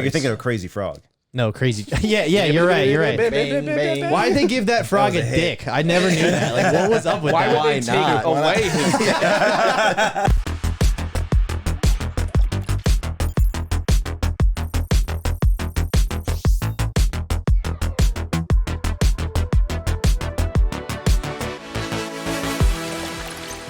you're thinking of Crazy Frog. No, Crazy. Yeah, you're right. Bang, bang. Why'd they give that frog a dick? I never knew that. Like, what was up with Why that? would they take away his...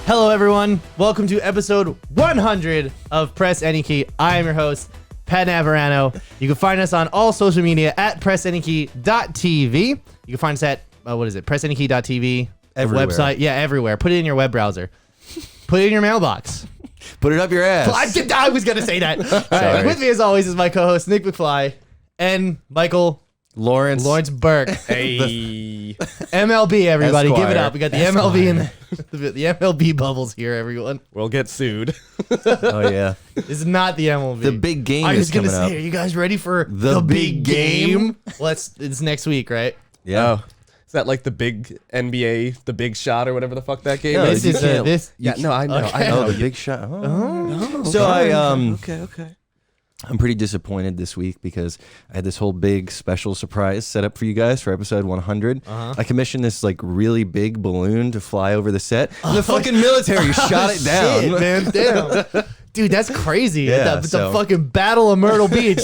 Hello, everyone. Welcome to episode 100 of Press Any Key. I am your host, Pat Navarano. You can find us on all social media at pressanykey.tv. You can find us at, pressanykey.tv. Everywhere. Website. Yeah, everywhere. Put it in your web browser. Put it in your mailbox. Put it up your ass. I was going to say that. All right, with me, as always, is my co-host, Nick McFly, and Michael Lawrence Burke. Hey. MLB, everybody. Esquire. Give it up. We got the MLB and the MLB bubbles here, everyone. We'll get sued. Oh, yeah. This is not the MLB. The big game I is was gonna coming up. say, are you guys ready for The big game? Well, it's next week, right? Yeah. Is that like the big NBA, the big shot or whatever the fuck that game No, is? This is can't- this. Yeah, no, I know. Okay. I know. Oh, the big shot. Oh. So Okay. I'm pretty disappointed this week because I had this whole big special surprise set up for you guys for episode 100. I commissioned this like really big balloon to fly over the set. And the fucking military shot it down. Shit, man, damn. Dude, that's crazy. Yeah, It's so- a fucking Battle of Myrtle Beach.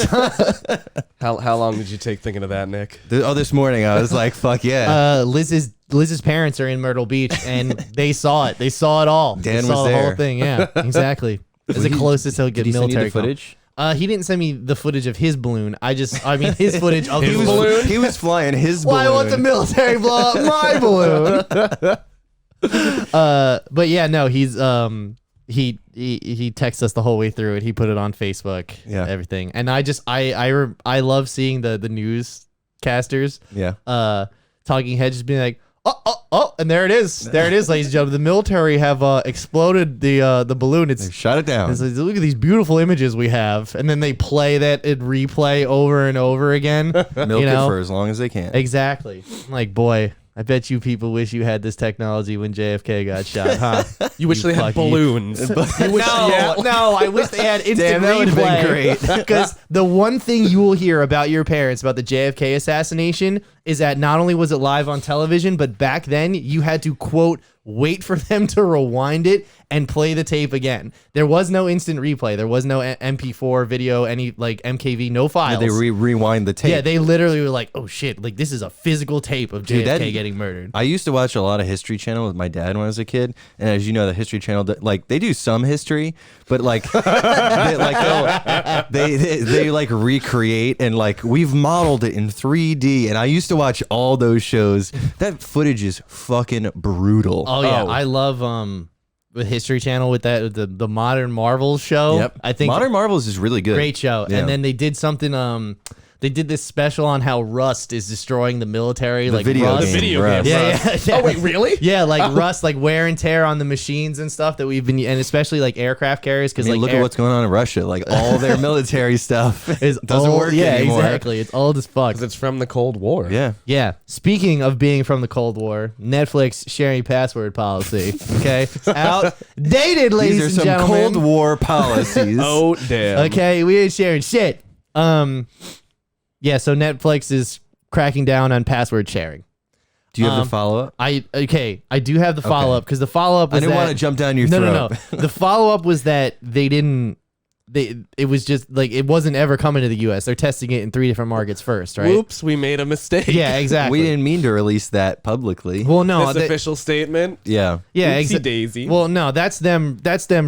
How long did you take thinking of that, Nick? This morning I was like, fuck yeah. Liz's parents are in Myrtle Beach, and they saw it. They saw it all. Dan they saw was the whole there. thing. Yeah, exactly. It's the closest he'll get Did he send you military the footage? He didn't send me the footage of his balloon. His footage of His his balloon? He was flying his Why balloon. won't the military blow up my balloon? But yeah, no, he's he texts us the whole way through it. He put it on Facebook, Yeah. everything. And I love seeing the newscasters, Yeah. talking heads just being like, oh, and there it is, ladies and gentlemen. The military have exploded the balloon. They shot it down. It's like, look at these beautiful images we have, and then they play that in replay over and over again. Milk you know? it for as long as they can. Exactly. I'm like, boy, I bet you people wish you had this technology when JFK got shot, huh? You wish they had fucky. balloons. No, I wish they had instant Damn, that would've been replay. Because the one thing you will hear about your parents about the JFK assassination is that not only was it live on television, but back then you had to, quote, wait for them to rewind it and play the tape again. There was no instant replay. There was no MP4 video, any like MKV, no files. They rewind the tape. Yeah, they literally were like, oh shit, like this is a physical tape of Dude, JFK getting murdered. I used to watch a lot of History Channel with my dad when I was a kid, and as you know, the History Channel, like they do some history, but like they like recreate and like we've modeled it in 3D, and I used to watch all those shows. That footage is fucking brutal. Oh yeah, I love the History Channel with that the Modern Marvels show. Yep. I think Modern Marvels is really good. great show. Yeah. And then they did something they did this special on how Rust is destroying the military, The like video Rust. game. The video Rust. game. Yeah. Oh, wait, really? Yeah, like Rust, like wear and tear on the machines and stuff that we've been, and especially like aircraft carriers, because I mean, like look at what's going on in Russia. Like all their military stuff is doesn't old. work Yeah, anymore. exactly. It's old as fuck. Because it's from the Cold War. Yeah. Yeah. Speaking of being from the Cold War, Netflix sharing password policy. Okay. Outdated, ladies These are and some gentlemen. Cold War policies. Oh, damn. Okay, we ain't sharing shit. Yeah, so Netflix is cracking down on password sharing. Do you have the follow-up? I do have the follow up because the follow up I was didn't that, want to jump down your no, throat. no, no. The follow up was that it was just like it wasn't ever coming to the US. They're testing it in 3 different markets first, right? Whoops, we made a mistake. Yeah, exactly. We didn't mean to release that publicly. Well, no, This official statement. Yeah. yeah, Oopsie daisy. Well, no, that's them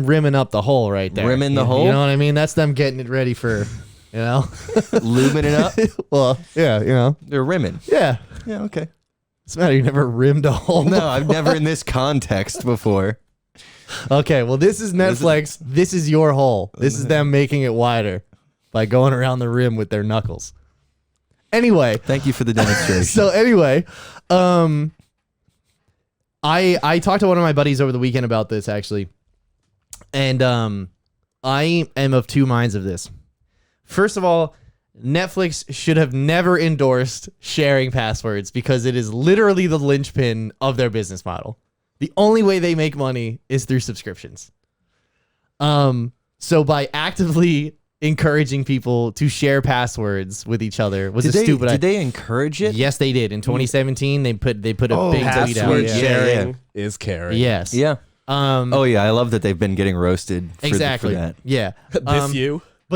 rimming up the hole right there. Rimming the You- hole? You know what I mean? That's them getting it ready for, you know. Lubing it up. Well, yeah, you know. They're rimming. Yeah. Yeah, okay. What's the matter? You never rimmed a hole? No, I've never in this context before. Okay, well, this is Netflix. This is your hole. This is them making it wider by going around the rim with their knuckles. Anyway, Thank you for the demonstration. so anyway, I talked to one of my buddies over the weekend about this actually, and I am of two minds of this. First of all, Netflix should have never endorsed sharing passwords because it is literally the linchpin of their business model. The only way they make money is through subscriptions. So by actively encouraging people to share passwords with each other was stupid. Did they encourage it? Yes, they did. In 2017, they put a big tweet out. Password Yeah. sharing is caring. Yes. Yeah. I love that they've been getting roasted for Exactly. for that. Yeah. But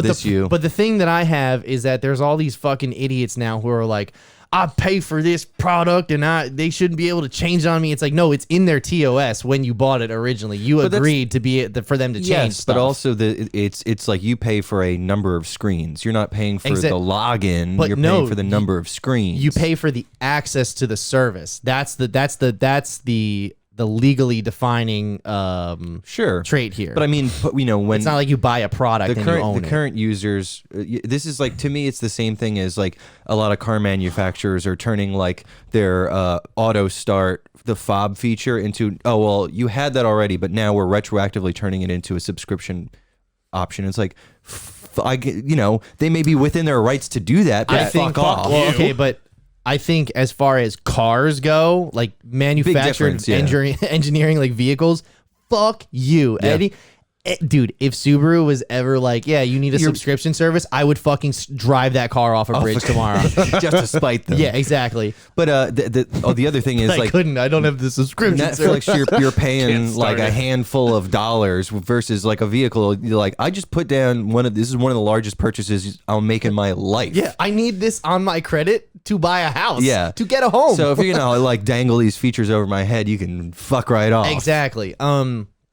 the thing that I have is that there's all these fucking idiots now who are like, I pay for this product and they shouldn't be able to change it on me. It's like, no, it's in their TOS when you bought it originally. You agreed to be for them to change Yes, stuff. but also it's like you pay for a number of screens. You're not paying for the login. But you're no, paying for the number of screens. You pay for the access to the service. That's the legally defining trait here. But I mean, when it's not like you buy a product and you own the current users, this is like, to me, it's the same thing as like a lot of car manufacturers are turning like their auto start, the fob feature into, oh, well, you had that already, but now we're retroactively turning it into a subscription option. It's like, they may be within their rights to do that, but fuck off. Well, okay, but I think as far as cars go, like manufactured engineering like vehicles, fuck you, Eddie. Dude, if Subaru was ever like, yeah, you need a subscription service, I would fucking drive that car off a bridge tomorrow. Just to spite them. Yeah, exactly. But the other thing is, I couldn't. I don't have the subscription Netflix, service. you're paying like a handful of dollars versus like a vehicle. You're like, I just put down this is one of the largest purchases I'll make in my life. Yeah, I need this on my credit to buy a house. Yeah. To get a home. So if you're gonna like dangle these features over my head, you can fuck right off. Exactly.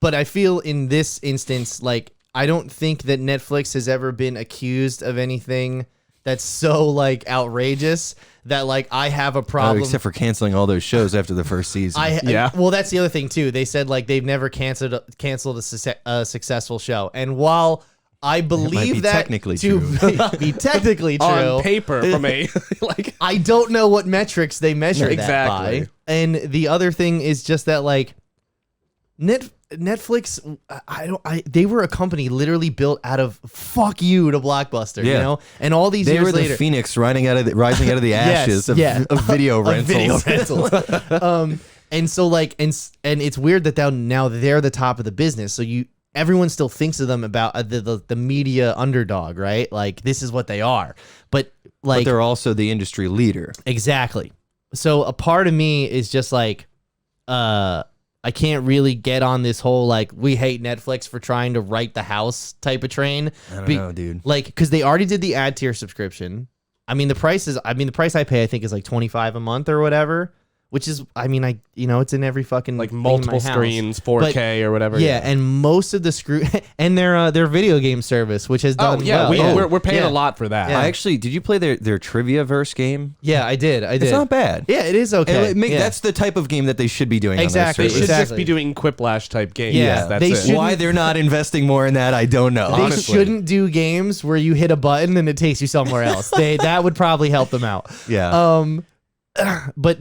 But I feel in this instance, like, I don't think that Netflix has ever been accused of anything that's so like outrageous that like I have a problem. Except for canceling all those shows after the first season. Well, that's the other thing too. They said like they've never canceled a successful show, and while I believe that technically to be technically true on paper from a like, I don't know what metrics they measure that by. Exactly. And the other thing is just that like Netflix, they were a company literally built out of fuck you to Blockbuster, you know, and all these years later, they were the phoenix rising out of the ashes of video rentals. And so like, and it's weird that now they're the top of the business. So everyone still thinks of them about the media underdog, right? Like this is what they are, but they're also the industry leader. Exactly. So a part of me is just like, I can't really get on this whole like we hate Netflix for trying to right the house type of train. I don't know, dude. Like, because they already did the ad tier subscription. The price I pay I think is like $25 a month or whatever, which is it's in every fucking like thing in multiple my house. screens, 4K or whatever. Yeah, and most of the and their video game service, which has done well. We're paying a lot for that. Yeah. Did you play their Triviaverse game? Yeah, I did. It's not bad. Yeah, it is okay. That's the type of game that they should be doing. Exactly. On their They should just be doing Quiplash type games. Yeah, that's it. Why they're not investing more in that, I don't know. They honestly. shouldn't do games where you hit a button and it takes you somewhere else. That would probably help them out. Yeah. But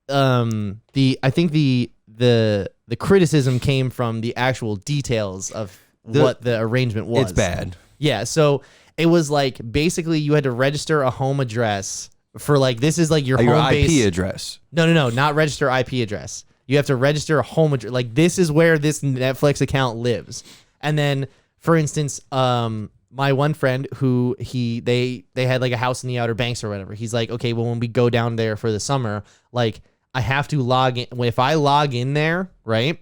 I think the criticism came from the actual details of what the arrangement was. It's bad. Yeah, so it was like basically you had to register a home address for like this is like your home IP base address. No, not register IP address. You have to register a home address. Like this is where this Netflix account lives. And then, for instance, my one friend who they had like a house in the Outer Banks or whatever. He's like, okay, well when we go down there for the summer, like I have to log in. If I log in there, right,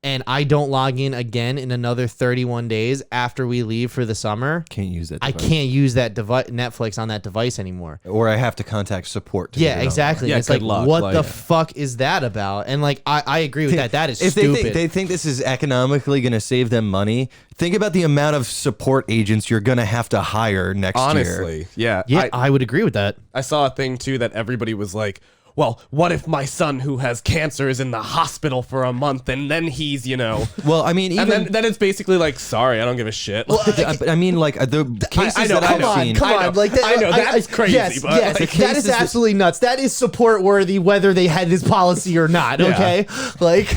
and I don't log in again in another 31 days after we leave for the summer, can't use that device. I can't use that Netflix on that device anymore. Or I have to contact support. To yeah, exactly. Yeah, it's like, luck, what the fuck is that about? And like, I agree with that. That is stupid. If they think this is economically going to save them money, think about the amount of support agents you're going to have to hire next year. Honestly, yeah. I would agree with that. I saw a thing too that everybody was like, well, what if my son who has cancer is in the hospital for a month and then he's, Well, I mean, even and then it's basically like, sorry, I don't give a shit. Well, I mean, like the cases that I've seen. Come on, like that, I know that's crazy. Yes, but yes, like, that is absolutely nuts. That is support worthy, whether they had this policy or not. Yeah. Okay, like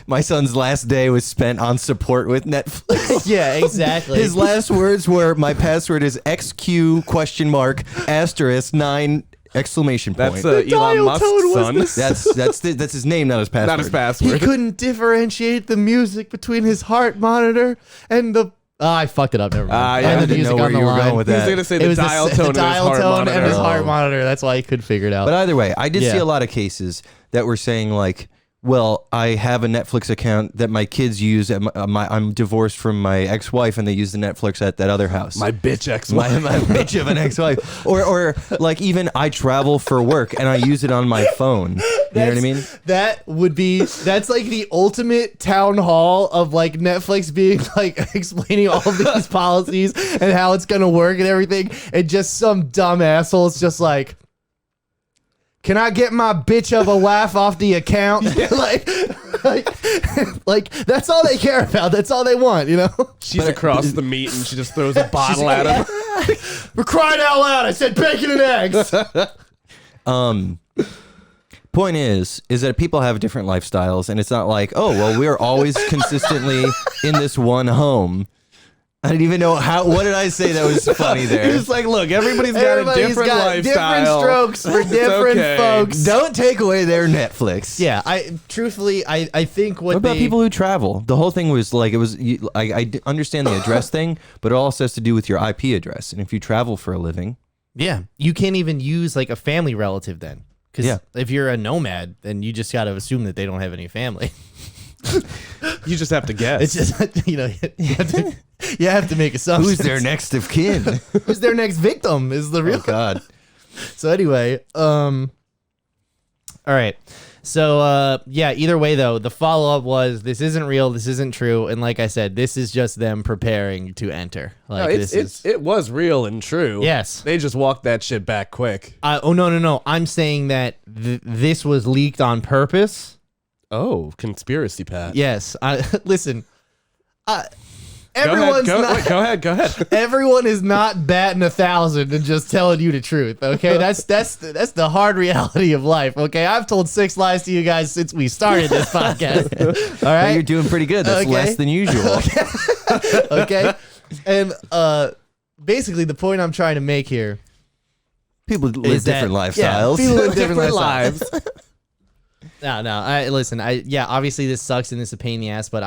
my son's last day was spent on support with Netflix. Yeah, exactly. His last words were, "My password is XQ **9 exclamation point." That's Elon Musk's son. That's his name, not his password. Not his password. He couldn't differentiate the music between his heart monitor and the I fucked it up. Never mind. Yeah, And I the didn't music know where on the you were line. going with He was that. going to say It the was dial tone, dial tone and his monitor. heart monitor. That's why he couldn't figure it out. But either way, I did see Yeah. a lot of cases that were saying like, well, I have a Netflix account that my kids use. I'm divorced from my ex-wife, and they use the Netflix at that other house. My bitch ex-wife. my bitch of an ex-wife, or like even I travel for work and I use it on my phone. You know what I mean? That's like the ultimate town hall of like Netflix being like explaining all of these policies and how it's gonna work and everything, and just some dumb assholes just like, can I get my bitch of a wife off the account? like that's all they care about. That's all they want, you know? She's across the meat and she just throws a bottle at him. We're crying out loud. I said bacon and eggs. Point is that people have different lifestyles, and it's not like, oh, well, we're always consistently in this one home. I didn't even know what did I say that was funny there? It's just like, look, everybody's got a different lifestyle. Different strokes for different folks. Don't take away their Netflix. Yeah, I think What about people who travel? The whole thing was like, I understand the address thing, but it also has to do with your IP address. And if you travel for a living. Yeah, you can't even use like a family relative then. Because Yeah. if you're a nomad, then you just got to assume that they don't have any family. You just have to guess. It's just, you have to make assumptions. Who's their next of kin? Who's their next victim is the real. Oh, God. So anyway, all right. So yeah, either way though, the follow-up was this isn't real, this isn't true, and like I said, this is just them preparing to enter. Like it was real and true. Yes. They just walked that shit back quick. Oh no. I'm saying that this was leaked on purpose. Oh, conspiracy, Pat. Yes. Listen. Everyone's go not. Go ahead. Everyone is not batting 1,000 and just telling you the truth. Okay, that's the hard reality of life. Okay, I've told 6 lies to you guys since we started this podcast. All right, Well, you're doing pretty good. That's Okay. less than usual. okay, and basically the point I'm trying to make here. People live Is that- different yeah, lifestyles. people live different lives. No. Listen. Obviously this sucks and this is a pain in the ass, but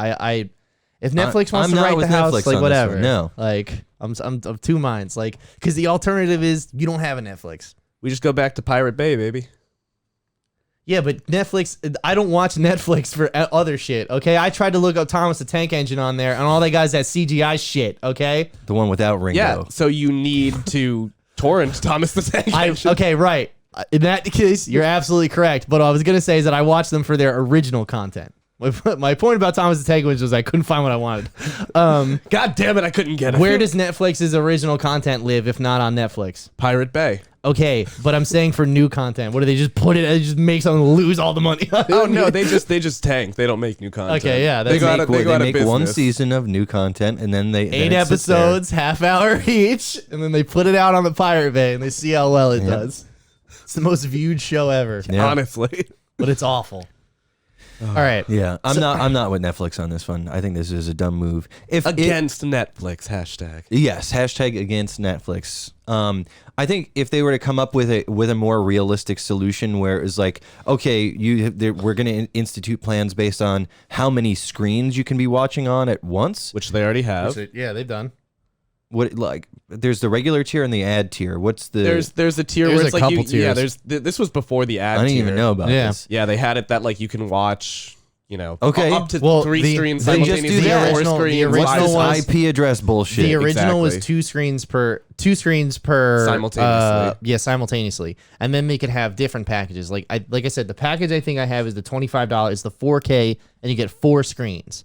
if Netflix wants I'm to not write the with house, Netflix like on this whatever. one, no. Like I'm of two minds. Like because the alternative is you don't have a Netflix. We just go back to Pirate Bay, baby. Yeah, but Netflix. I don't watch Netflix for other shit. Okay, I tried to look up Thomas the Tank Engine on there, and all they got is that CGI shit. Okay. The one without Ringo. Yeah, so you need to torrent Thomas the Tank Engine. Okay, right. In that case, you're absolutely correct. But what I was gonna say is that I watched them for their original content. My point about Thomas the Tank Engine was I couldn't find what I wanted. God damn it, I couldn't get it. Where does Netflix's original content live if not on Netflix? Pirate Bay? Okay, but I'm saying for new content. What do they just put it? It just make something lose all the money. Oh no, they just tank. They don't make new content. Okay, yeah, they that's- go out of They make one business. season of new content, and then they 8 then it sits there. episodes, half hour each, and then they put it out on the Pirate Bay and they see how well it does. It's the most viewed show ever, Yeah. Honestly, but it's awful. All right. Yeah, I'm not with Netflix on this one. I think this is a dumb move. against Netflix hashtag. Yes, hashtag against Netflix. I think if they were to come up with a more realistic solution where it was like, okay, we're going to institute plans based on how many screens you can be watching on at once. Which they already have. Yeah, they've done. What like there's the regular tier and the ad tier. What's the There's a tier There's where a it's like couple tiers. this was before the ad I didn't tier. even know about Yeah. this. Yeah, they had it that like you can watch, Okay. up to Well, 3 the- screens they just simultaneously, do that. or 4 The screens. original five was- screens. IP address bullshit. The original was exactly. 2 screens per Simultaneously. simultaneously, and then they could have different packages. Like I said, the package I think I have is the $25, the 4K, and you get 4 screens.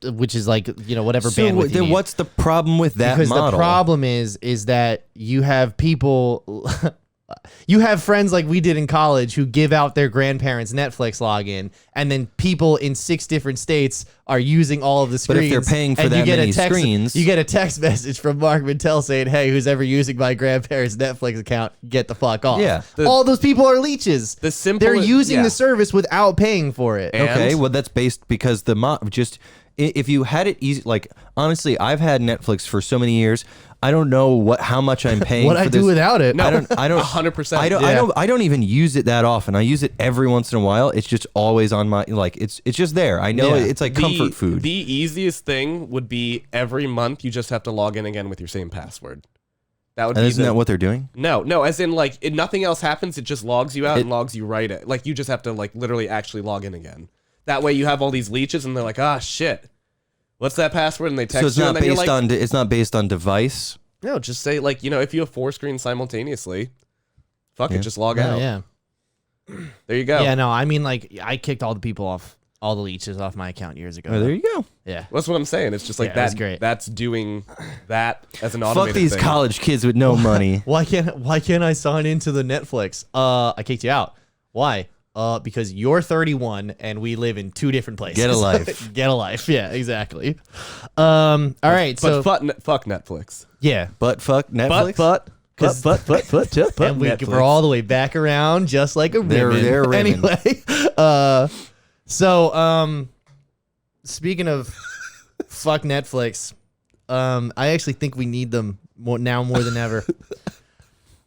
Which is like whatever So bandwidth. you then need. what's the problem with that Because model? the problem is that you have people, you have friends like we did in college who give out their grandparents' Netflix login, and then people in 6 different states are using all of the But screens. if they're paying for and that you get many a text, screens- you get a text message from Mark Mintel saying, "Hey, who's ever using my grandparents' Netflix account, get the fuck off." Yeah. All those people are leeches. The simple- they're using yeah. the service without paying for it. And- Okay, well that's based because if you had it easy, like honestly, I've had Netflix for so many years. I don't know how much I'm paying. What for I this. do without it. I don't 100%. I don't even use it that often. I use it every once in a while. It's just always on my, like, it's just there. I know it's like comfort food. The easiest thing would be every month you just have to log in again with your same password. That would And be isn't that what they're doing? No, as in like nothing else happens. It just logs you out and logs you right at. Like you just have to like literally actually log in again. That way you have all these leeches and they're like, ah, shit. What's that password? And they text So it's you. not And then based you're like, on it's not based on device. no, just say like, if you have 4 screens simultaneously, fuck it, just log out. Yeah. There you go. Yeah, no, I mean, like, I kicked all the leeches off my account years ago. Oh, there you go. Yeah. That's what I'm saying. It's just like That's that. great. That's doing that as an automated Fuck these thing. college kids with no money. Why can't I sign into the Netflix? I kicked you out. Why? Because you're 31 and we live in 2 different places. Get a life. Get a life. Yeah, exactly. All right. But So fuck Netflix. yeah. But fuck Netflix. But And we're all the way back around, just like a ribbon. They're ribbon. Anyway, so speaking of fuck Netflix, I actually think we need them more than ever.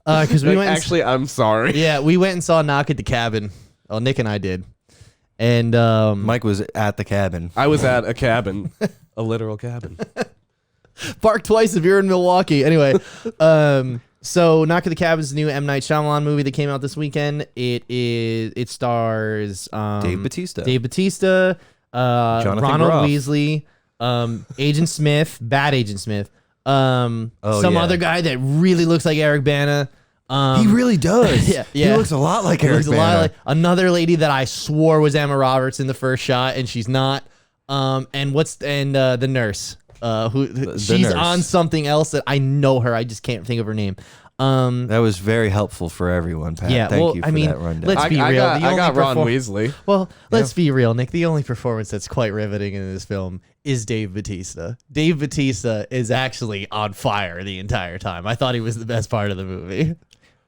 Because we went. Actually, I'm sorry. Yeah, we went and saw Knock at the Cabin. Oh, Nick and I did, and Mike was at the cabin. I was at a cabin, a literal cabin. bark twice if you're in Milwaukee. Anyway, so Knock at the Cabin is the new M. Night Shyamalan movie that came out this weekend. It stars Dave Bautista. Ronald Groff. Weasley, Agent Smith, bad Agent Smith, some yeah. other guy that really looks like Eric Bana. He really does. Yeah. He looks a lot like Eric looks a lot Bana. like another lady that I swore was Emma Roberts in the first shot, and she's not. And the nurse, she's nurse. on something else that I know her. I just can't think of her name. That was very helpful for everyone, Pat. Yeah, Thank well, you for I mean, that rundown. let's be real. I got Ron Weasley. Well, let's be real, Nick. The only performance that's quite riveting in this film is Dave Bautista. Dave Bautista is actually on fire the entire time. I thought he was the best part of the movie.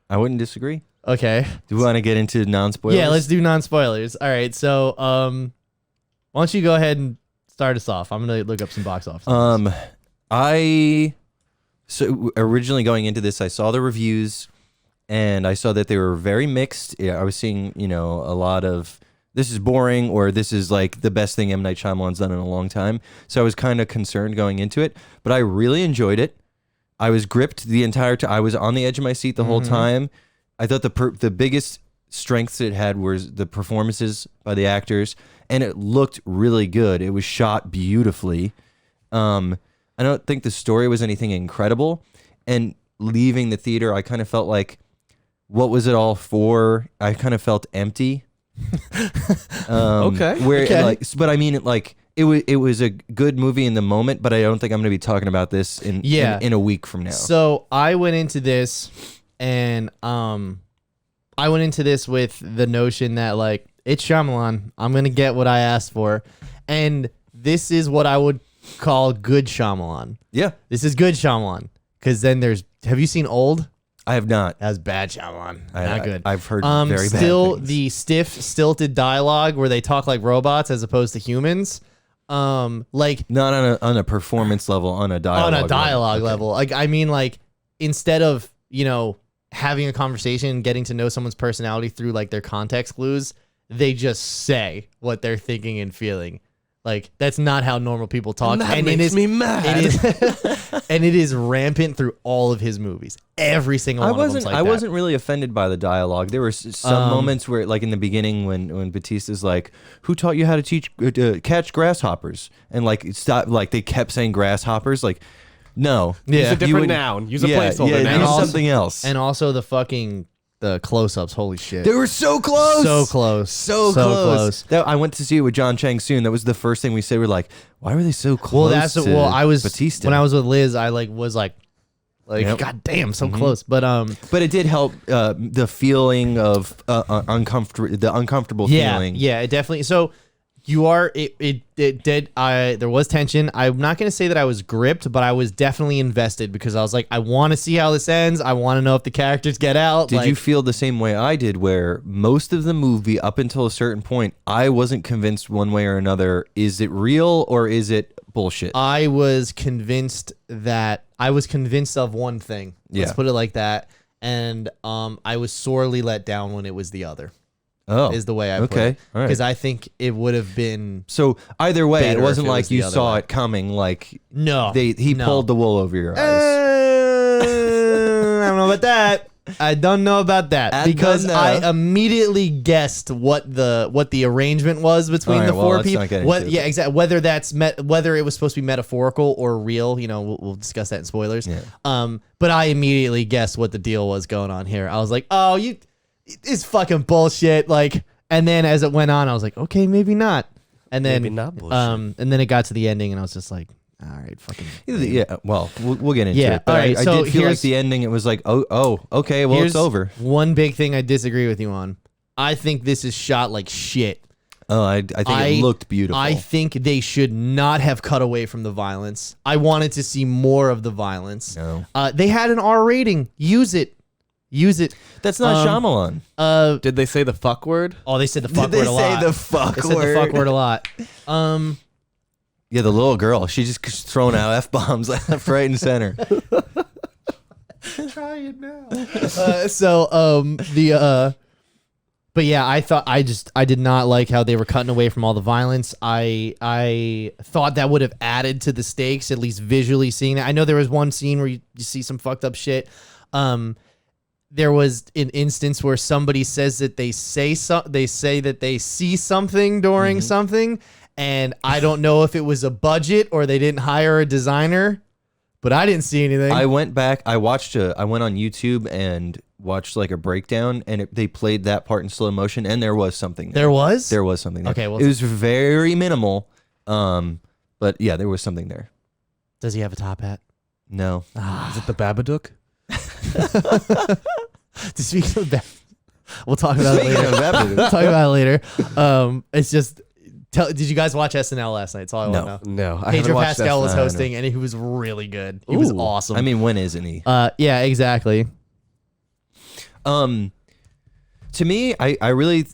I wouldn't disagree. Okay. Do we want to get into non-spoilers? Yeah, let's do non-spoilers. All right, so why don't you go ahead and start us off? I'm gonna look up some box office. So originally going into this, I saw the reviews, and I saw that they were very mixed. Yeah, I was seeing, a lot of this is boring or this is like the best thing M. Night Shyamalan's done in a long time. So I was kind of concerned going into it, but I really enjoyed it. I was gripped the entire time. I was on the edge of my seat the whole time. I thought the biggest strengths it had was the performances by the actors, and it looked really good. It was shot beautifully. I don't think the story was anything incredible, and leaving the theater, I kind of felt like, what was it all for? I kind of felt empty. Okay. But I mean, it was a good movie in the moment, but I don't think I'm going to be talking about this in a week from now. So I went into this, and I went into this with the notion that like it's Shyamalan. I'm gonna get what I asked for, and this is what I would call good Shyamalan. Yeah, This is good Shyamalan. Because then have you seen Old? I have not. That's bad Shyamalan. Not good. I've heard very bad Still, things. the stiff, stilted dialogue where they talk like robots as opposed to humans. Like Not on a performance level, on a dialogue level. Like I mean, like instead of having a conversation, getting to know someone's personality through like their context clues, they just say what they're thinking and feeling. Like that's not how normal people talk. And that makes me mad. And it is rampant through all of his movies. Every single one of them. I wasn't really offended by the dialogue. There were some moments where, like in the beginning, when Bautista's like, "Who taught you how to catch grasshoppers?" and like stop, like they kept saying grasshoppers, like. No. Yeah. Use a different noun. Use a placeholder Yeah, noun. use something else. And also the close-ups. Holy shit. They were so close. So close. So close. I went to see it with John Chang Soon. That was the first thing we said. We're like, why were they so close? I was Bautista. when I was with Liz, I was like Yep. God damn, so close. But it did help the feeling of the uncomfortable feeling. Yeah, it definitely. So It did. There was tension. I'm not going to say that I was gripped, but I was definitely invested because I was like, I want to see how this ends. I want to know if the characters get out. Did you feel the same way I did, where most of the movie up until a certain point, I wasn't convinced one way or another. Is it real or is it bullshit? I was convinced of one thing. Let's put it like that. And I was sorely let down when it was the other. Oh, is the way I put it. Because I think it would have been. So either way, it wasn't like you saw way. it coming. Like no, he pulled the wool over your eyes. I don't know about that. I don't know about that because I immediately guessed what the arrangement was between the four people. Yeah, exactly. Whether it was supposed to be metaphorical or real, you know, we'll discuss that in spoilers. Yeah. But I immediately guessed what the deal was going on here. I was like, oh, it's fucking bullshit. Like, and then as it went on, I was like, okay, maybe not. And then maybe not bullshit. And then it got to the ending, and I was just like, all right, fucking. Yeah, well, we'll get into it. But all right, I did feel like the ending, it was like, oh, okay, well, it's over. One big thing I disagree with you on. I think this is shot like shit. Oh, I think it looked beautiful. I think they should not have cut away from the violence. I wanted to see more of the violence. No. They had an R rating. Use it. That's not Shyamalan. Did they say the fuck word? Oh, they said the fuck word a lot. They say the fuck They said the fuck word a lot. Yeah, the little girl. She just throwing out F-bombs left, right, and center. Try it now. But yeah, I did not like how they were cutting away from all the violence. I thought that would have added to the stakes, at least visually seeing that. I know there was one scene where you see some fucked up shit. There was an instance where somebody says that they say that they see something during something, and I don't know if it was a budget or they didn't hire a designer, but I didn't see anything. I went back. I went on YouTube and watched like a breakdown, and they played that part in slow motion, and there was something there. There was something there. Okay, well, it was very minimal, but yeah, there was something there. Does he have a top hat? No. Is it the Babadook? To speak of that, we'll talk about it later. We'll talk about it later. It's just. Did you guys watch SNL last night? That's all I want to know. No. Pedro Pascal was hosting, and he was really good. He was awesome. I mean, when isn't he? Yeah, exactly. To me, I really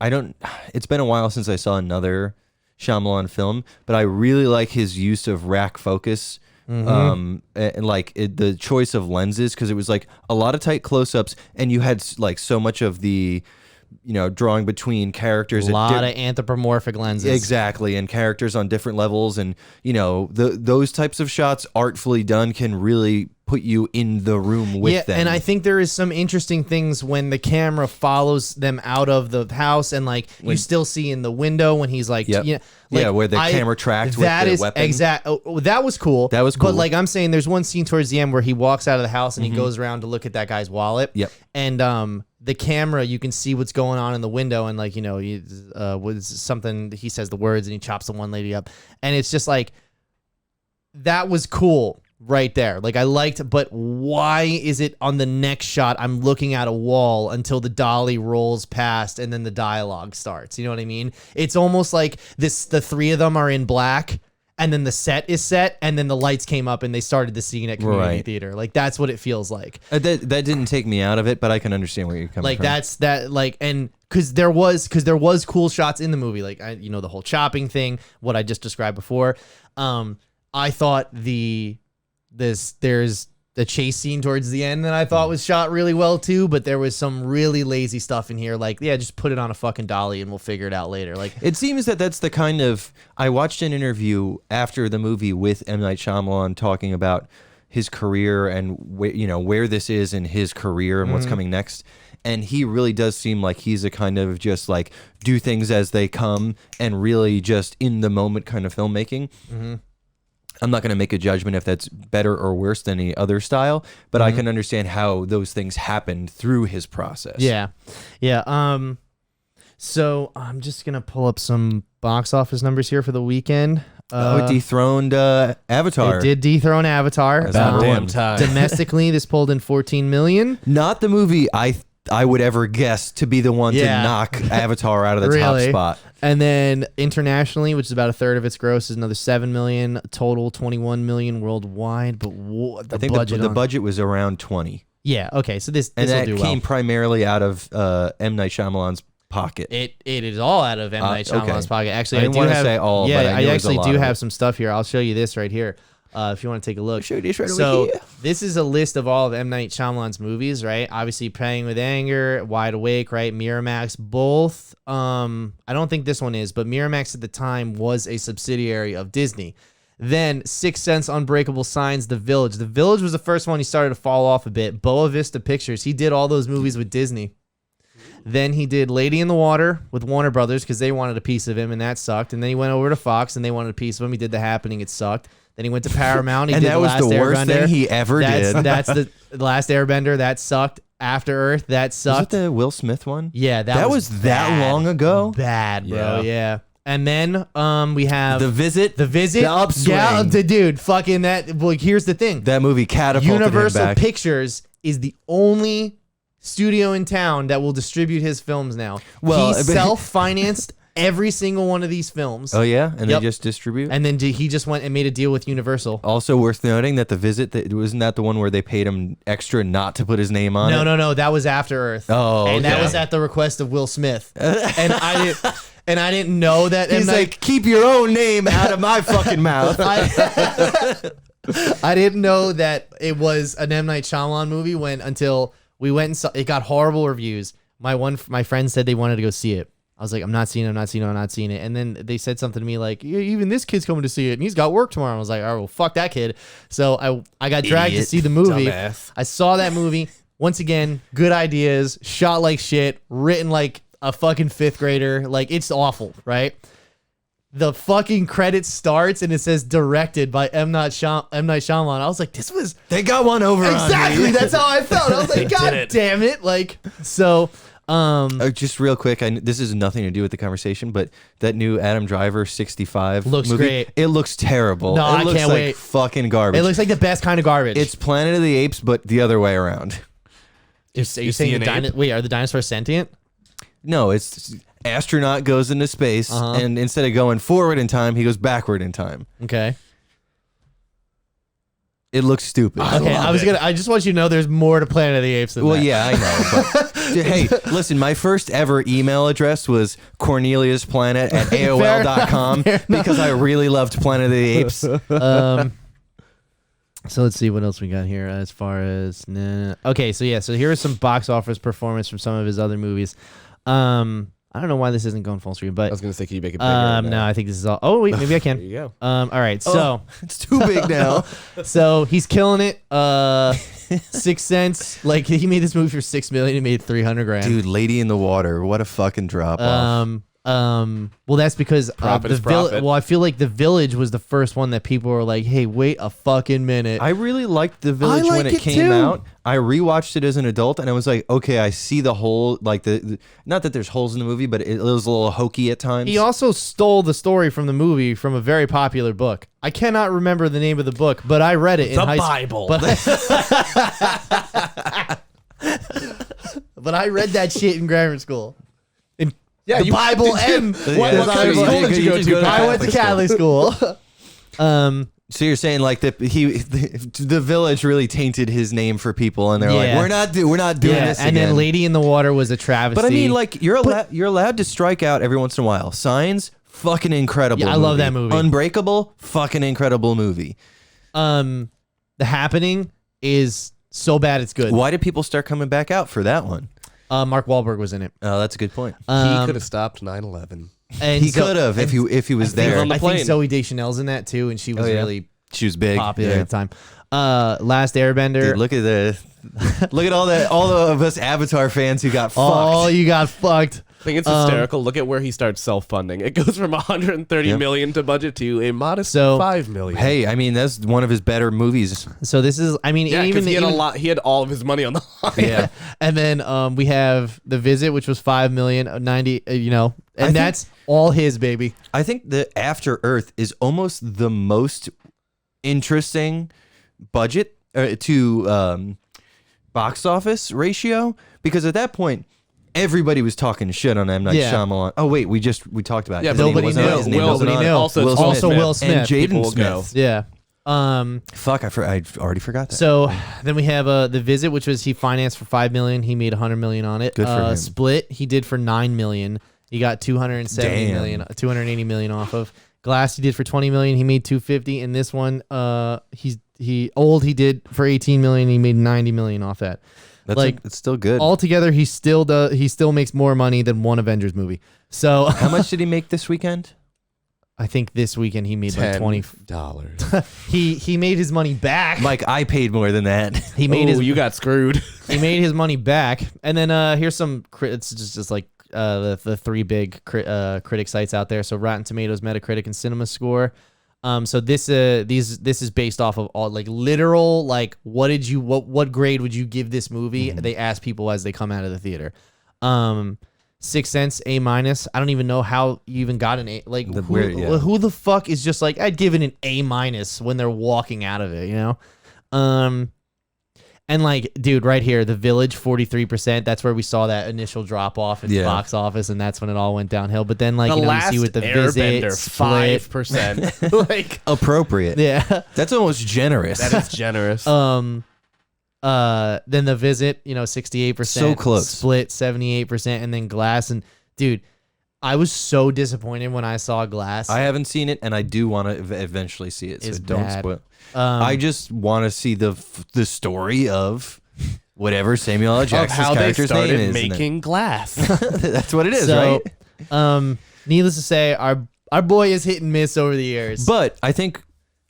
I don't. It's been a while since I saw another Shyamalan film, but I really like his use of rack focus. And like the choice of lenses, because it was like a lot of tight close-ups, and you had like so much of the, you know, drawing between characters. A lot of anthropomorphic lenses. Exactly, and characters on different levels, and you know those types of shots, artfully done, can really put you in the room with them. And I think there is some interesting things when the camera follows them out of the house, and like you still see in the window when he's like, where the camera tracked with the weapon. That was cool. That was cool. But like I'm saying, there's one scene towards the end where he walks out of the house and he goes around to look at that guy's wallet. Yep. And the camera, you can see what's going on in the window, and like, you know, was something, he says the words and he chops the one lady up, and it's just like, that was cool right there. Like I liked, but why is it on the next shot I'm looking at a wall until the dolly rolls past and then the dialogue starts? You know what I mean? It's almost like the three of them are in black, and then the set is set, and then the lights came up and they started the scene at community theater. Like that's what it feels like. That didn't take me out of it, but I can understand where you're coming from. And because there was cool shots in the movie, like the whole chopping thing, what I just described before. I thought there's the chase scene towards the end that I thought was shot really well too, but there was some really lazy stuff in here. Like, yeah, just put it on a fucking dolly and we'll figure it out later. Like, it seems that's the kind of. I watched an interview after the movie with M. Night Shyamalan talking about his career and where this is in his career and what's coming next. And he really does seem like he's a kind of just like do things as they come and really just in the moment kind of filmmaking. I'm not going to make a judgment if that's better or worse than any other style, but I can understand how those things happened through his process. Yeah. So I'm just going to pull up some box office numbers here for the weekend. It dethroned Avatar. It did dethrone Avatar. About damn time. Domestically, this pulled in $14 million. Not the movie I I would ever guess to be the one to knock Avatar out of the top spot. And then internationally, which is about a third of its gross, is another 7 million total, 21 million worldwide. But I think the budget was around 20. Yeah. Okay. So this and will that do came well. primarily out of M. Night Shyamalan's pocket. It is all out of M. Night Shyamalan's pocket. Actually, I didn't want to say all. Yeah, but I actually do have it. some stuff here. I'll show you this right here. If you want to take a look. Show you this right so over here. This is a list of all of M. Night Shyamalan's movies, right? Obviously, Praying with Anger, Wide Awake, right? Miramax, both. I don't think this one is, but Miramax at the time was a subsidiary of Disney. Then Sixth Sense, Unbreakable Signs, The Village. The Village was the first one he started to fall off a bit. Boa Vista Pictures. He did all those movies with Disney. Then he did Lady in the Water with Warner Brothers because they wanted a piece of him, and that sucked. And then he went over to Fox, and they wanted a piece of him. He did The Happening. It sucked. Then he went to Paramount. He and did that was Last the worst Airbender. thing he ever did. That's the Last Airbender. That sucked. After Earth. That sucked. Was it the Will Smith one? Yeah, that was that long ago. Bad, bro. Yeah. And then we have The Visit. The Upswing. Yeah, the dude. Fucking that. Well, here's the thing. That movie catapulted Universal him back. Pictures is the only studio in town that will distribute his films now. Well, he self-financed every single one of these films. Oh yeah, and Yep. they just distribute. And then he just went and made a deal with Universal. Also worth noting that The Visit, wasn't that the one where they paid him extra not to put his name on it? No. That was After Earth. Oh, and that okay. was at the request of Will Smith. and I didn't know that. He's like, keep your own name out of my fucking mouth. I didn't know that it was an M. Night Shyamalan movie until we went and saw it. Got horrible reviews. My friend said they wanted to go see it. I was like, I'm not seeing it. And then they said something to me like, yeah, even this kid's coming to see it, and he's got work tomorrow. I was like, all right, well, fuck that kid. So I got dragged to see the movie. Dumbass. I saw that movie. Once again, good ideas, shot like shit, written like a fucking fifth grader. Like, it's awful, right? The fucking credit starts and it says directed by M. Night Shyamalan. I was like, this was They got one over exactly. on me. That's how I felt. I was like, God damn it! Like, so. Just real quick, this has nothing to do with the conversation, but that new Adam Driver 65 Looks movie, great. It looks terrible. No, it I looks can't like wait. fucking garbage. It looks like the best kind of garbage. It's Planet of the Apes, but the other way around. Are you see saying an ape? wait, are the dinosaurs sentient? No, it's astronaut goes into space, and instead of going forward in time, he goes backward in time. Okay. It looks stupid. I just want you to know there's more to Planet of the Apes than Well, that. yeah, I know. But hey, listen, my first ever email address was CorneliusPlanet at AOL.com because I really loved Planet of the Apes. So let's see what else we got here as far as okay, so here is some box office performance from some of his other movies. I don't know why this isn't going full screen, but I was gonna say, can you make it bigger? no, I think this is all. Oh wait, maybe I can. There you go. All right, so It's too big now. so he's killing it. Sixth Sense, like he made this movie for $6 million. He made $300,000. Dude, Lady in the Water, what a fucking drop off. Well, that's because Profit is profit. Well, I feel like The Village was the first one that people were like, "Hey, wait a fucking minute." I really liked The Village like when it it came too. out. I rewatched it as an adult, and I was like, okay, I see the whole, like the not that there's holes in the movie, but it was a little hokey at times. He also stole the story from the movie from a very popular book. I cannot remember the name of the book, but I read it in The high Bible. But I read that shit in grammar school. Yeah, The Bible and What kind of school did you go to? I went to Catholic school. So you're saying like that the Village really tainted his name for people, and they're like, Yeah. we're not doing this and again. then Lady in the Water was a travesty. But I mean, like you're allowed to strike out every once in a while. Signs, fucking incredible. Yeah, I love that movie. Unbreakable, fucking incredible movie. The Happening is so bad it's good. Why did people start coming back out for that one? Mark Wahlberg was in it. Oh, that's a good point. He could have stopped 9/11. And He could have if he was there. on the I think plane. Zoe Deschanel's in that too, and she was Oh, yeah. really She was big. popular Yeah. at the time. Last Airbender. Dude, look at all of us Avatar fans who got Oh, fucked. you got fucked. I think it's hysterical. Look at where he starts self-funding. It goes from 130 million to budget to a modest So- 5 million. Hey, I mean that's one of his better movies. So this is, I mean, yeah, even because he had even- a lot. He had all of his money on the line. Yeah. And then we have The Visit, which was 5 million, 90. And think- that's all his, baby. I think the After Earth is almost the most interesting budget to box office ratio, because at that point everybody was talking shit on M. Night Shyamalan. Oh wait, we talked about it. Yeah, nobody knew. His name wasn't Nobody on it. knew. Also, it's Also Will Smith. and People Jaden will go. Smith. Yeah. Fuck, I already forgot that. So then we have The Visit, which was he financed for $5 million. He made $100 million on it. Good for him. Split, he did for $9 million. He got $280 million off of. Glass, he did for $20 million. He made $250. And this one, he did for $18 million. He made $90 million off that. It's still good. Altogether, he still makes more money than one Avengers movie. So How much did he make this weekend? I think this weekend he made like $20. He made his money back. Mike, I paid more than that. He made you got screwed. He made his money back. And then here's some it's just like the three big critic sites out there. So Rotten Tomatoes, Metacritic, and Cinema Score. So this is based off of all like literal like what grade would you give this movie? They ask people as they come out of the theater. 6 Sense A-. I don't even know how you even got an A. Like who the fuck is just like I'd give it an A- when they're walking out of it, you know? And like, dude, right here, The Village, 43%. That's where we saw that initial drop off in the box office, and that's when it all went downhill. But then, like, The you last see with The Visit, Split, 5%. Like Appropriate. yeah. That's almost generous. that is generous. Then The Visit, 68%. So close. Split, 78%, and then Glass. And dude, I was so disappointed when I saw Glass. I haven't seen it, and I do want to eventually see it. So It's don't bad. spoil. I just want to see the story of whatever Samuel L. of Jackson's how they character's name started is. making glass. That's what it is, So, right? Needless to say, our boy is hit and miss over the years. But I think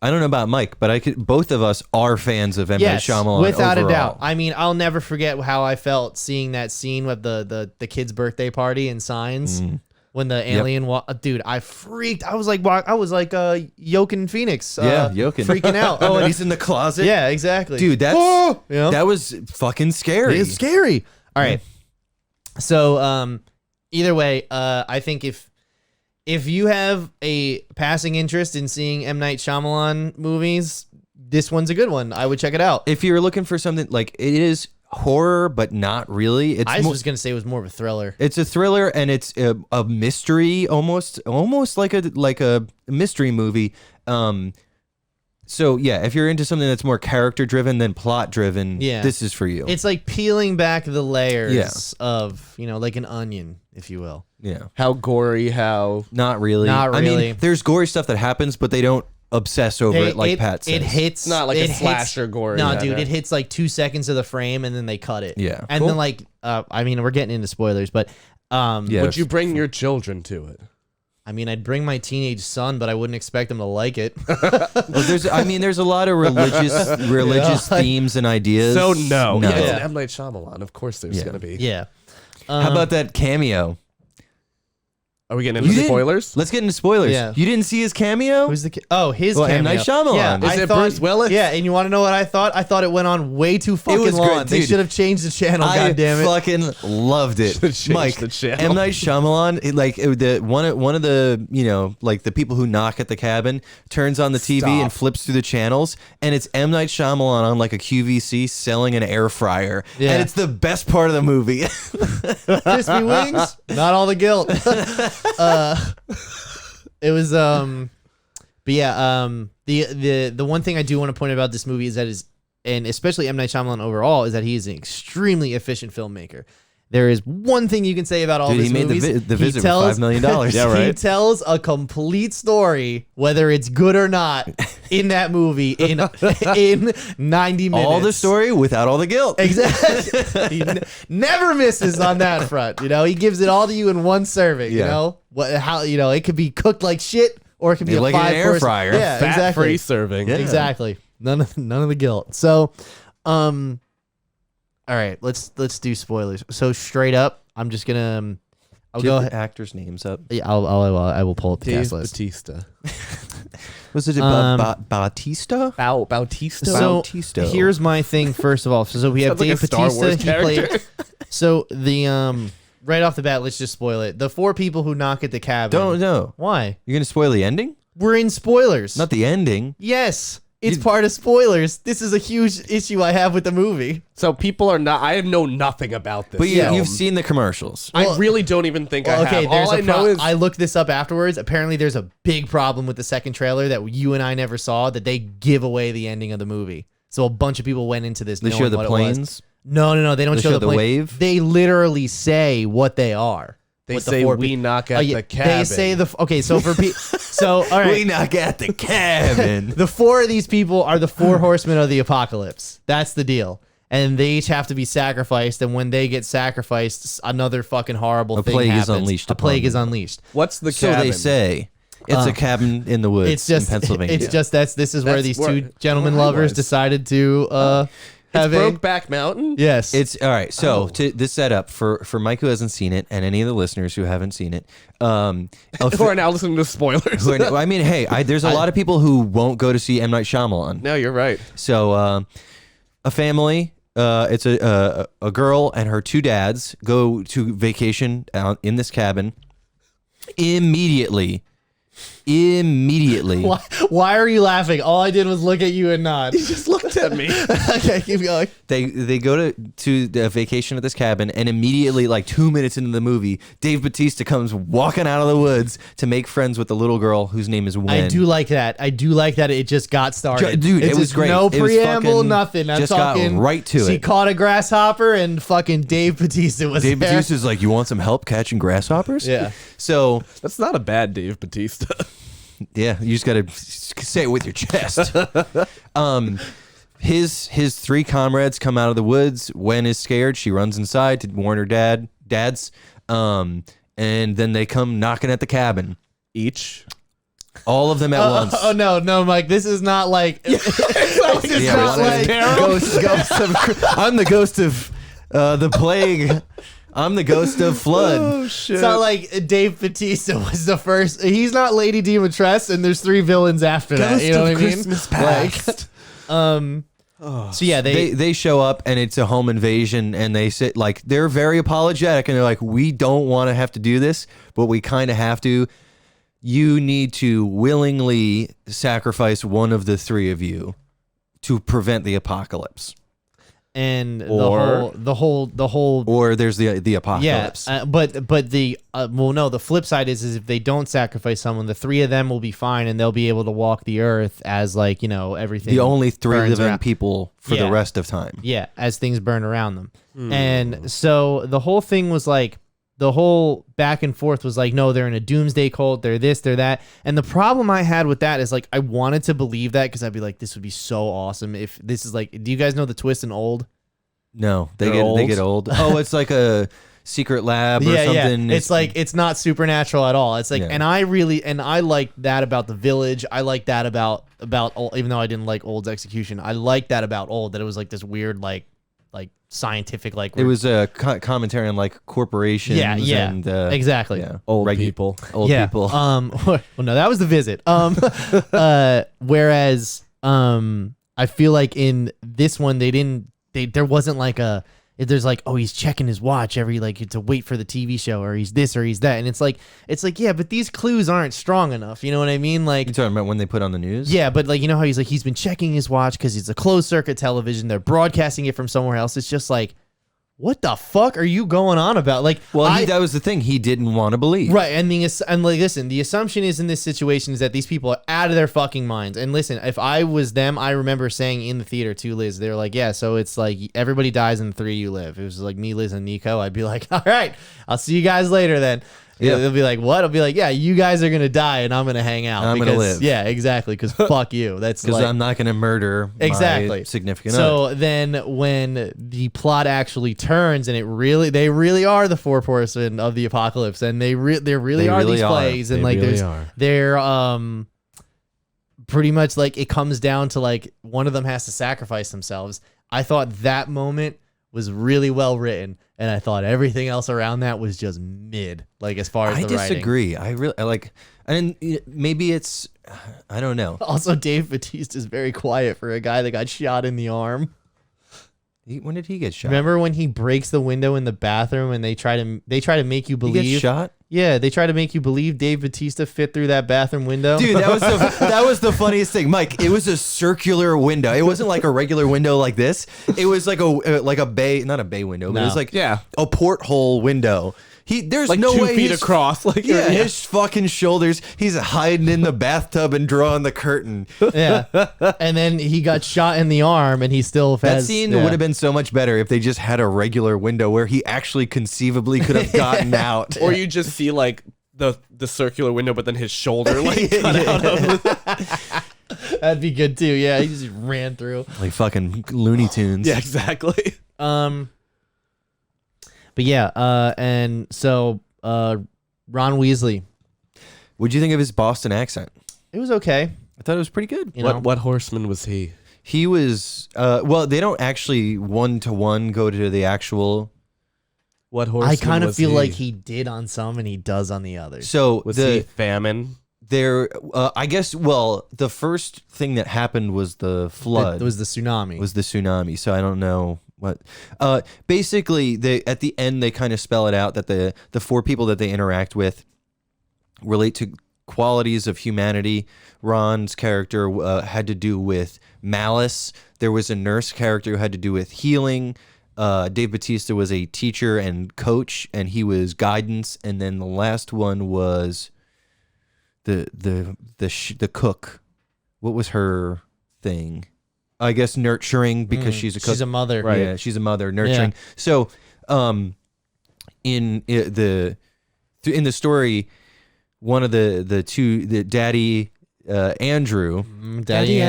I don't know about Mike, but both of us are fans of M. Night Shyamalan. without overall. a doubt. I mean, I'll never forget how I felt seeing that scene with the kid's birthday party in Signs. When the alien dude, I freaked. I was like Joaquin Phoenix. Joaquin. Freaking out. Oh, and he's in the closet. Yeah, exactly. Dude, that was fucking scary. It's scary. All right. So, either way, I think if you have a passing interest in seeing M. Night Shyamalan movies, this one's a good one. I would check it out. If you're looking for something like it is horror, but not really. I was gonna say it was more of a thriller. It's a thriller, and it's a mystery, almost like a mystery movie. So yeah, if you're into something that's more character driven than plot driven, this is for you. It's like peeling back the layers of like an onion, if you will. Yeah. How gory, how Not really. Not really. I mean, there's gory stuff that happens, but they don't obsess over it like Pat says. It hits not like a hits- slasher gory. No, Yeah, dude, yeah. it hits like 2 seconds of the frame and then they cut it. Yeah. And Cool. then like I mean, we're getting into spoilers, but Yeah. Would you bring your children to it? I mean, I'd bring my teenage son, but I wouldn't expect him to like it. Well, there's a lot of religious themes and ideas. So no. No. Yeah, it's Yeah. an M. Night Shyamalan. Of course there's going to be. Yeah. How about that cameo? Are we getting into didn't- spoilers? Let's get into spoilers. Yeah. You didn't see his cameo? Who's the his Well, cameo. M. Night Shyamalan. Yeah, Is I it thought, Bruce Willis? Yeah, and you want to know what I thought? I thought it went on way too fucking was long. great, They dude. should have changed the channel. I God damn it! fucking loved it. Should've changed Mike, the channel. M. Night Shyamalan, one of the like the people who knock at the cabin turns on the TV and Stop. flips through the channels, and it's M. Night Shyamalan on like a QVC selling an air fryer, Yeah. and it's the best part of the movie. Crispy wings, not all the guilt. It was but yeah, the one thing I do want to point out about this movie is that and especially M. Night Shyamalan overall, is that he is an extremely efficient filmmaker. There is one thing you can say about all Dude, these he made movies. the Visit for $5 million. Yeah, right. He tells a complete story, whether it's good or not, in that movie in 90 minutes. All the story without all the guilt. Exactly. He never misses on that front. He gives it all to you in one serving. Yeah. It could be cooked like shit, or it could be Yeah, a like an 5 air course fryer. Yeah, Fat-free exactly. serving. Yeah. Exactly. None of the guilt. So, all right, let's do spoilers. So straight up, I'm just gonna I'll Do go you have ahead. the actors' names up. Yeah, I will pull up the Dave cast list. Batista. Was it Bautista? Bautista? So Bautista. here's my thing. First of all, so we have Sounds like Dave a Star Bautista. Wars He character. played. So the right off the bat, let's just spoil it. The 4 people who knock at the cabin. Don't know. Why? You're gonna spoil the ending? We're in spoilers. Not the ending. Yes. It's part of spoilers. This is a huge issue I have with the movie. So people are not. I know nothing about this. But film. you've seen the commercials. I really don't even think I have. There's All I know is I looked this up afterwards. Apparently, there's a big problem with the second trailer that you and I never saw. That they give away the ending of the movie. So a bunch of people went into this. They knowing show the what planes. It was. No. They don't show the plane. wave. They literally say what they are. they say we knock at the cabin. They say so for people. So all right. We knock at the cabin. The 4 of these people are the 4 horsemen of the apocalypse. That's the deal. And they each have to be sacrificed. And when they get sacrificed, another fucking horrible thing plague is happens. unleashed A plague upon is them. unleashed. What's the So cabin? they say. It's a cabin in the woods It's just in Pennsylvania. It's just this is where That's these where- 2 gentlemen where I lovers was. decided to have It's a Brokeback Mountain. yes. It's all right. So to this setup for Mike who hasn't seen it and any of the listeners who haven't seen it, Who are now listening to spoilers. I mean, hey, there's a lot of people who won't go to see M. Night Shyamalan. No, you're right. So a family, it's a girl and her 2 dads go to vacation out in this cabin. Immediately. Why are you laughing? All I did was look at you and nod. He just looked at me. Okay, keep going. They go to the vacation at this cabin, and immediately, like 2 minutes into the movie, Dave Bautista comes walking out of the woods to make friends with the little girl whose name is Wen. I do like that. It just got started. Dude, It's it was just great. No It was preamble, fucking- nothing. I'm just got talking right to She it. caught a grasshopper and fucking Dave Bautista was Dave there. Bautista's like, you want some help catching grasshoppers? Yeah. So That's not a bad Dave Bautista. yeah, you just gotta say it with your chest. His 3 comrades come out of the woods. Wen is scared. She runs inside to warn her dads. And then they come knocking at the cabin. Each. All of them at once. Oh no, Mike. This is not like. This is Yeah, not what like. is- ghost of, I'm the ghost of the plague. I'm the ghost of flood. Oh shit. It's not like Dave Bautista was the first. He's not Lady Dimitrescu, and there's 3 villains after that. You know what I mean? Christmas Like, past. so yeah, They show up and it's a home invasion, and they sit like they're very apologetic, and they're like, we don't want to have to do this, but we kind of have to. You need to willingly sacrifice one of the 3 of you to prevent the apocalypse. and Or- the whole Or there's the yeah, apocalypse. but the the flip side is if they don't sacrifice someone, the 3 of them will be fine and they'll be able to walk the earth as like everything. The only 3 burns living around. people for Yeah. the rest of time. Yeah, as things burn around them. And so the whole thing was like, the whole back and forth was like, no, they're in a doomsday cult, they're this, they're that. And the problem I had with that is like, I wanted to believe that because I'd be like, this would be so awesome if this is like, do you guys know the twist in Old? No, they They're get old? old. Oh, it's like a secret lab or something. It's like, it's not supernatural at all. It's like, Yeah. and I like that about The Village. I like that about Old, even though I didn't like Old's execution. I like that about Old, that it was like this weird, like scientific, like it was a commentary on like corporations. yeah, and exactly. yeah, Old people. old people. Well, no, that was The Visit. Whereas, I feel like in this one there wasn't like there's like, oh, he's checking his watch every like to wait for the TV show, or he's this or he's that, and it's like yeah, but these clues aren't strong enough. You know what I mean? Like, You talking about when they put on the news? yeah, but like, you know how he's been checking his watch because it's a closed circuit television. They're broadcasting it from somewhere else. It's just like, what the fuck are you going on about? Like, Well, that was the thing. He didn't want to believe. right, and like, listen, the assumption is in this situation is that these people are out of their fucking minds. And listen, if I was them, I remember saying in the theater to Liz, they're like, yeah, so it's like everybody dies and 3 you live. It was like me, Liz, and Nico. I'd be like, all right, I'll see you guys later then. Yeah. They'll be like, what? I'll be like, yeah, you guys are gonna die and I'm gonna hang out. I'm gonna because- live. Yeah, exactly. Because fuck you. That's Because like, I'm not going to murder Exactly. my significant other. so then when the plot actually turns and they really are the 4 horsemen of the apocalypse, and there really are these plays, and They like really are. they're pretty much like it comes down to like one of them has to sacrifice themselves. I thought that moment was really well written, and I thought everything else around that was just mid, like as far as I the writing. disagree. I like, and maybe it's, I don't know. Also, Dave Bautista is very quiet for a guy that got shot in the arm. When did he get shot? Remember when he breaks the window in the bathroom and they try to make you He believe gets shot? Yeah, they try to make you believe Dave Bautista fit through that bathroom window. Dude, that was the funniest thing, Mike. It was a circular window. It wasn't like a regular window like this. It was like a bay, not a bay window, but it was like a porthole window. There's like no 2 way feet across. Like his fucking shoulders. He's hiding in the bathtub and drawing the curtain. Yeah, and then he got shot in the arm, and he still That scene would have been so much better if they just had a regular window where he actually conceivably could have gotten out. Or you just see like the circular window, but then his shoulder like cut out of it. That'd be good too. Yeah, he just ran through like fucking Looney Tunes. Yeah, exactly. But yeah, and so Ron Weasley. What'd you think of his Boston accent? It was okay. I thought it was pretty good. What horseman was he? He was well, they don't actually one-to-one go to the actual. What horseman? I kind of was feel he? like he did on some and he does on the others. So Was he famine? there I guess the first thing that happened was the flood. It was the tsunami. So I don't know what basically at the end they kind of spell it out that the 4 people that they interact with relate to qualities of humanity. Ron's character had to do with malice. There was a nurse character who had to do with healing. Dave Bautista was a teacher and coach, and he was guidance. And then the last one was the cook. What was her thing? I guess nurturing, because she's a cook. She's a mother. Right. Yeah, she's a mother, nurturing. Yeah. So, in the story, one of the daddy Andrew, Daddy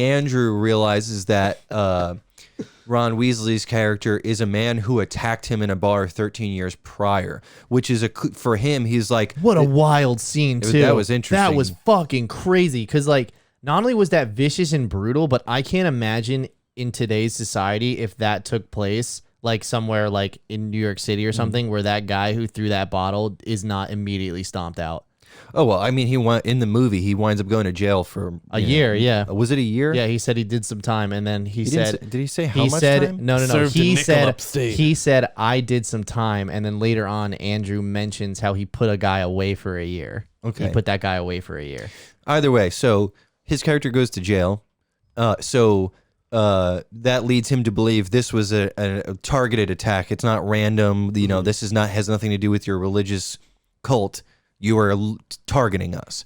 Andrew realizes that Ron Weasley's character is a man who attacked him in a bar 13 years prior, which is for him. He's like, what a wild scene too. That was interesting. That was fucking crazy because like. Not only was that vicious and brutal, but I can't imagine in today's society if that took place like somewhere like in New York City or something where that guy who threw that bottle is not immediately stomped out. Oh, well, I mean, in the movie, he winds up going to jail for a year. Yeah. Was it a year? Yeah. He said he did some time. And then he said, did he say how much time? No. Served He upstate. said, I did some time. And then later on, Andrew mentions how he put a guy away for a year. Okay. He put that guy away for a year. Either way. So his character goes to jail. So that leads him to believe this was a targeted attack. It's not random. You know, this has nothing to do with your religious cult. You are targeting us.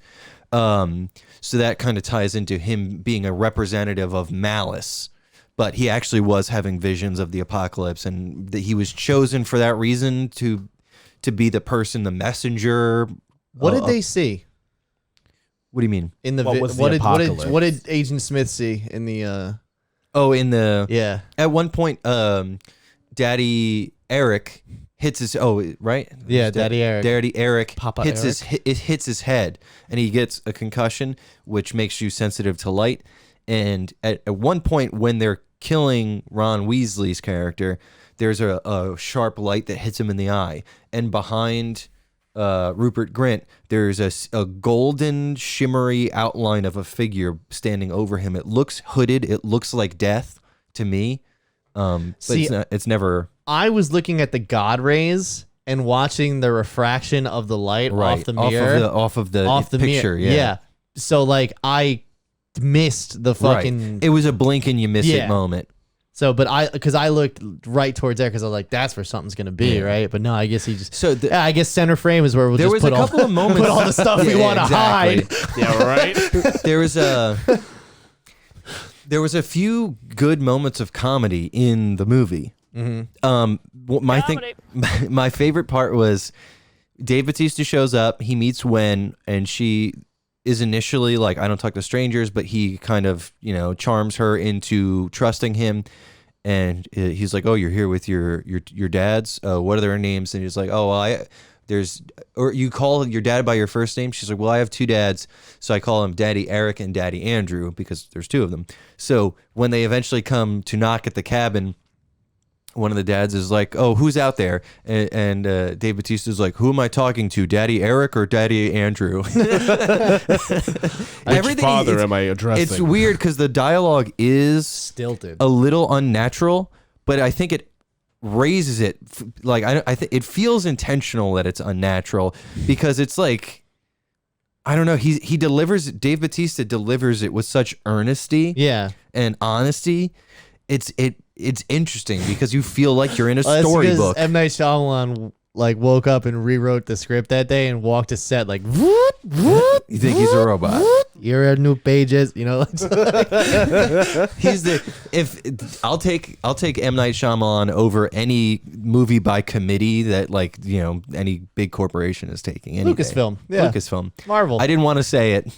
So that kind of ties into him being a representative of malice. But he actually was having visions of the apocalypse, and that he was chosen for that reason to be the person, the messenger. What did they see? What do you mean? In the what did Agent Smith see in the yeah. At one point, Daddy Eric hits his right? Yeah, Daddy Eric Papa hits Eric. it hits his head, and he gets a concussion, which makes you sensitive to light. And at one point when they're killing Ron Weasley's character, there's a sharp light that hits him in the eye, and behind Rupert Grint, there's a golden shimmery outline of a figure standing over him. It looks hooded. It looks like death to me. But it's never. I was looking at the God rays and watching the refraction of the light off the mirror, off of the picture. Mirror. Yeah. So like I missed the fucking. Right. It was a blink and you miss it moment. So, but because I looked right towards there because I was like, that's where something's gonna be, right? But no, I guess he just. So I guess center frame is where we'll just put couple of moments, put all the stuff we want to hide. Yeah, right. There was a few good moments of comedy in the movie. Mm-hmm. My favorite part was Dave Bautista shows up. He meets Gwen, and she is initially like, I don't talk to strangers, but he kind of, charms her into trusting him. And he's like, oh, you're here with your dads? What are their names? And he's like, oh, or you call your dad by your first name? She's like, well, I have 2 dads, so I call them Daddy Eric and Daddy Andrew because there's 2 of them. So when they eventually come to knock at the cabin, one of the dads is like, oh, who's out there? And Dave Bautista's like, who am I talking to, Daddy Eric or Daddy Andrew? Which father am I addressing? It's weird because the dialogue is stilted, a little unnatural, but I think it raises it. Like I think it feels intentional that it's unnatural because it's like, I don't know. He delivers. Dave Bautista delivers it with such earnesty, and honesty. It's interesting because you feel like you're in a storybook. M. Night Shyamalan like woke up and rewrote the script that day and walked to set like, whoop, whoop, You think he's a robot? Here are new pages, you know. He's I'll take M. Night Shyamalan over any movie by committee that any big corporation is taking. Lucasfilm, Lucasfilm, Marvel. I didn't want to say it.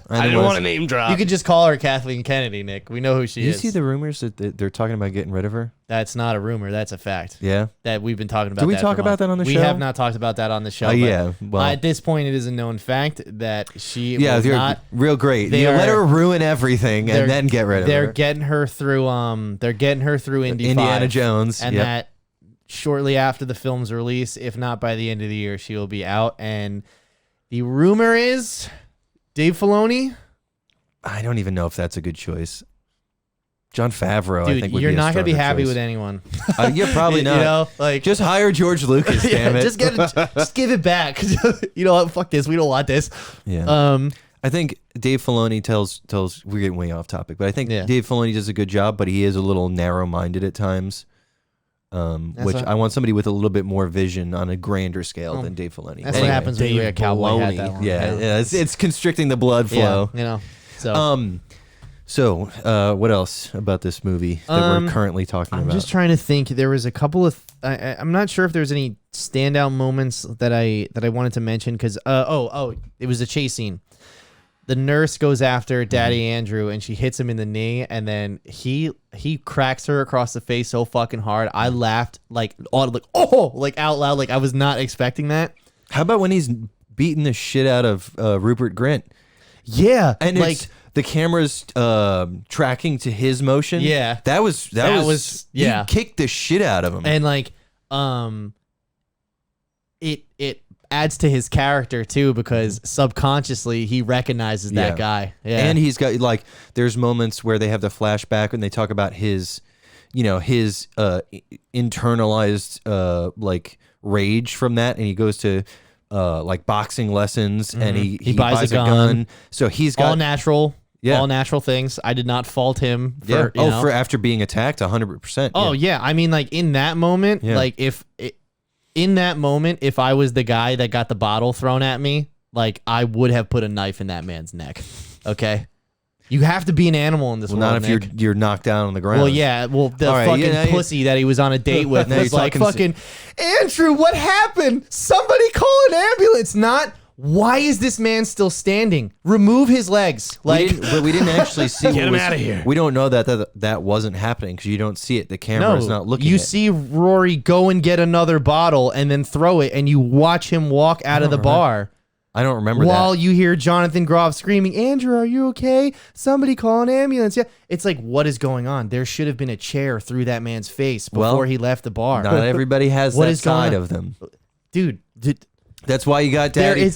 I didn't want to name drop. You could just call her Kathleen Kennedy, Nick. We know who she Did is. you see the rumors that they're talking about getting rid of her? That's not a rumor. That's a fact. Yeah. That we've been talking about. Did we talk about that on the show? We have not talked about that on the show. Yeah. Well, at this point, it is a known fact that she yeah, will they're not. real great. They You let are- her ruin everything and then get rid of They're her. getting her through. They're getting her through Indiana 5, Jones, and yep. that shortly after the film's release, if not by the end of the year, she will be out. And the rumor is Dave Filoni. I don't even know if that's a good choice. John Favreau, Dude, I think would you're be a not gonna be stronger happy choice. with anyone. Yeah, probably not. You know, like Just hire George Lucas, damn it. just give it back. You know what? Fuck this. We don't want this. Yeah. I think Dave Filoni tells we're getting way off topic, but I think Dave Filoni does a good job, but he is a little narrow-minded at times. Which I want somebody with a little bit more vision on a grander scale than Dave Filoni. That's what happens when you wear a cowboy hat that long. Yeah, it's constricting the blood flow. Yeah, you know. So So, what else about this movie that we're currently talking I'm about? just trying to think. There was a couple of. I'm not sure if there's any standout moments that I wanted to mention because it was a chase scene. The nurse goes after Daddy Andrew and she hits him in the knee, and then he cracks her across the face so fucking hard. I laughed like out loud, like I was not expecting that. How about when he's beating the shit out of Rupert Grint? Yeah, And like it's the camera's tracking to his motion. Yeah. that was he kicked the shit out of him. and like it adds to his character too because subconsciously he recognizes that guy. Yeah, And he's got there's moments where they have the flashback and they talk about his internalized rage from that, and he goes to boxing lessons and he buys a gun. So he's got all natural things. I did not fault him for for after being attacked 100%. Oh yeah, I mean like in that moment, if I was the guy that got the bottle thrown at me, like I would have put a knife in that man's neck. Okay, you have to be an animal in this world. Not if Nick. you're knocked down on the ground. Well, yeah. Well, the fucking pussy that he was on a date with Now was you're like, talking fucking, Andrew, what happened? Somebody call an ambulance. Not, why is this man still standing? Remove his legs. Like, we didn't actually see. Get him outta here. We don't know that wasn't happening because you don't see it. The camera's not looking. You at it. see Rory go and get another bottle and then throw it, and you watch him walk out of the bar. I don't remember While that. you hear Jonathan Groff screaming, Andrew, are you okay? Somebody call an ambulance. Yeah. It's like, what is going on? There should have been a chair through that man's face before he left the bar. Not everybody has What that is going side on? of them. Dude, That's why you got Daddy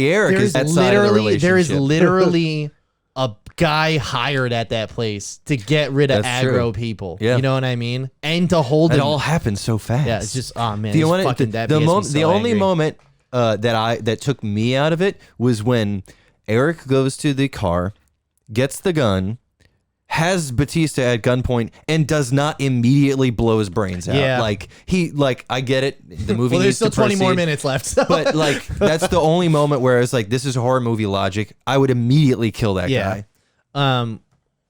Eric there is that side of the relationship. There is literally a guy hired at that place to get rid of That's aggro true. people. Yeah. You know what I mean? And to hold It them. all happens so fast. Yeah, it's just, oh man, The it's only- fucking, that makes me so the only angry. moment that took me out of it was when Eric goes to the car, gets the gun, has Batista at gunpoint, and does not immediately blow his brains out. Yeah. I get it. The movie Well, there's needs still to 20 more proceed. minutes left. So. But that's the only moment where it's like, this is horror movie logic. I would immediately kill that yeah. guy.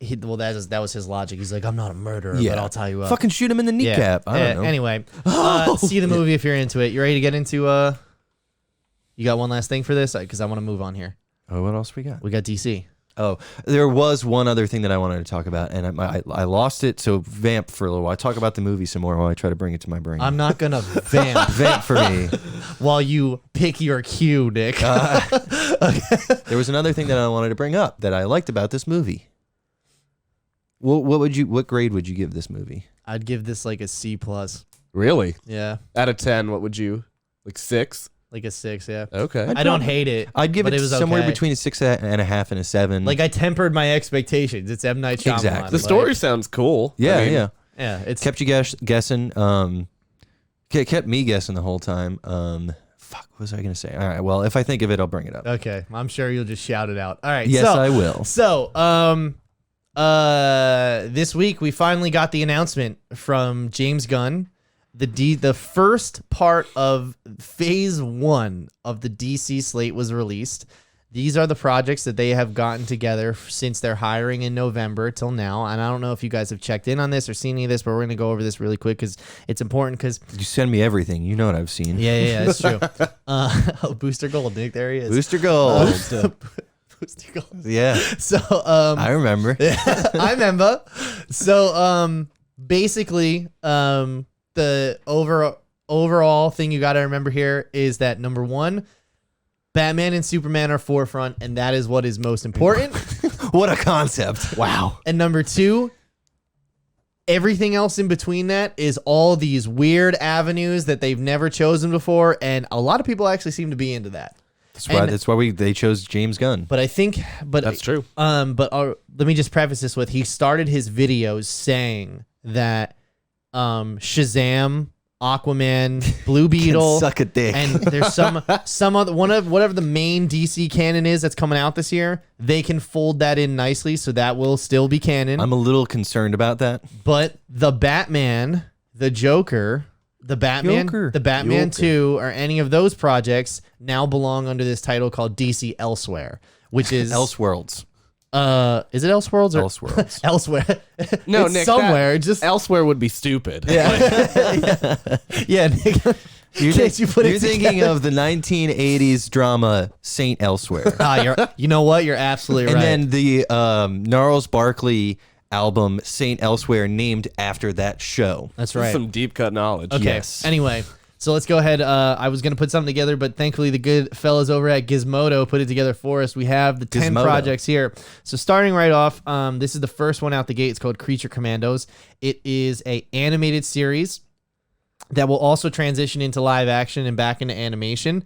That was his logic. He's like, I'm not a murderer, Yeah. but I'll tell you what. Fucking shoot him in the kneecap. I don't know. Anyway, see the movie if you're into it. You ready to get into you got one last thing for this? Because I want to move on here. Oh, what else we got? We got DC. Oh, there was one other thing that I wanted to talk about, and I lost it. So vamp for a little while. Talk about the movie some more while I try to bring it to my brain. I'm not going to vamp Vamp for me. while you pick your cue, Nick. There was another thing that I wanted to bring up that I liked about this movie. What grade would you give this movie? I'd give this like a C+. Really? Yeah. Out of 10, what would you? Like 6? Like a 6, yeah. Okay. I don't hate it. I'd give but it was somewhere okay. between a 6.5 and a 7. Like I tempered my expectations. It's M. Night Shyamalan. Exactly. The story sounds cool. Yeah, I mean, yeah. Yeah, it's Kept you guessing. Kept me guessing the whole time. Fuck, what was I gonna say? All right, well, if I think of it, I'll bring it up. okay. I'm sure you'll just shout it out. All right. Yes, I will. So, this week we finally got the announcement from James Gunn. The first part of phase 1 of the DC slate was released. These are the projects that they have gotten together since their hiring in November till now. And I don't know if you guys have checked in on this or seen any of this, but we're going to go over this really quick because it's important because... You send me everything. You know what I've seen. Yeah, that's true. Booster Gold, Nick. There he is. Booster Gold. Booster Gold. Yeah. So, I remember. I remember. So, basically, the overall thing you got to remember here is that number 1, Batman and Superman are forefront, and that is what is most important. What a concept. Wow. And number 2, everything else in between that is all these weird avenues that they've never chosen before, and a lot of people actually seem to be into that. That's why they chose James Gunn. But I think, That's true. But let me just preface this with: he started his videos saying that Shazam, Aquaman, Blue Beetle, suck a dick. and there's some other one of whatever the main DC canon is that's coming out this year. They can fold that in nicely, so that will still be canon. I'm a little concerned about that. But the Batman, the Joker, the Batman 2, or any of those projects now belong under this title called DC Elsewhere, which is Elseworlds. Is it Elseworlds or Elseworlds. Elsewhere? No, It's Nick, somewhere. Just elsewhere would be stupid. yeah, yeah. Nick, You're, you put it thinking together. of the 1980s drama Saint Elsewhere. You know what? You're absolutely right. And then the Gnarls Barkley album Saint Elsewhere, named after that show. That's This is right. some deep cut knowledge. Okay. Yes. Anyway, so let's go ahead. I was going to put something together, but thankfully the good fellas over at Gizmodo put it together for us. We have the 10 Gizmodo. projects here. So starting right off, this is the first one out the gate. It's called Creature Commandos. It is a animated series that will also transition into live action and back into animation.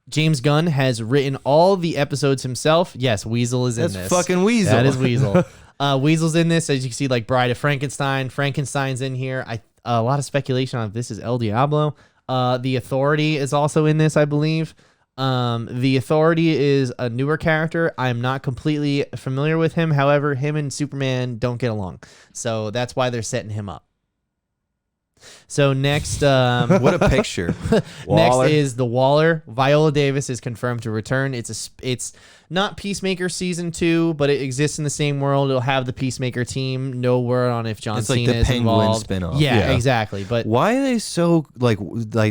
James Gunn has written all the episodes himself. Yes, Weasel is in That's this. fucking Weasel. That is Weasel. Weasel's in this, as you can see, like Bride of Frankenstein. Frankenstein's in here. A lot of speculation on if this is El Diablo. The Authority is also in this, I believe. The Authority is a newer character. I'm not completely familiar with him. However, him and Superman don't get along. So that's why they're setting him up. So next, What a picture. next is the Waller. Viola Davis is confirmed to return. It's not Peacemaker season 2, but it exists in the same world. It'll have the Peacemaker team. No word on if John It's Cena like the is Penguin involved. spinoff. Yeah, Yeah. exactly. But Why are they so like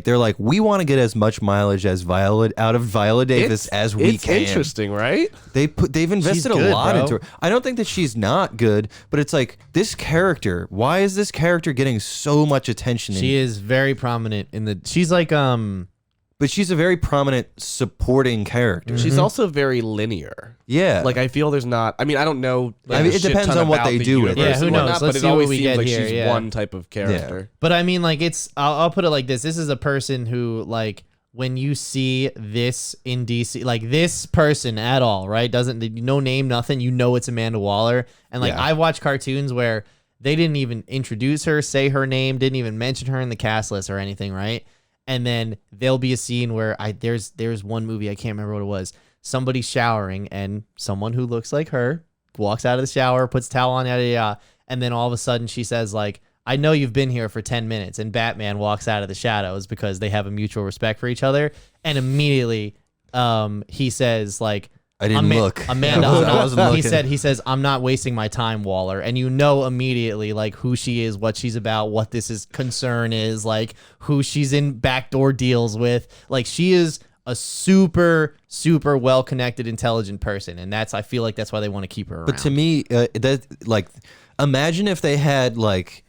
they're like, we want to get as much mileage as out of Viola Davis as we it's can. interesting, right? They've invested good, a lot bro. into her. I don't think that she's not good, but it's like this character. Why is this character getting so much attention? she is very prominent in the. She's like But she's a very prominent supporting character. She's also very linear. Yeah. Like I feel there's not. I mean, I don't know. Like, I mean, a it shit depends ton on what about they the do with universe her. Yeah, who and knows? whatnot, Let's but see it what always we seems get like here, she's yeah. one type of character. But I mean, like it's. I'll put it like this. This is a person who like. When you see this in DC, like this person at all, right? Doesn't no name, nothing. You know it's Amanda Waller. And like Yeah. I watch cartoons where they didn't even introduce her, say her name, didn't even mention her in the cast list or anything, right? And then there'll be a scene where there's one movie, I can't remember what it was. Somebody's showering and someone who looks like her walks out of the shower, puts towel on, yada yada, and then all of a sudden she says like, I know you've been here for 10 minutes, and Batman walks out of the shadows because they have a mutual respect for each other, and immediately he says like, I didn't look. Amanda, I wasn't looking. he says, I'm not wasting my time, Waller. And you know immediately like who she is, what she's about, what this is concern is, like who she's in backdoor deals with. Like she is a super, super well-connected, intelligent person. And I feel like that's why they want to keep her around. But to me, that like, imagine if they had like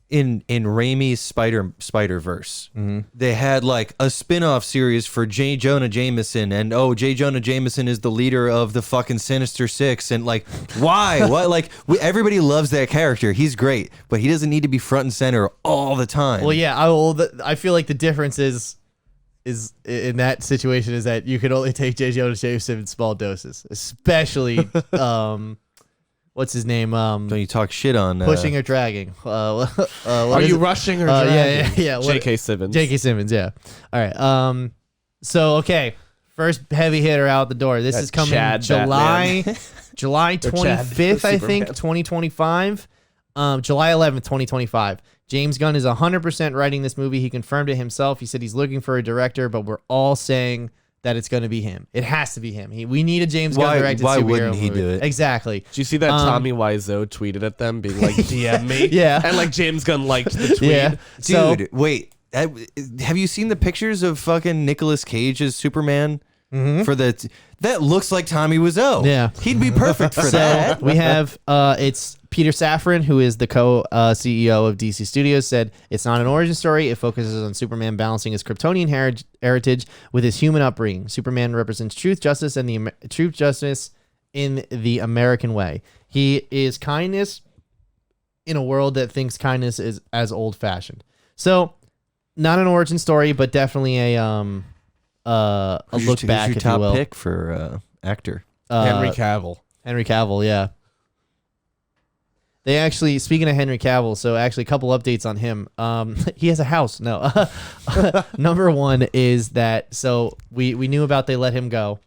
in Raimi's Spider-Verse, they had like a spin-off series for J. Jonah Jameson, and J. Jonah Jameson is the leader of the fucking Sinister Six, and like, why? What? Like, everybody loves that character. He's great, but he doesn't need to be front and center all the time. Well, yeah, I feel like the difference is in that situation is that you can only take J. Jonah Jameson in small doses, especially what's his name? Don't you talk shit on Pushing or dragging? Are you rushing or dragging? Yeah. J.K. Simmons. J.K. Simmons. Yeah. All right. So okay, first heavy hitter out the door. This is coming Chad July Batman. July 25th, I think, 2025. July 11th, 2025. James Gunn is 100% writing this movie. He confirmed it himself. He said he's looking for a director, but we're all saying that it's going to be him. It has to be him. We need a James Gunn directed why superhero wouldn't he movie. do it? Exactly. Did you see that Tommy Wiseau tweeted at them being like, DM me? Yeah. And like James Gunn liked the tweet. Yeah. Dude, wait. Have you seen the pictures of fucking Nicolas Cage's Superman? For that looks like Tommy Wiseau. Yeah. He'd be perfect for So that. we have it's Peter Safran, who is the co-CEO of DC Studios, said it's not an origin story. It focuses on Superman balancing his Kryptonian heritage with his human upbringing. Superman represents truth, justice, and truth, justice in the American way. He is kindness in a world that thinks kindness is as old-fashioned. So, not an origin story, but definitely a look back. Who's your if top you will. pick for actor? Henry Cavill. Henry Cavill, yeah. They actually, speaking of Henry Cavill, so actually a couple updates on him. He has a house. No. Number one is that, so we knew about they let him go,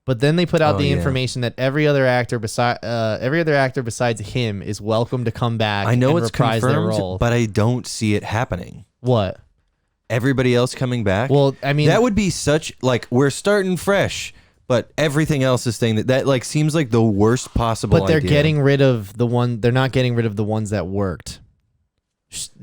but then they put out the information that every other actor besides him is welcome to come back. I know and it's reprise their confirmed, role. but I don't see it happening. What? Everybody else coming back? Well, I mean, that would be such, like, we're starting fresh, but everything else is saying that like seems like the worst possible but they're idea. getting rid of the one. They're not getting rid of the ones that worked.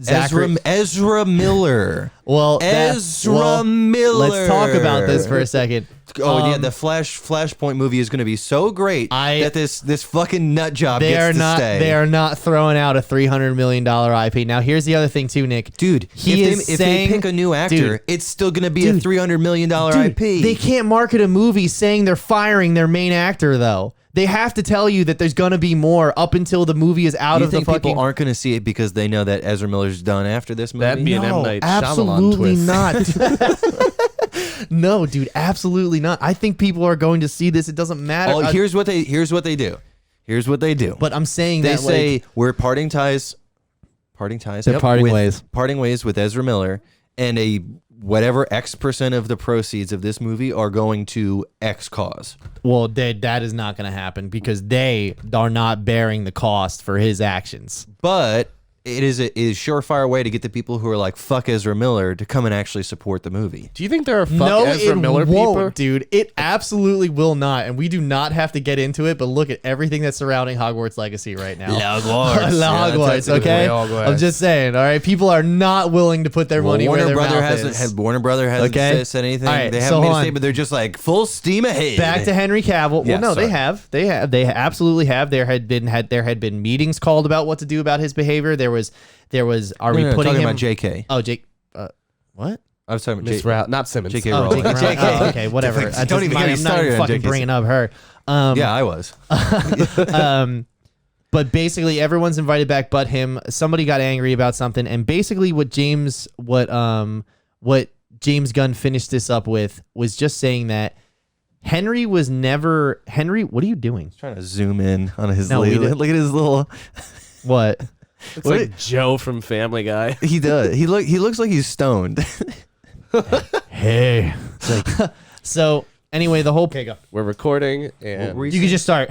Ezra Miller. Well, Ezra Miller. Let's talk about this for a second. Oh yeah, the Flashpoint movie is going to be so great that this fucking nut job gets to stay. They are not throwing out a $300 million IP. Now here's the other thing too, Nick. Dude, if they pick a new actor, it's still going to be a $300 million IP. They can't market a movie saying they're firing their main actor though. They have to tell you that there's going to be more up until the movie is out you of the think fucking... people aren't going to see it because they know that Ezra Miller's done after this movie? That'd be an M. Night Shyamalan absolutely twist. not. No, dude, absolutely not. I think people are going to see this. It doesn't matter. Oh, here's what they do. Here's what they do. But I'm saying they that say we're parting ties. They're parting ways. Parting ways with Ezra Miller, and a whatever X% of the proceeds of this movie are going to X cause. Well, that is not going to happen because they are not bearing the cost for his actions. But it is a surefire way to get the people who are like, fuck Ezra Miller, to come and actually support the movie. Do you think there are Ezra Miller people? Dude. It absolutely will not. And we do not have to get into it, but look at everything that's surrounding Hogwarts Legacy right now. Hogwarts, okay? I'm just saying, all right? People are not willing to put their money where their mouth is. Warner Brother hasn't said anything. Right, they haven't made a statement. They're just like, full steam ahead. Back to Henry Cavill. Yeah, well, no, sorry. They absolutely have. There had been meetings called about what to do about his behavior. Are we putting talking him about JK? Oh, Jake. What? I was talking about Not Simmons. JK Oh, Rowling. JK. Oh, okay, whatever. Don't even get me started on fucking JK. bringing up her. Yeah, I was. But basically, everyone's invited back, but him. Somebody got angry about something, and basically, what James Gunn finished this up with was just saying that Henry was never Henry. What are you doing? Trying to zoom in on his. No, look at his little. What? It's like Joe from Family Guy. He does. He looks like he's stoned. Hey. So anyway, the whole. Okay, go. We're recording, and You can just start.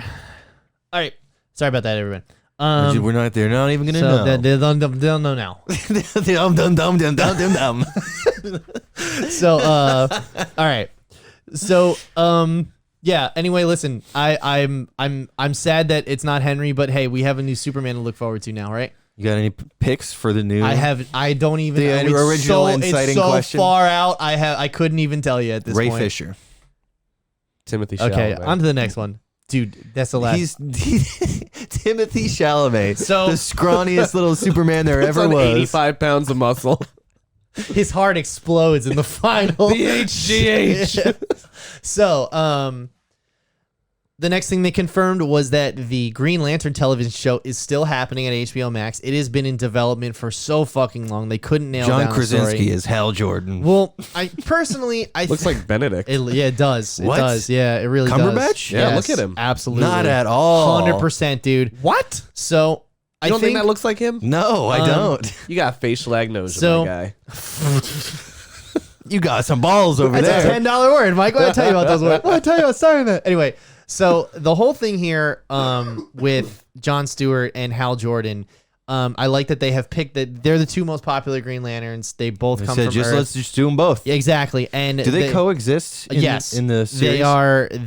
All right. Sorry about that, everyone. We're not. They're not even gonna know. They'll know now. Dum. So, all right. So, yeah. Anyway, listen. I'm sad that it's not Henry, but hey, we have a new Superman to look forward to now, right? You got any picks for the new? I don't even. The original inciting it's so question? far out. I couldn't even tell you at this Ray point. Fisher. Timothy Chalamet. Okay, on to the next one. Dude, that's the last. He's Timothy Chalamet, So- the scrawniest little Superman there It's ever on was. 85 pounds of muscle. His heart explodes in the final. The HGH. So, the next thing they confirmed was that the Green Lantern television show is still happening at HBO Max. It has been in development for so fucking long. They couldn't nail John down the story. Krasinski is Hal Jordan. Well, I personally, Looks like Benedict. it does. What? It does. Yeah, it really Cumberbatch? does. Yeah, look at him. Absolutely. Not at all. 100%, dude. What? So You don't think that looks like him? No, I don't. You got facial agnosia, So- my guy. You got some balls over That's there. a $10 word, Mike. What did I tell you about those words? What did I tell you about starting that? Anyway, so the whole thing here with Jon Stewart and Hal Jordan, I like that they have picked that they're the two most popular Green Lanterns. They both They come said from just Earth. let's just do them both. Yeah, exactly. And Do they coexist? Yes, In the series,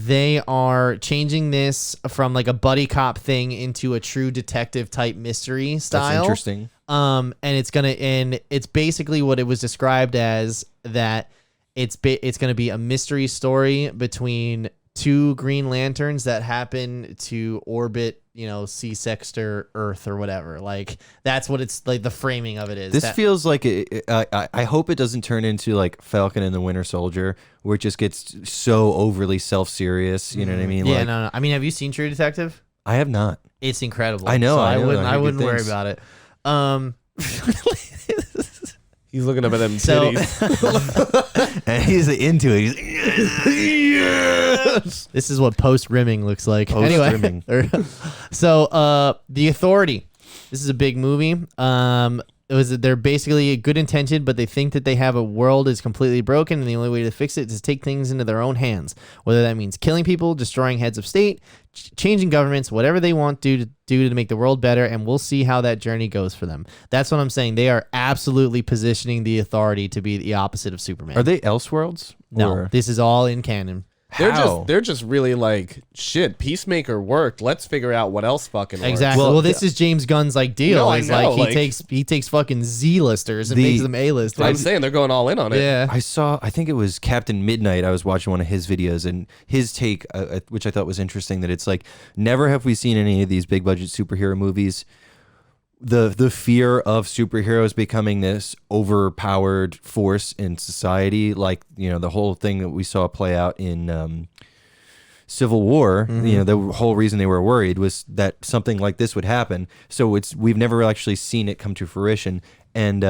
They are changing this from like a buddy cop thing into a true detective type mystery style. That's interesting. And it's basically what it was described as, that it's gonna be a mystery story between two Green Lanterns that happen to orbit, C-Sexter Earth or whatever. Like that's what it's like. The framing of it is. This feels like I hope it doesn't turn into like Falcon and the Winter Soldier, where it just gets so overly self-serious. You know what I mean? Yeah, Like, no. I mean, have you seen True Detective? I have not. It's incredible. I know, So I know, I I heard wouldn't good worry things. about it. He's looking up at them So- And he's into it. He's yes. This is what post rimming looks like. Post-rimming. Anyway, so The Authority. This is a big movie. They're basically good intentioned, but they think that they have a world is completely broken, and the only way to fix it is to take things into their own hands. Whether that means killing people, destroying heads of state, changing governments, whatever they want to do to make the world better, and we'll see how that journey goes for them. That's what I'm saying. They are absolutely positioning the Authority to be the opposite of Superman. Are they Elseworlds? No, Or- this is all in canon. How? They're just really like, shit, Peacemaker worked. Let's figure out what else fucking works. Exactly. Well, Well, this is James Gunn's like deal. No, I It's know, like like- he takes fucking Z-listers and The- makes them A-listers. I'm saying they're going all in on it. Yeah. I think it was Captain Midnight. I was watching one of his videos, and his take, which I thought was interesting, that it's like, never have we seen any of these big budget superhero movies, the fear of superheroes becoming this overpowered force in society, like, the whole thing that we saw play out in Civil War. The whole reason they were worried was that something like this would happen. So we've never actually seen it come to fruition. And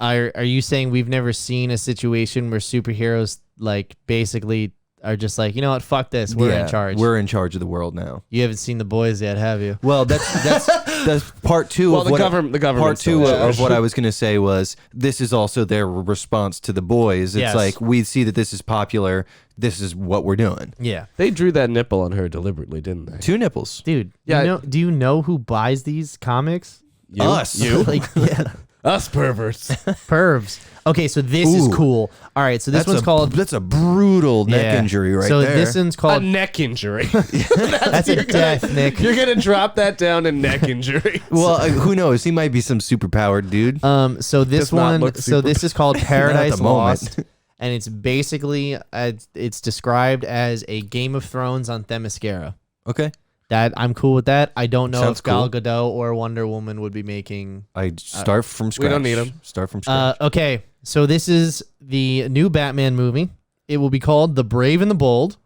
Are you saying we've never seen a situation where superheroes like basically are just like, you know what, fuck this, we're in charge. We're in charge of the world now. You haven't seen The Boys yet, have you? Well, that's part two Well, of the what government part two still of what I was going to say was, this is also their response to The Boys. It's Yes. like, we see that this is popular. This is what we're doing. Yeah. They drew that nipple on her deliberately, didn't they? 2 nipples. Dude, Yeah. do you know who buys these comics? You? Us. You? Like, yeah, Us perverts. pervs. Okay, so this is Ooh. cool. All right, so this one's called That's a brutal neck Yeah. injury right so there. this one's A called neck injury. that's a death, Nick. You're going to drop that down to neck injury. Well, who knows? He might be some superpowered dude. So this Does not one, look so super- this is called Not at Paradise the moment. Lost, and it's basically it's described as a Game of Thrones on Themyscira. Okay. That I'm cool with that. I don't know Sounds if Gal cool. Gadot or Wonder Woman would be making. I start from scratch. we don't need 'em. Start from scratch. Okay, so this is the new Batman movie. It will be called The Brave and the Bold.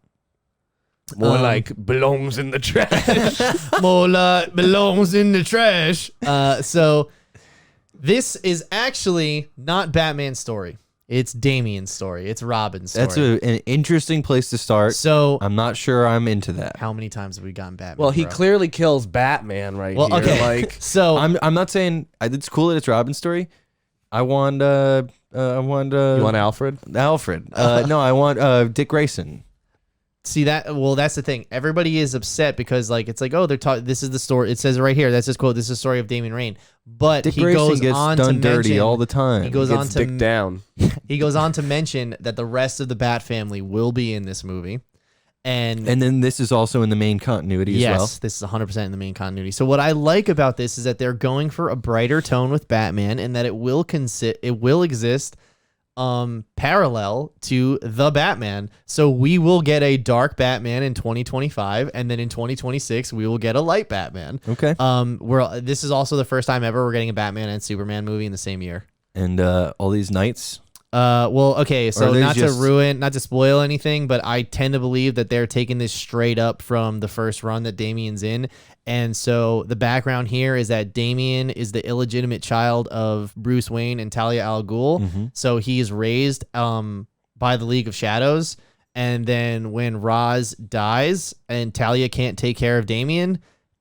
More like belongs in the trash. Mola belongs in the trash. So this is actually not Batman's story. It's Damian's story. It's Robin's story. That's an interesting place to start. So I'm not sure I'm into that. how many times have we gotten Batman? Well, he bro? clearly kills Batman right Well, here. okay. Like, So I'm not saying it's cool that it's Robin's story. I want you want Alfred? Alfred. No, I want Dick Grayson. see that. Well, that's the thing. Everybody is upset because like it's like, oh, they're talking. This is the story. It says right here. That's his quote. This is the story of Damian Rain. But Dick he Grayson goes gets on done to dirty mention, all the time. He goes on Gets to dick down. he goes on to mention that the rest of the Bat family will be in this movie, and And then this is also in the main continuity yes, as well. this is 100% in the main continuity. So what I like about this is that they're going for a brighter tone with Batman, and that it will exist parallel to the Batman. So we will get a dark Batman in 2025, and then in 2026 we will get a light Batman. Okay. This is also the first time ever we're getting a Batman and Superman movie in the same year. And all these knights. Well, okay, so they not just- to spoil anything, but I tend to believe that they're taking this straight up from the first run that Damien's in. And so the background here is that Damien is the illegitimate child of Bruce Wayne and Talia al Ghul. So he's raised by the League of Shadows. And then when Ra's dies and Talia can't take care of Damien,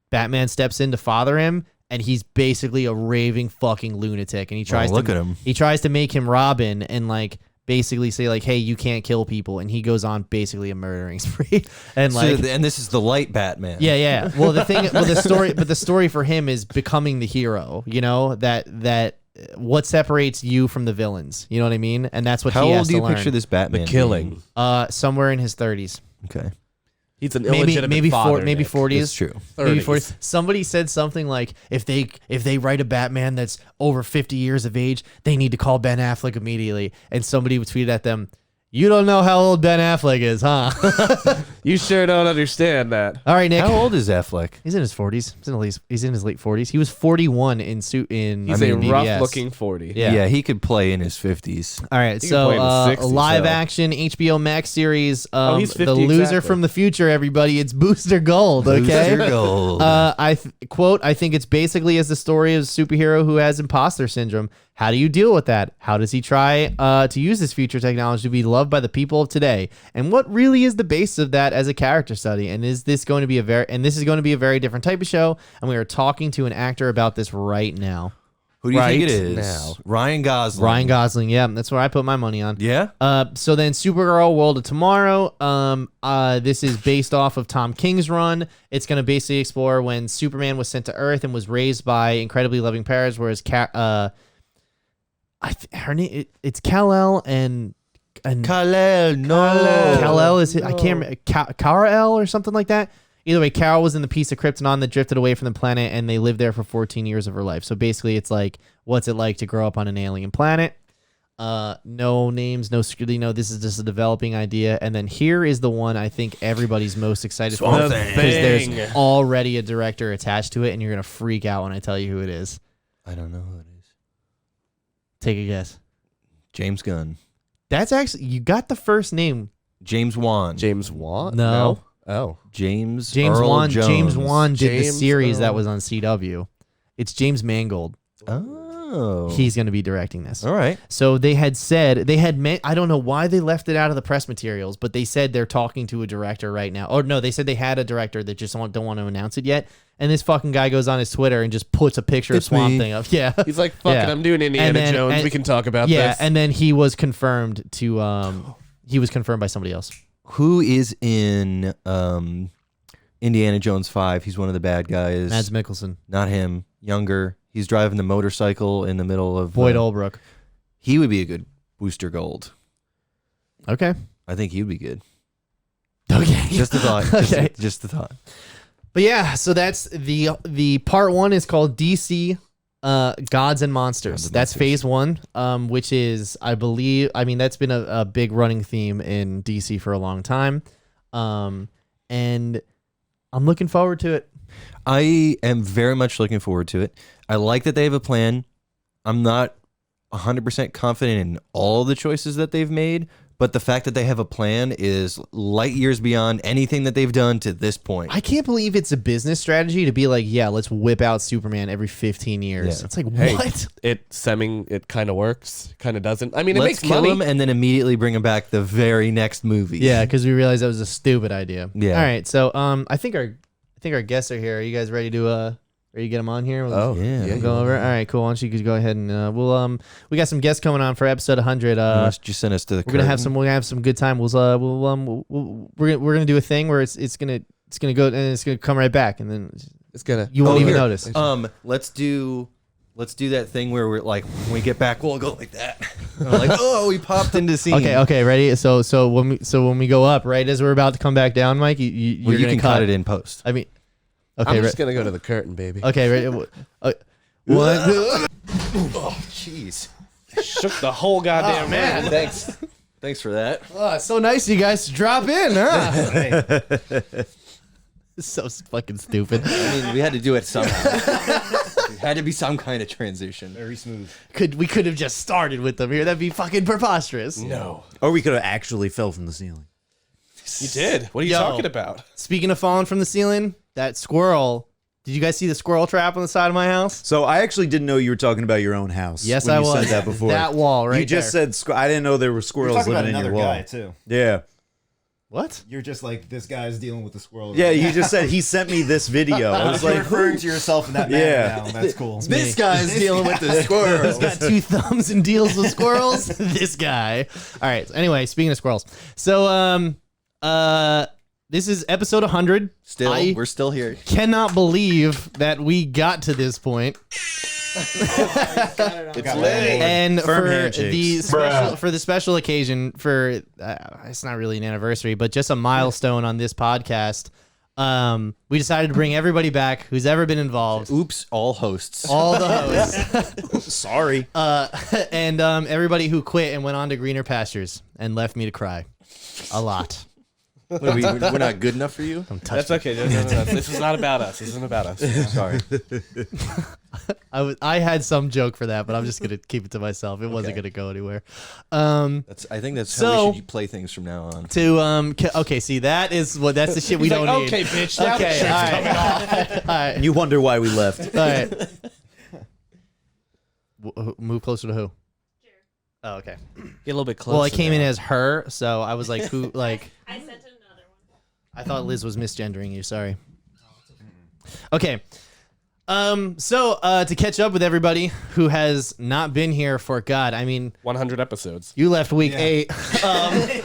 Batman steps in to father him. And he's basically a raving fucking lunatic, and he tries look at him. He tries to make him Robin, and like basically say like, "Hey, you can't kill people," and he goes on basically a murdering spree. And like, and this is the light Batman. yeah. Well, the story for him is becoming the hero. You know that what separates you from the villains. You know what I mean? And that's what How he has old do to you learn. picture this Batman? The killing. Somewhere in his 30s. Okay. He's an illegitimate maybe father. maybe Nick. 40s. It's true. Maybe 30s. 40s. Somebody said something like, if they write a Batman that's over 50 years of age, they need to call Ben Affleck immediately. And somebody tweeted at them, "You don't know how old Ben Affleck is, huh?" You sure don't understand that. All right, Nick. How old is Affleck? He's in his 40s. He's in his late 40s. He was 41 in He's a BVS. rough-looking 40. Yeah. He could play in his 50s. All right, He so can play in the a 60s, live so. action HBO Max series, he's 50 The Loser exactly. from the Future, everybody. It's Booster Gold, okay? Booster Gold. I think it's basically as the story of a superhero who has imposter syndrome. How do you deal with that? How does he try to use this future technology to be loved by the people of today? And what really is the basis of that as a character study? And is this going to be this is going to be a very different type of show? And we are talking to an actor about this right now. Who do you think it right is? now. Ryan Gosling. Ryan Gosling, yeah, that's where I put my money on. Yeah? So then Supergirl World of Tomorrow. This is based off of Tom King's run. It's going to basically explore when Superman was sent to Earth and was raised by incredibly loving parents, whereas her name it's Kal-El and Kal-El, no. Kal-El is I can't remember Kal-El or something like that. Either way, Carol was in the piece of Krypton that drifted away from the planet, and they lived there for 14 years of her life. So basically, it's like, what's it like to grow up on an alien planet? No names, no security. No, this is just a developing idea. And then here is the one I think everybody's most excited for Swamp because Thing. there's already a director attached to it, and you're gonna freak out when I tell you who it is. I don't know who it is. Take a guess. James Gunn. That's actually you got the first name. James Wan. James Wan? No. Oh. James James Earl Wan. Jones. James Wan did the James series that Earl. was on CW. It's James Mangold. Oh. He's going to be directing this. All right. So they had meant, I don't know why they left it out of the press materials, but they said they're talking to a director right now. Or no, they said they had a director that just don't want to announce it yet. And this fucking guy goes on his Twitter and just puts a picture It's of Swamp me. Thing up. Yeah. He's like, fuck Yeah. it, I'm doing Indiana Jones. We can talk about this. And then he was confirmed he was confirmed by somebody else. Who is in Indiana Jones 5? He's one of the bad guys. Mads Mikkelsen. Not him. Younger. He's driving the motorcycle in the middle of... Boyd Holbrook. He would be a good Booster Gold. Okay. I think he would be good. Okay. Just a thought. Okay. Just a thought. But yeah, so that's the part one is called DC Gods and Monsters. That's phase one, which is, I mean, that's been a big running theme in DC for a long time. And I'm looking forward to it. I am very much looking forward to it. I like that they have a plan. I'm not 100% confident in all the choices that they've made, but the fact that they have a plan is light years beyond anything that they've done to this point. I can't believe it's a business strategy to be like, yeah, let's whip out Superman every 15 years. Yeah. It's like, Hey, what? it kind of works, kind of doesn't. I mean, Let's it makes kill money. him and then immediately bring him back the very next movie. Yeah, because we realized that was a stupid idea. Yeah. All right, so I think our guests are here. Are you guys ready to ready to get them on here? Oh, Yeah. yeah. We'll go over. All right, cool. Why don't you guys go ahead and we got some guests coming on for episode 100. Unless you send us to the we're gonna have some good time. We're gonna do a thing where it's gonna go and it's gonna come right back, and then It's gonna. you won't even here. notice. Let's do that thing where we're like, when we get back, we'll go like that. Like, oh, we popped into scene. Okay, ready? So when we go up, right as we're about to come back down, Mike, you're Well, you gonna can cut it in post. I mean, okay, I'm right. just gonna go to the curtain, baby. Okay, ready? One. Oh, jeez. Shook the whole goddamn man. Thanks for that. Oh, it's so nice of you guys to drop in, huh? It's so fucking stupid. I mean, we had to do it somehow. We Had to be some kind of transition. Very smooth. We could have just started with them here. That'd be fucking preposterous. No. Or we could have actually fell from the ceiling. You did. What are you Yo. talking about? Speaking of falling from the ceiling, that squirrel. Did you guys see the squirrel trap on the side of my house? So I actually didn't know you were talking about your own house. Yes, when I you was. said that before. That wall right You just there. said I didn't know there were You're squirrels talking about living in another your wall. guy too. Yeah. What? You're just like, this guy's dealing with the squirrel. Yeah, you just said he sent me this video. I was You're like, referring who? to yourself in that manner Yeah. now. That's cool. This guy's dealing with the squirrel. He's got 2 thumbs and deals with squirrels. This guy. All right. Anyway, speaking of squirrels, so this is episode 100. We're still here. Cannot believe that we got to this point. It's lit. And Firm for handshakes. the special occasion for it's not really an anniversary, but just a milestone on this podcast. We decided to bring everybody back who's ever been involved. Oops, all hosts. All the hosts. Sorry. And everybody who quit and went on to greener pastures and left me to cry a lot. What are we're not good enough for you? That's okay. No. This is not about us. This isn't about us. Sorry. I had some joke for that, but I'm just gonna keep it to myself. It wasn't gonna go anywhere. I think that's how we should play things from now on. Okay, see that's the shit we He's don't like, need. okay, bitch. Now the Okay, shirt's all coming right. off. All right. You wonder why we left. All right. Move closer to who? Oh, okay. Get a little bit closer. Well, I came in as her, so I was like, who? Like, I sent another one. I thought Liz was misgendering you. Sorry. Okay. So to catch up with everybody who has not been here for God, I mean, 100 episodes. you left week Yeah.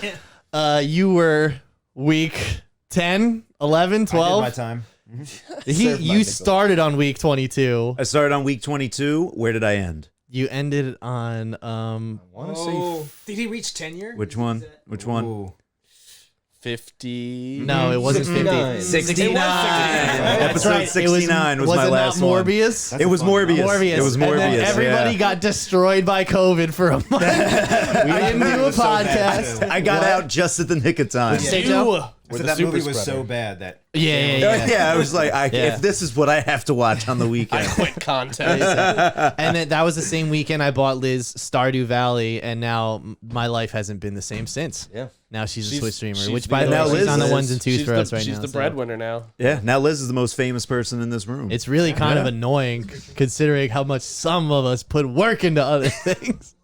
8. You were week 10, 11, I did 12. my time. You started on week 22. I started on week 22. Where did I end? You ended on Want to say Did he reach tenure? Which one? Which one? Ooh. 50. no, it wasn't 50. 69. That's Episode right. 69 was my it last not one. Morbius? It was Morbius. Morbius. It was And then Morbius. everybody yeah. got destroyed by COVID for a month. We didn't do a was so bad, podcast. too. I got out just at the nick of time. Say, Joe? So that movie was so bad that Yeah, I was like, Yeah. if this is what I have to watch on the weekend. Quit content. And then that was the same weekend I bought Liz Stardew Valley, and now my life hasn't been the same since. Yeah. Now she's a She's- Twitch streamer, she's which the- by the Now way, she's Liz on the is- ones and twos for us right now. She's the so breadwinner now. Yeah, now Liz is the most famous person in this room. It's really kind of annoying considering how much some of us put work into other things.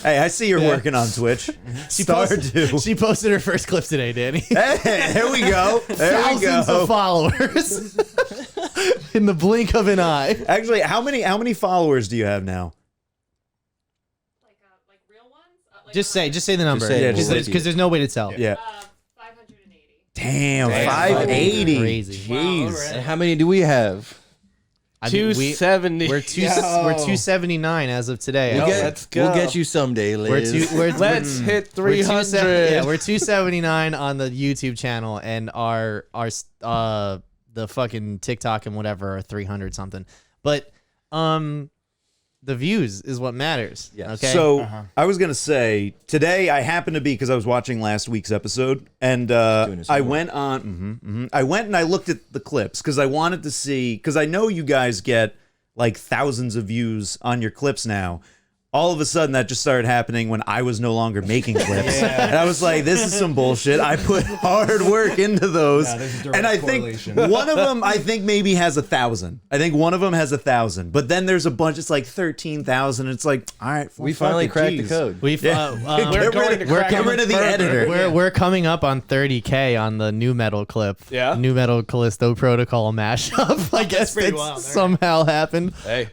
Hey, I see you're working on Twitch. Stardew. She posted her first clip today, Danny. Hey, there we go. There we Thousands go. of followers in the blink of an eye. Actually, how many followers do you have now? Like real ones? Like Just say the number. say it. Just say Because there's no way to tell. Yeah. 580. Damn, 580. Crazy. Jeez. And how many do we have? I mean, 270. we're 279 as of today. Yo, Okay. let's go. We'll get you someday, Liz. Let's hit We're 300. Yeah, we're 279 on the YouTube channel, and our the fucking TikTok and whatever are 300 something. But the views is what matters. Yeah. Okay. So I was gonna say today I happened to be because I was watching last week's episode and this I one. went on. I went and I looked at the clips because I wanted to see because I know you guys get like thousands of views on your clips now. All of a sudden, that just started happening when I was no longer making clips, and I was like, "This is some bullshit." I put hard work into those, Yeah, there's a direct and I correlation. think one of them, I think maybe has 1,000. I think one of them has 1,000, but then there's a bunch. It's like 13,000. It's like, all right, We finally cracked the geez. code. we've Yeah. We're going to crack Get rid of the editor. we're coming up on 30K on the new metal clip. Yeah? New Metal Callisto Protocol mashup. I guess pretty that's wild. All right. somehow happened. Hey.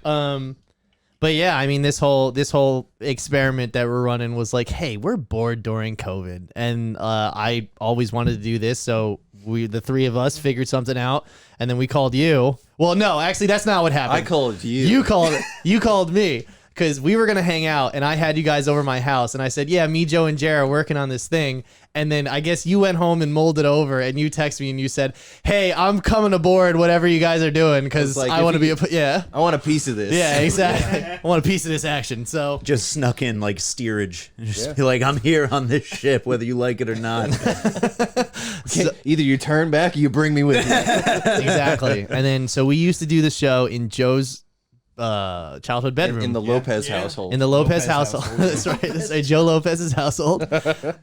But yeah, I mean, this whole experiment that we're running was like, hey, we're bored during COVID, and I always wanted to do this, so the three of us figured something out, and then we called you. Well, no, actually, that's not what happened. I called you. You called me because we were gonna hang out, and I had you guys over my house, and I said, yeah, me, Joe, and Jared are working on this thing. And then I guess you went home and molded over, and you texted me and you said, hey, I'm coming aboard whatever you guys are doing because like, I if want to be you- yeah. I want a piece of this. Yeah, exactly. I want a piece of this action. So Just snuck in like steerage. And just be like, I'm here on this ship, whether you like it or not. Either you turn back or you bring me with you. exactly. And then so we used to do the show in Joe's childhood bedroom in the Lopez household. In the Lopez Lopez household. household. That's right. That's right. Joe Lopez's household. That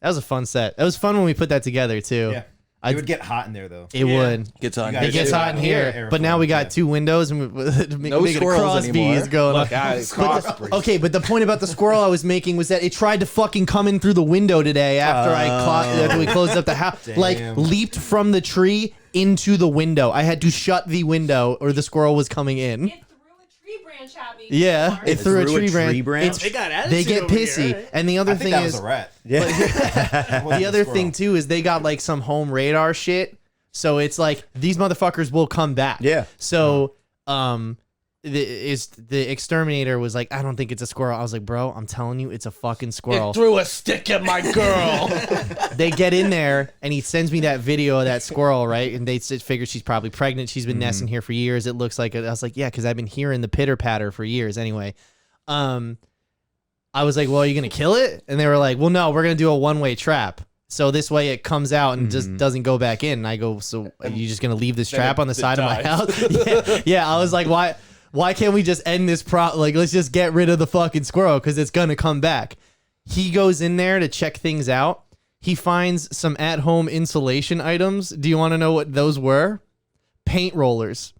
was a fun set. That was fun when we put that together too. Yeah. It would get hot in there though. It would. Gets on. You guys It gets do hot in here, airflow, but now we got yeah. 2 windows and make No it a squirrels cross anymore. bees going on. Look, guys, Okay, but the point about the squirrel I was making was that it tried to fucking come in through the window today after after we closed up the house. Like leaped from the tree into the window. I had to shut the window or the squirrel was coming in. It threw a tree branch at me. Yeah, before. it threw a threw a tree branch. tree branch? It's- They got attitude They get over here, pissy. right? And the other I think thing that is was a rat. the other thing too is they got like some home radar shit. So it's like these motherfuckers will come back. Yeah. So the exterminator was like, I don't think it's a squirrel. I was like, bro, I'm telling you, it's a fucking squirrel. It threw a stick at my girl. They get in there and he sends me that video of that squirrel, right? And they figure she's probably pregnant. She's been nesting here for years. It looks like it. I was like, yeah, because I've been hearing the pitter patter for years. Anyway, I was like, well, are you gonna kill it? And they were like, well, no, we're gonna do a one-way trap. So this way it comes out and just doesn't go back in. And I go, so are you just gonna leave this trap on the side of my house? Yeah. I was like, why can't we just end this like, let's just get rid of the fucking squirrel because it's gonna come back. He goes in there to check things out. He finds some at-home insulation items. Do you want to know what those were? Paint rollers.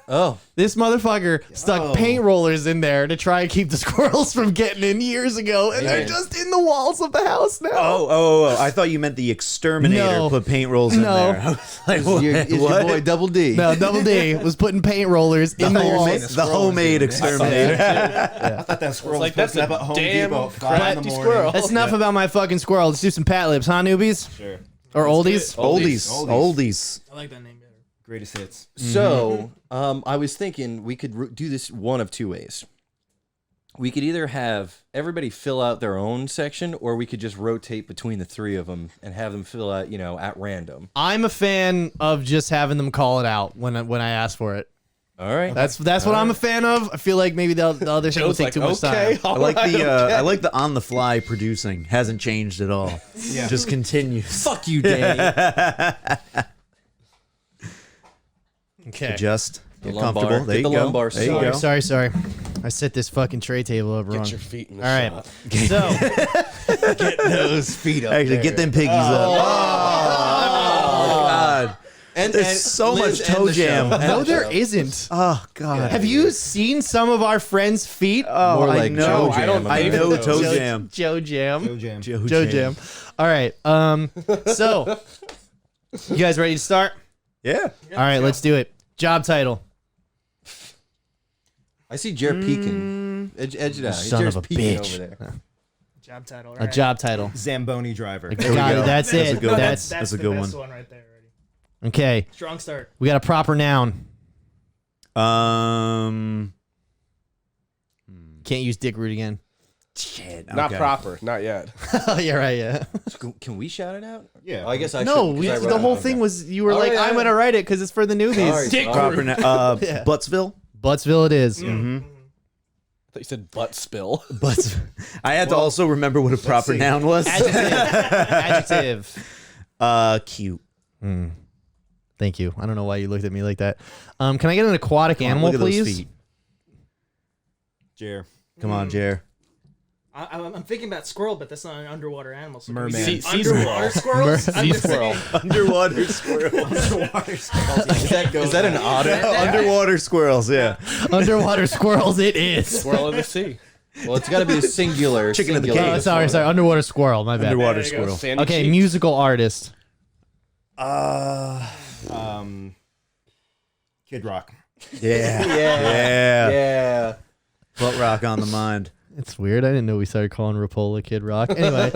Oh, This motherfucker stuck paint rollers in there to try and keep the squirrels from getting in years ago, and they're just in the walls of the house now. Oh, I thought you meant the exterminator No. put paint rolls in No. there. I was like, is your what? boy Double D? No, Double D was putting paint rollers in the walls. The homemade exterminator. I thought that squirrel like, was that's posted up at Home damn Depot at 5 in the crafty morning. squirrel. That's enough about my fucking squirrel. Let's do some pat libs, huh, newbies? Sure. Or oldies? Oldies. I like that name better. Greatest hits. So, I was thinking we could do this one of 2 ways. We could either have everybody fill out their own section, or we could just rotate between the 3 of them and have them fill out, at random. I'm a fan of just having them call it out when I ask for it. All right. That's what I'm a fan of. I feel like maybe the other thing will Joe's take like, too much okay, time. I like I like the on the fly producing. Hasn't changed at all. Yeah. Just continues. Fuck you, Dave. Okay. Just The get lumbar. comfortable. There Get you the go. lumbar There you sore. go. Sorry. I set this fucking tray table up wrong. Get your feet in the All right. shot. So Get those feet up. Actually, get them piggies up. Oh, God. There's so Liz, much end toe the show. jam. End no, the there show. isn't. Oh, God. Have you seen some of our friends' feet? Oh, More I like know. Joe I don't Jam. I think know so. toe jam. Joe Jam. Joe Jam. Joe Jam. All right. So you guys ready to start? Yeah. All right, let's do it. Job title. I see Jared peeking. Edge it out. Son Jared's of a peeking bitch. over there. Job title. A right? job title. Zamboni driver. There we Got go. it. That's That's it. a good No, one. That's that's a the good best one. right there already. okay. Strong start. We got a proper noun. Can't use dick root again. Shit. Not okay. proper. Not yet. Oh, you're right. Yeah. Can we shout it out? Yeah. Oh, I guess I No, should. 'cause I wrote the it whole down. thing was you were All like, right, I'm gonna write it because it's for the newbies. All right. Dick Proper root. Yeah. Buttsville? Buttsville it is. I thought you said butt spill. Butts. I had to also remember what a proper see. noun was. Adjective. Cute. Thank you. I don't know why you looked at me like that. Can I get an aquatic animal, Look at those please? feet. Jer. Come on, Jer. I'm thinking about squirrel, but that's not an underwater animal. So Merman. Sea Sea underwater squirrels. Sea squirrel. Underwater squirrels. Is that an otter? Underwater squirrels, yeah. Underwater squirrels, it is. Squirrel in the sea. Well, it's got to be a singular. Chicken of the singular. cage. Sorry. Underwater squirrel. My bad. Underwater There you go. squirrel. Sandy Okay, cheeks. musical artist. Kid Rock. Yeah. Yeah. Yeah. Butt rock on the mind. It's weird. I didn't know we started calling Rapola Kid Rock. Anyway,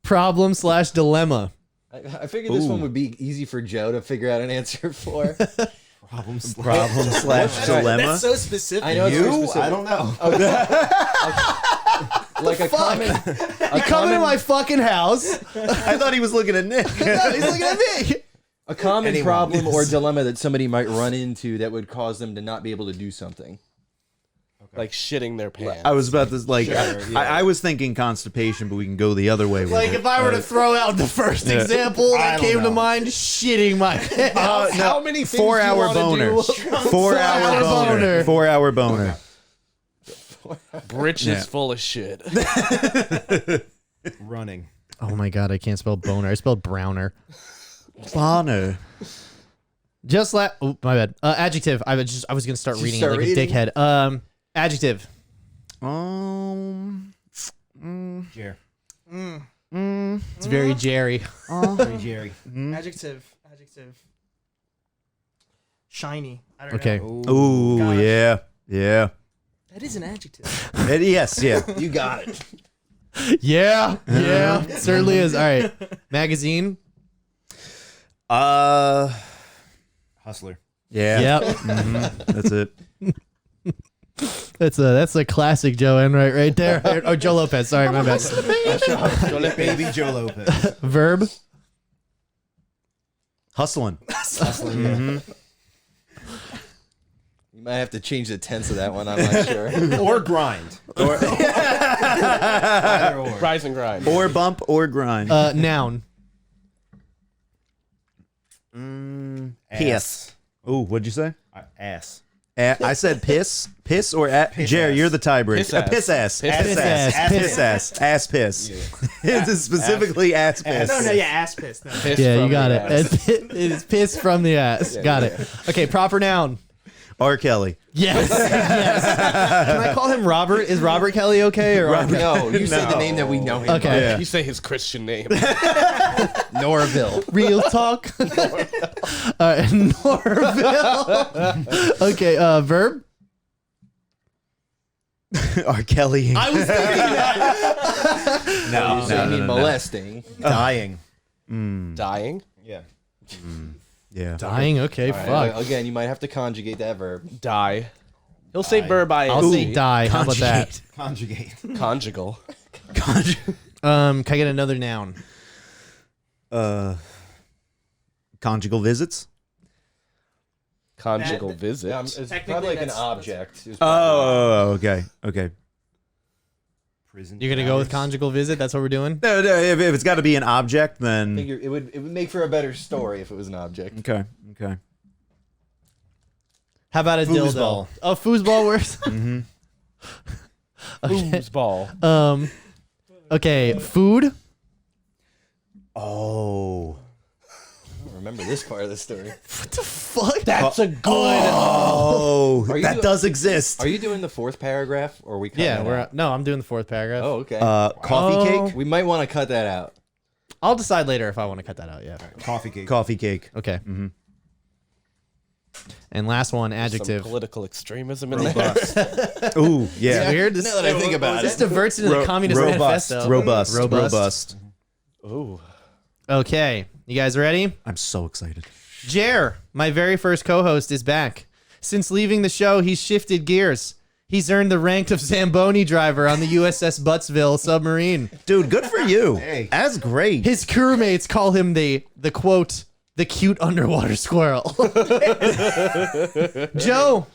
problem/dilemma. I figured this one would be easy for Joe to figure out an answer for. Problem slash dilemma. That's so specific. I know it's very specific. I don't know. Like a common. You come into my fucking house. I thought he was looking at Nick. No, he's looking at me. A common problem or dilemma that somebody might run into that would cause them to not be able to do something. like shitting their pants. I was about to like. I was thinking constipation, but we can go the other way with Like it. if I were to throw out the first example that I don't came to know. mind, shitting my pants. How many things 4 do you hour wanna boner. do? 4 hour boner. 4 hour boner. Britches full of shit. Running. Oh my god, I can't spell boner. I spelled browner. Boner. Just oh, my bad. Adjective. I was gonna start reading it like a dickhead. Adjective. Jer. It's very Jerry. Very Jerry. Adjective. Shiny. I don't Okay. know. Ooh, Gosh. yeah. That is an adjective. Yes, yeah. You got it. Yeah, it certainly is. All right. Magazine. Hustler. Yeah. Yep. That's it. That's a classic Joe Enright right there. Oh, Joe Lopez. Sorry, my bad. Baby Joe Lopez. Verb. Hustling. Hustler. Yeah. You might have to change the tense of that one. I'm not sure. Or grind. Either or. Rise and grind. Or bump or grind. Noun. Piss. Ooh, what'd you say? Ass. I said piss. Piss or at? Jerry, ass. you're the tiebreaker. Piss ass. Piss ass. Piss Ass ass. ass. Piss ass. Ass piss. It's specifically ass piss. No, yeah, ass piss. No. Piss Yeah, you from got the it. ass. It is piss from the ass. Got it. Okay, proper noun. R. Kelly. Yes. Can I call him Robert? Is Robert Kelly okay? Or No, you say the name that we know him Okay. Yeah. You say his Christian name. by. Norville. Real talk. Norville. Okay, verb. R. Kelly. I was thinking that. No, I mean molesting. Dying. Dying. Yeah. Yeah. Dying. Okay, fuck. Again, you might have to conjugate that verb. Die. He'll say verb ing. I'll say die. How about that? Conjugate. Conjugal. Can I get another noun? Conjugal visits. Conjugal visit. It's Technically, probably like an that's- object. Oh, okay. Okay. Prison. You're gonna go with hours. conjugal visit? That's what we're doing. No, if it's got to be an object, I then think it would make for a better story if it was an object. okay. Okay. How about a dildo? Foosball. Oh, foosball works. Foosball. Okay, food. Oh. I don't remember this part of the story. What the fuck? That's a good. Oh, Are you that do- does exist. Are you doing the fourth paragraph, or are we? Cutting Yeah, that we're out? no. I'm doing the fourth paragraph. Oh, okay. Coffee Oh. cake. We might want to cut that out. I'll decide later if I want to cut that out. Yeah. Coffee cake. Coffee cake. Okay. And last one, Some adjective. political extremism in there. Robust. Ooh, yeah. Weird. Now that I think about This it. diverts into the communist robust, manifesto. robust, Robust. robust. Ooh. Okay, you guys ready? I'm so excited. Jer, my very first co-host, is back. Since leaving the show, he's shifted gears. He's earned the rank of Zamboni driver on the USS Buttsville submarine. Dude, good for you. Hey. That's great. His crewmates call him the quote, the cute underwater squirrel. Joe,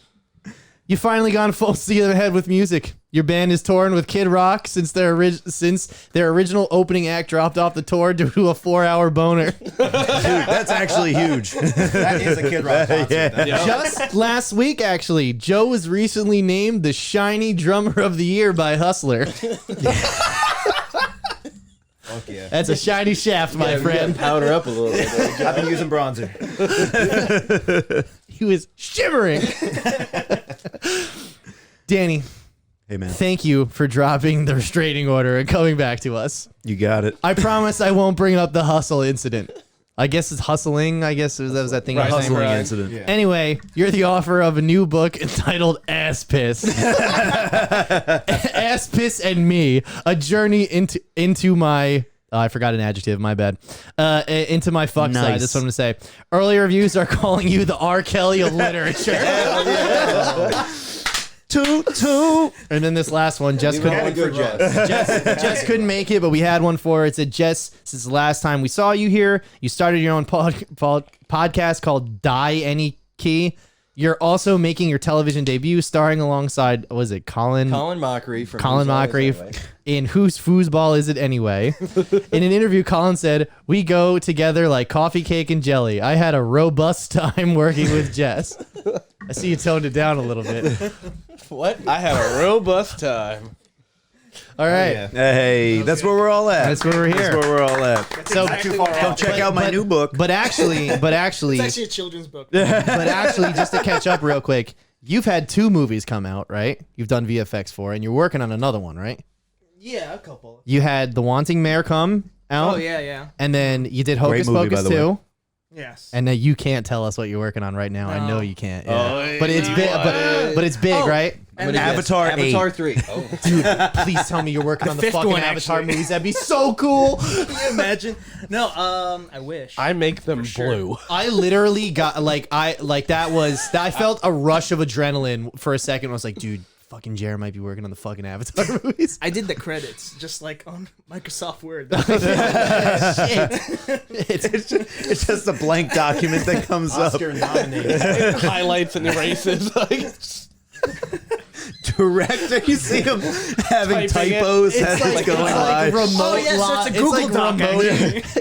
you finally gone full steam ahead with music. Your band is touring with Kid Rock since their original opening act dropped off the tour due to a 4-hour boner. Dude, that's actually huge. That is a Kid Rock concert. Yeah. Just last week, actually, Joe was recently named the Shiny Drummer of the Year by Hustler. Fuck yeah. That's a shiny shaft, my friend. Powder up a little bit. there. I've been using bronzer. He was shivering. Danny, Hey, man. thank you for dropping the restraining order and coming back to us. You got it. I promise I won't bring up the hustle incident. I guess it's hustling. I guess that was that thing I was saying. Hustling Right. incident. Yeah. Anyway, you're the author of a new book entitled Ass Piss. Ass Piss and Me, a journey into my I forgot an adjective, my bad. Into my fuck side, Nice. that's what I'm gonna say. Early reviews are calling you the R. Kelly of literature. Toot. And then this last one, Jess We had a couldn't, good Jess. Jess couldn't make it, but we had one for her. It said, Jess, since the last time we saw you here, you started your own podcast called Die Any Key. You're also making your television debut, starring alongside was it Colin Mockery from Colin Whose Ball Is It Mockery Anyway? in Whose Foosball Is It Anyway? In an interview, Colin said, "We go together like coffee, cake, and jelly. I had a robust time working with Jess." I see you toned it down a little bit. What? I had a robust time. All right. Yeah. Hey, that's where we're all at. That's where we're here. That's where we're all at. So, Come check out my new book. but actually, It's actually a children's book. but actually, just to catch up real quick, you've had 2 movies come out, right? You've done VFX for, and you're working on another one, right? Yeah, a couple. You had The Wanting Mayor come out. Oh yeah. And then you did Hocus movie, by Pocus the way. 2. Yes. And now you can't tell us what you're working on right now. I know No. you can't. Yeah. But it's big. But it's big, right? And Avatar 8. Avatar 3. Oh. Dude, please tell me you're working on the fifth fucking one, Avatar actually. movies. That'd be so cool. Can you imagine? No, I wish. I make them blue. I literally got I felt a rush of adrenaline for a second. I was like, dude, fucking Jared might be working on the fucking Avatar movies. I did the credits just like on Microsoft Word. It's just a blank document that comes up. Oscar nominated. Highlights and erases. Director, you see him having Typing it. typos as it's going live. remote. Oh, yes, so it's a Google Doc,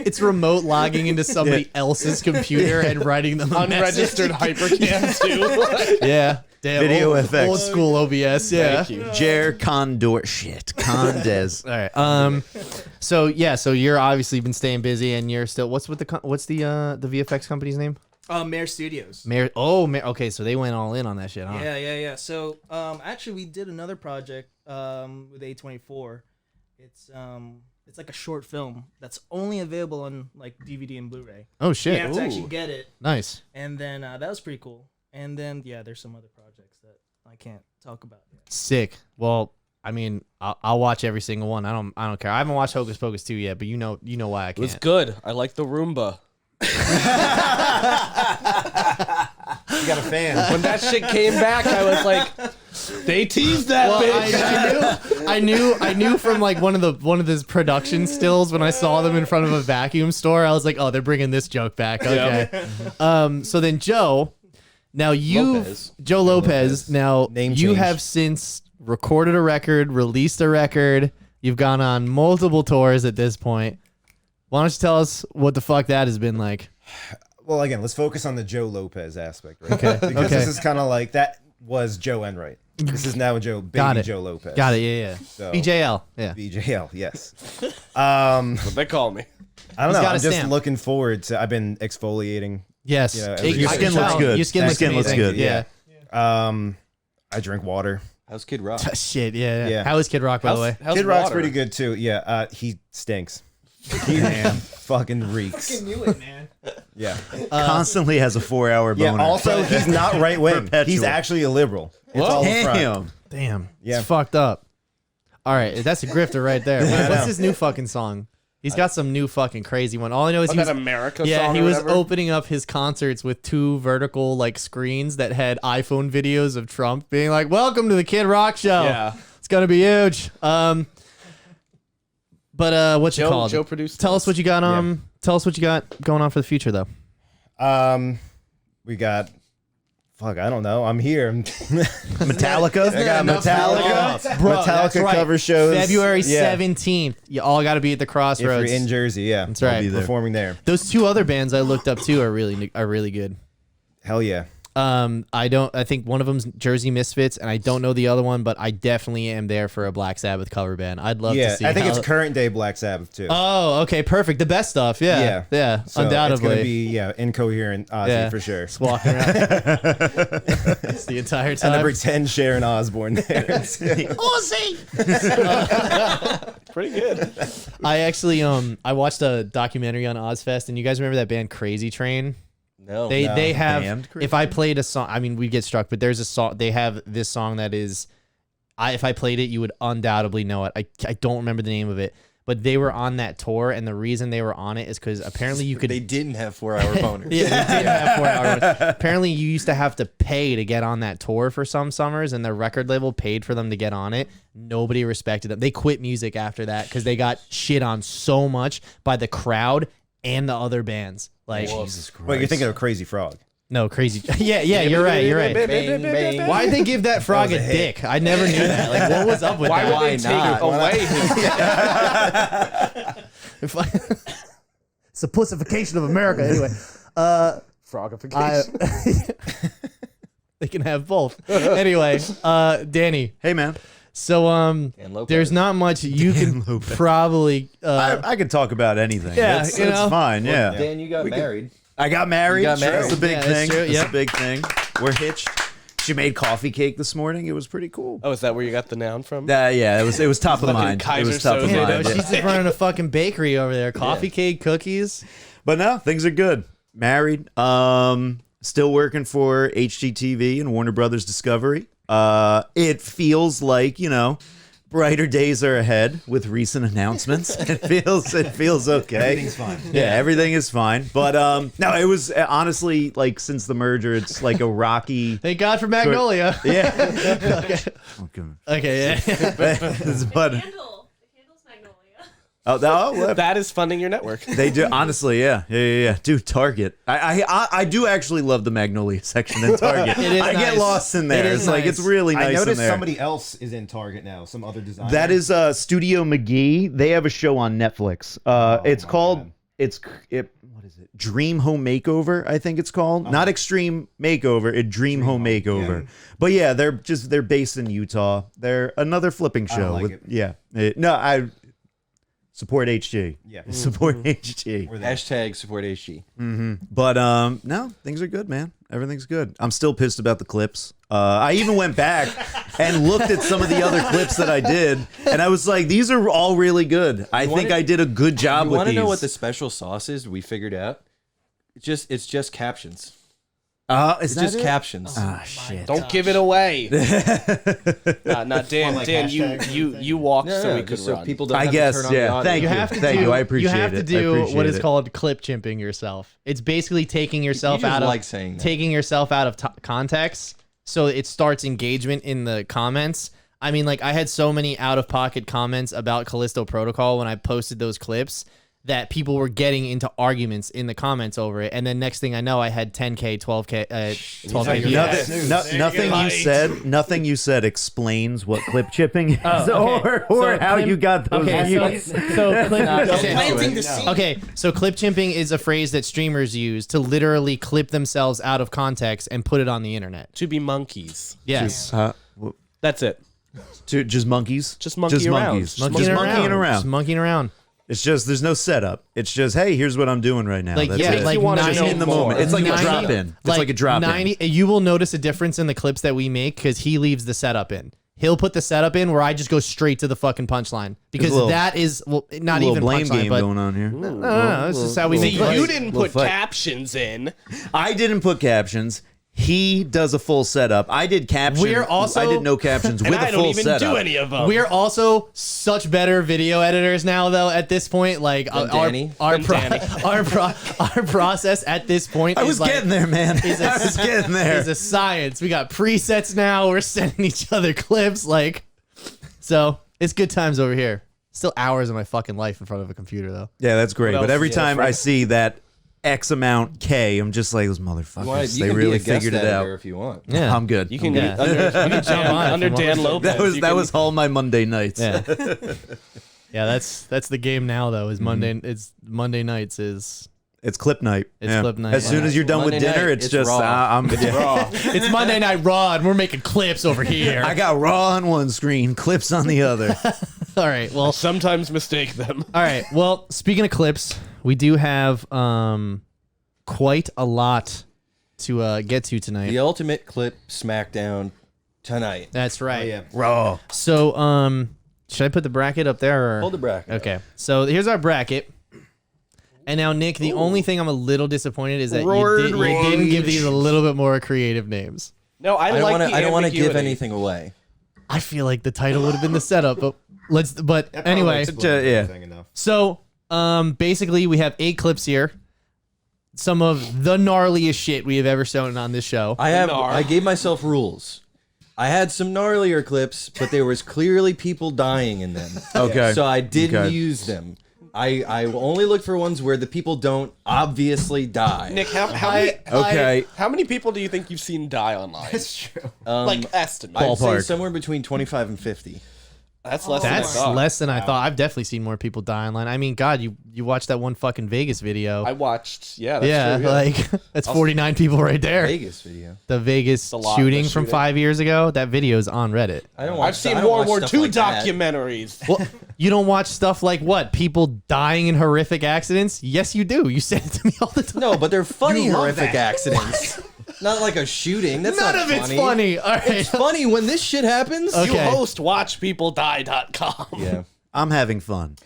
It's remote logging into somebody else's computer and writing them a message. Unregistered hypercam too. Yeah. Damn, Video old, FX. Old school OBS. Yeah. Thank you. Jer Condor shit. Condes. All right. So yeah. So you're obviously been staying busy, and you're still. What's the VFX company's name? Mayor Studios. Mayor. Oh, Mayor. Okay. So they went all in on that shit, huh? Yeah. So, actually, we did another project with A24. It's like a short film that's only available on like DVD and Blu-ray. Oh You shit. have to actually get it, Nice. and then that was pretty cool. And then there's some other projects that I can't talk about yet. Sick. Well, I mean, I'll watch every single one. I don't care. I haven't watched Hocus Pocus 2 yet, but you know why I It was can't. good. I like the Roomba. You got a fan. When that shit came back, I was like, they teased that bitch. I knew from like one of his production stills when I saw them in front of a vacuum store. I was like, oh, they're bringing this joke back. Okay. So then Joe. Now Joe Lopez. Now Name you change. have since recorded a record, released a record. You've gone on multiple tours at this point. Why don't you tell us what the fuck that has been like? Well, again, let's focus on the Joe Lopez aspect, right? Okay, Because okay. this is kind of like that was Joe Enright. This is now Joe, baby Got it. Joe Lopez. Got it. Yeah. So, BJL. Yeah. BJL, yes. What they call me. I don't He's know. got I'm a just stamp. looking forward to. I've been exfoliating. Yes. Yeah, Your your skin looks good. Your skin Your looks skin looks amazing. good. Yeah. I drink water. How's Kid Rock? Shit. Yeah. Yeah. How is Kid Rock, by the way? How's Kid Rock's water? pretty good too. Yeah, he stinks. He fucking reeks. knew it, man. Yeah. Constantly has a 4-hour boner. Yeah. Also, he's not right wing. He's Perpetual. actually a liberal. It's all the front. Damn. Damn. Yeah. It's fucked up. All right. That's a grifter right there. What's his new fucking song? He's got some new fucking crazy one. All I know is Oh, he was, that America yeah, song he or was whatever? opening up his concerts with 2 vertical like screens that had iPhone videos of Trump being like, "Welcome to the Kid Rock show." Yeah. It's gonna be huge. But what's it called? Joe produced Tell us what you got. Tell us what you got going on for the future, though. We got. Fuck, I don't know. I'm here. Metallica. I got Metallica. Bro, Metallica that's right. cover shows. February Yeah. 17th. You all got to be at the If Crossroads. you're in Jersey, yeah. That's right. be there. Performing there. Those 2 other bands I looked up too are really good. Hell yeah. I think one of them's Jersey Misfits, and I don't know the other one, but I definitely am there for a Black Sabbath cover band. I'd love to Yeah, see. I think how- it's current day Black Sabbath too. Oh, okay, perfect. The best stuff. Yeah, yeah, So undoubtedly. It's gonna be incoherent Ozzy Yeah. for sure. Just walking around. It's the entire And time. the pretend Sharon Osbourne there. Pretty good. I actually I watched a documentary on Ozfest, and you guys remember that band Crazy Train? No. They have. Band If I played a song, I mean, we'd get struck. But there's a song. They have this song that is, if I played it, you would undoubtedly know it. I don't remember the name of it, but they were on that tour, and the reason they were on it is because apparently you could. They didn't have 4-hour boners. Yeah, they did have 4 hours. Apparently, you used to have to pay to get on that tour for some summers, and the record label paid for them to get on it. Nobody respected them. They quit music after that because they got shit on so much by the crowd and the other bands. Like, Jesus Christ. Wait, you're thinking of Crazy Frog? No, crazy. Yeah, you're right. You're right. Bang, bang. Why'd they give that frog a dick? I never knew that. Like, what was up with Why that? would they take away his It's a pussification of America. Anyway, frogification? they can have both. Anyway, Danny. Hey, man. So Lopez. there's not much you can probably. I could talk about anything. Yeah, it's, you know. it's fine. Yeah. Dan, you got married. I got married. You got married. That's a big Yeah, that's thing. true, That's yep. a big thing. We're hitched. She made coffee cake this morning. It was pretty cool. Oh, is that where you got the noun from? Yeah, it was top of Fucking mind. It Kaiser was top of Soze. You know, mind. she's just running a fucking bakery over there. Coffee cake, cookies. But no, things are good. Married. Still working for HGTV and Warner Brothers Discovery. It feels like, brighter days are ahead with recent announcements. It feels okay. Everything's fine. Yeah, everything is fine. But no, it was honestly like since the merger, it's like a rocky. Thank God for Magnolia. Yeah. Okay, yeah. But The handle's Magnolia. well, That is funding your network. they do honestly, yeah. Dude, Target. I do actually love the Magnolia section in Target. It is I get nice. lost in there. It is It's like nice. it's really nice I in noticed there. somebody else is in Target now. Some other designer. That is Studio McGee. They have a show on Netflix. It's my called God. what is it? Dream Home Makeover, I think it's called. Not Extreme Makeover, Dream Home Makeover. yeah. But yeah, they're based in Utah. They're another flipping show. like with, it. Yeah. No, I support HG. Yeah. Support HG. We're there. Hashtag support HG. But no, things are good, man. Everything's good. I'm still pissed about the clips. I even went back and looked at some of the other clips that I did, and I was like, these are all really good. I think I did a good job You with want to these. know what the special sauce is? We figured out. It's just captions. Is It's just captions. Ah, shit. Don't give it away. Not Dan. like Dan, hashtags you walked so we could just so run. people don't I have guess, to turn on the yeah. audio. Thank you. Thank you. I appreciate it. You have to I do appreciate what is it. called clip chimping yourself. It's basically taking yourself You just out of like saying that. taking yourself out of context, so it starts engagement in the comments. I mean, like I had so many out of pocket comments about Callisto Protocol when I posted those clips that people were getting into arguments in the comments over it, and then next thing I know, I had 10K, 12K, 12K views. Nothing you said explains what clip chipping is, okay. or So how clip- you got those Okay, views. so clip, Planting the seed. okay, so clip chimping is a phrase that streamers use to literally clip themselves out of context and put it on the internet. To be monkeys. Yes. That's it. Just monkeys. Just monkey around. monkeys. Just Just monkeying around. Just monkeying around. It's just there's no setup. It's just hey, here's what I'm doing right now. Like That's yeah, it. like You wanna 90, know in the more. moment. It's like 90 a drop in. It's like a drop 90, in. You will notice a difference in the clips that we make because he leaves the setup in. He'll put the setup in where I just go straight to the fucking punchline because little- that is not A little even blame punchline, game but going on here. no, this is how we See, make clips. you didn't put fight. captions in. I didn't put captions. He does a full setup. I did captions. We're also- I did no captions And with I a don't full even setup. do any of them. We're also such better video editors now, though. At this point, like Than Danny? our Than process at this point, I is was like, getting there, man. is a- I was getting there. is a science. We got presets now. We're sending each other clips, like so. It's good times over here. Still hours of my fucking life in front of a computer, though. Yeah, that's great. What But else every is there time for- I see that X amount K, I'm just like those You motherfuckers. can They really be a guest figured it editor out. if you want. Yeah, I'm good. You can Yeah. get under, jump on under if you Dan want. Lopez. That was all my Monday nights. yeah, yeah. That's the game now, though. Is Monday? It's Monday nights. Is It's clip night. It's clip night, As soon yeah. as you're done Monday with dinner, night, it's it's just raw. I'm raw. it's Monday Night Raw, and we're making clips over here. I got raw on one screen, clips on the other. All right. Well, Sometimes mistake them. all right. Well, speaking of clips, we do have quite a lot to get to tonight. The ultimate clip smackdown tonight. That's right. Oh, yeah. Raw. So, should I put the bracket up there? Or? Hold the bracket. Okay. So here's our bracket. And now, Nick, the only thing I'm a little disappointed is that you didn't give these a little bit more creative names. No, I I don't want to give ambiguity. anything away. I feel like the title would have been the setup, but anyway. Yeah. Enough. So, basically, we have 8 clips here. Some of the gnarliest shit we have ever shown on this show. I gave myself rules. I had some gnarlier clips, but there was clearly people dying in them. Okay. So I didn't Okay. use them. I will only look for ones where the people don't obviously die. Nick, how many people do you think you've seen die online? That's true. Like estimate. I'd say Ballpark. somewhere between 25 and 50. That's less than I That's thought. less than I thought. I've definitely seen more people die online. I mean, God, you watched that one fucking Vegas video. I watched. Yeah, that's true. Like that's 49 people right there. Vegas video. The Vegas a lot, shooting the from shooting. 5 years ago. That video's on Reddit. I don't I've seen World War II documentaries. Well, you don't watch stuff like what? People dying in horrific accidents? Yes, you do. You say it to me all the time. No, but they're funny You love horrific that. accidents. Not like a shooting. That's None not of it's funny. All right. It's funny when this shit happens. Okay. You host WatchPeopleDie.com. Yeah. I'm having fun.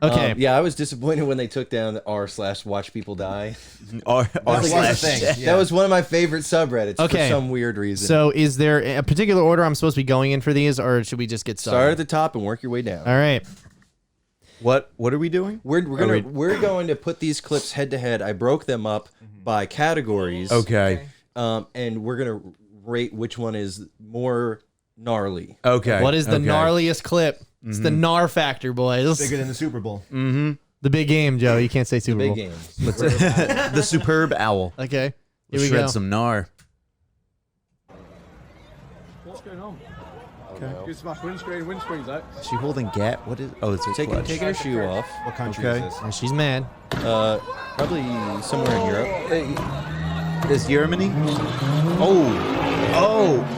Okay. Yeah, I was disappointed when they took down the r/watch people die. R That was the a thing. thing. That was one of my favorite subreddits Okay. for some weird reason. So, is there a particular order I'm supposed to be going in for these, or should we just get started? start at the top and work your way down. All right. What are we doing? We're going to put these clips head to head. I broke them up by categories. Okay. And we're gonna rate which one is more gnarly. Okay. What is the Okay. gnarliest clip? It's the gnar factor, boys. Bigger than the Super Bowl. The big game, Joe. You can't say Super Big Bowl. games. The superb owl. Okay. Here Let's we shred go. some gnar. What's going on? Good smash windscreen's out. Is she holding gat? What is? Oh, it's a clutch. Taking her shoe off. What country Okay. is this? And she's mad. Probably somewhere in Europe. Is Germany? Oh.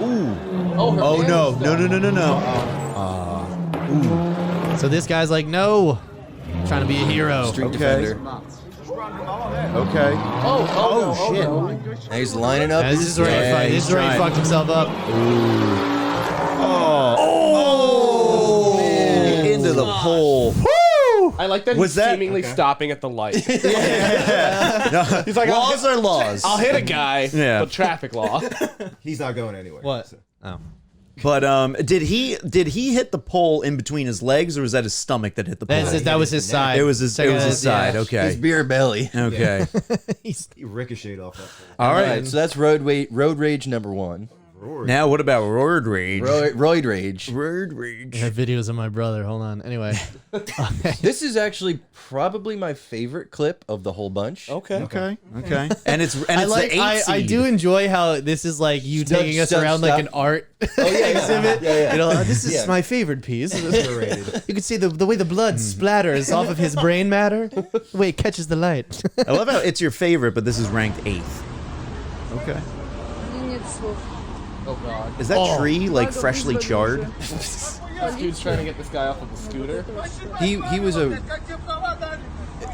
Ooh. Oh no. So this guy's like, no. I'm trying to be a hero. Street Okay. defender. Okay. Oh shit. Now he's lining up. This is where he Yeah, this is where he he's fucked himself up. Oh. Into the pole. I like that Was he's that- seemingly stopping at the light. He's like, laws are laws. I'll hit a guy, Yeah. but traffic law. He's not going anywhere. What? So. Oh. But did he hit the pole in between his legs, or was that his stomach that hit the pole? That was his side. It was his side. Yeah. Okay. His beer belly. Okay. He ricocheted off that pole. All All right. right, so that's road rage number 1. Now what about roid rage? Roid rage. Roid rage. I have videos of my brother. Hold on. Anyway. This is actually probably my favorite clip of the whole bunch. Okay. Okay. And it's I the 8 I seed. do enjoy how this is like you Stop, taking us stop, around stop. like an art exhibit. Yeah. You know, this is Yeah. my favorite piece. Overrated. You can see the way the blood splatters off of his brain matter, the way it catches the light. I love how it's your favorite, but this is ranked 8th. Okay. Oh god. Is that tree like freshly charred? This dude's trying to get this guy off of the scooter.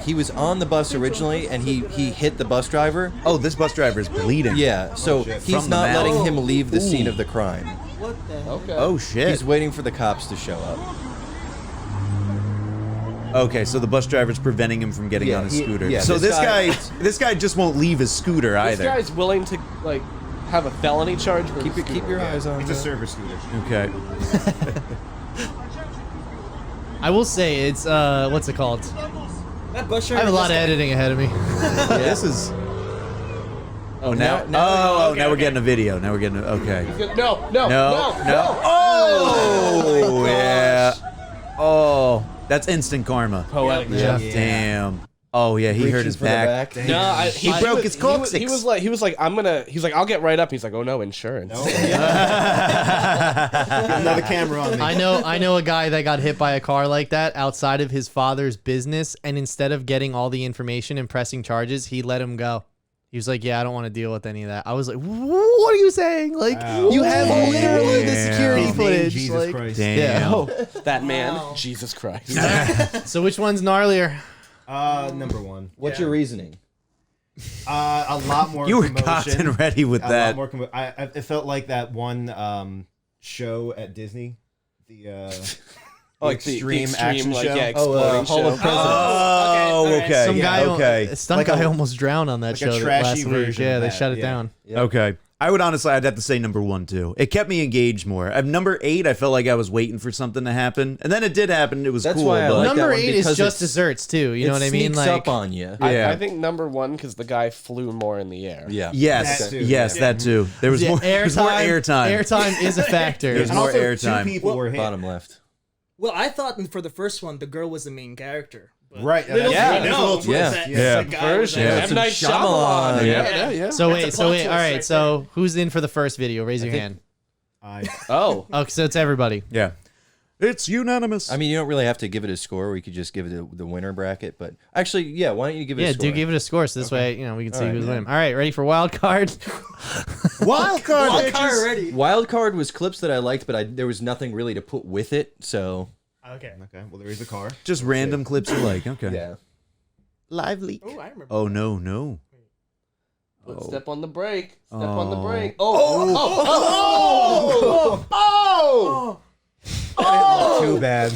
He was on the bus originally, and he hit the bus driver. Oh, this bus driver is bleeding. Yeah, so From he's the not mouth. letting him leave the scene of the crime. Okay. Oh shit. He's waiting for the cops to show up. Okay, so the bus driver's preventing him from getting Yeah, on his he- scooter. yeah, so this this guy just won't leave his scooter This either. guy's willing to like have a felony charge for Keep your eyes on It's a that. server scooter. Okay. I will say it's what's it called? That bus I have a lot of editing ahead of me. This is. Oh now. now- Now we're getting a video. Now we're getting. Okay. No. No. Oh yeah. Oh, that's instant karma. Poetic Yeah. justice. Damn. Oh yeah, he hurt Reaching his for the back. No, he broke his coccyx. He was like, He's like, I'll get right up. He's like, oh no, insurance. Another camera on me. I know a guy that got hit by a car like that outside of his father's business, and instead of getting all the information and pressing charges, he let him go. He was like, "Yeah, I don't want to deal with any of that." I was like, "What are you saying? Like, Wow. you have literally the security His name, footage." Jesus like- Christ. Damn. Yeah. Oh. That man, Jesus Christ. So which one's gnarlier? Number 1. What's your reasoning? A lot more. You were commotion. cocked and ready with A that. lot more it felt like that one show at Disney. The Like the extreme action like, show. yeah, Oh, exploding Hall of show. Presidents. Oh, okay. Some guy, okay. a stunt Like guy a- almost drowned on that like a show trashy last week. version Yeah, of they that, shut it yeah. down. Okay. I would honestly, I'd have to say number 1 too. It kept me engaged more. At number 8, I felt like I was waiting for something to happen, and then it did happen. It was That's cool. why I but like Number that one 8 is because just it's- desserts too. You know what I mean? Sneaks Like, up on you. Yeah. I think number 1 because the guy flew more in the air. Yeah. yes, That too, yes, yeah. that too. There was yeah, more. There was more airtime. Airtime is a factor. There's and more also airtime. 2 people were hit. Bottom left. Well, I thought for the first one, the girl was the main character. Right. Little Yeah. do we know, Yeah. that Yeah. the guy was Version. like, Yeah. M. Night Shyamalan. Yeah. So That's a wait, plot twist all right. right So who's in for the first video? Raise your hand. Oh. Oh, so it's everybody. Yeah. It's unanimous. I mean, you don't really have to give it a score. We could just give it the winner bracket. But actually, yeah, why don't you give it Yeah, a score? do give it a score so this way we can see right, who's yeah. winning. All right, ready for wild card? Wild card. Wild card already. Wild card was clips that I liked, but there was nothing really to put with it. So Okay. Okay. Well, there is a car. Just random clips you like. Okay. yeah. Live leak. Oh, I remember. Oh no. Step on the brake. Step on the Oh. brake. Oh. Too bad.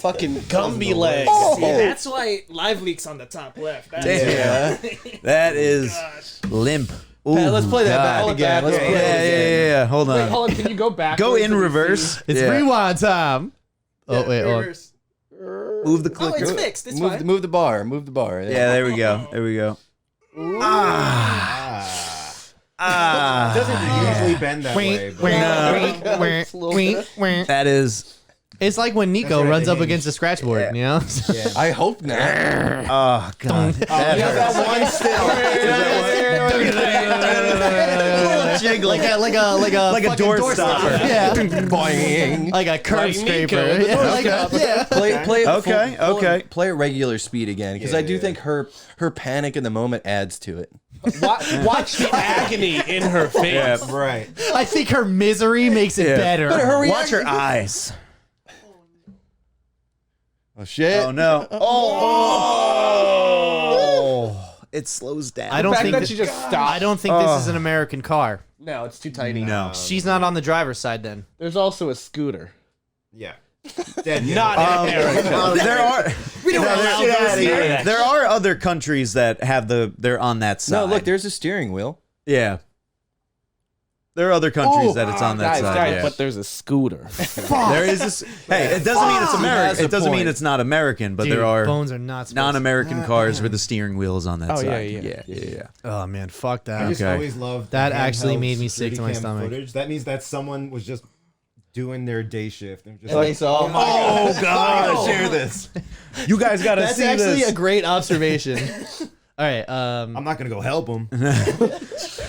Fucking Gumby legs. See, that's why live leaks on the top left. That's Damn. That is Gosh. limp. Pat, let's play that back God. again. Let's play that again. Yeah. Hold on. Wait, hold on. Can you go back? Go in reverse. It's Yeah. rewind time. Oh wait, hold on. Reverse. Move the Oh, clicker. it's fixed. It's Move fine. the bar. Move the bar. Yeah, there we go. There we go. Doesn't usually bend that way. But That is. It's like when Nico right, runs the up hinge. against a scratch board, you know? I hope not. Oh God. That hurts. one still. like a door stopper. Yeah. Boing. Like a curb Like Nico, scraper. the Yeah, door like a- Play it Okay, okay. Play at regular speed again, because I do think her panic in the moment adds to it. Watch the agony in her face. Yeah. Right. I think her misery makes it better. But her Watch her eyes. Oh shit! Oh no. Oh. It slows down. I don't The fact think that that- she just I stopped. don't think this is an American car. No, it's too tiny. No. She's not on the driver's side then. There's also a scooter. Yeah. Dead. Not in America. There are. We don't allow those here. There are other countries that have they're on that side. No, look, there's a steering wheel. Yeah. There are other countries that it's on that Guys, side. yeah. but there's a scooter. There is this. Hey, it doesn't mean it's Has American. a It doesn't mean point. it's not American, but Dude, there are bones are not supposed non-American cars where the steering wheel is on that Oh, yeah, side. yeah. Oh man, fuck I that. just Okay. always loved That the actually handheld made me sick to my Steadicam stomach. Footage. That means that someone was just doing their day shift and just And they saw- oh my God, Oh God! share this. You guys got to That's see actually this. a great observation. All right, I'm not gonna go help him.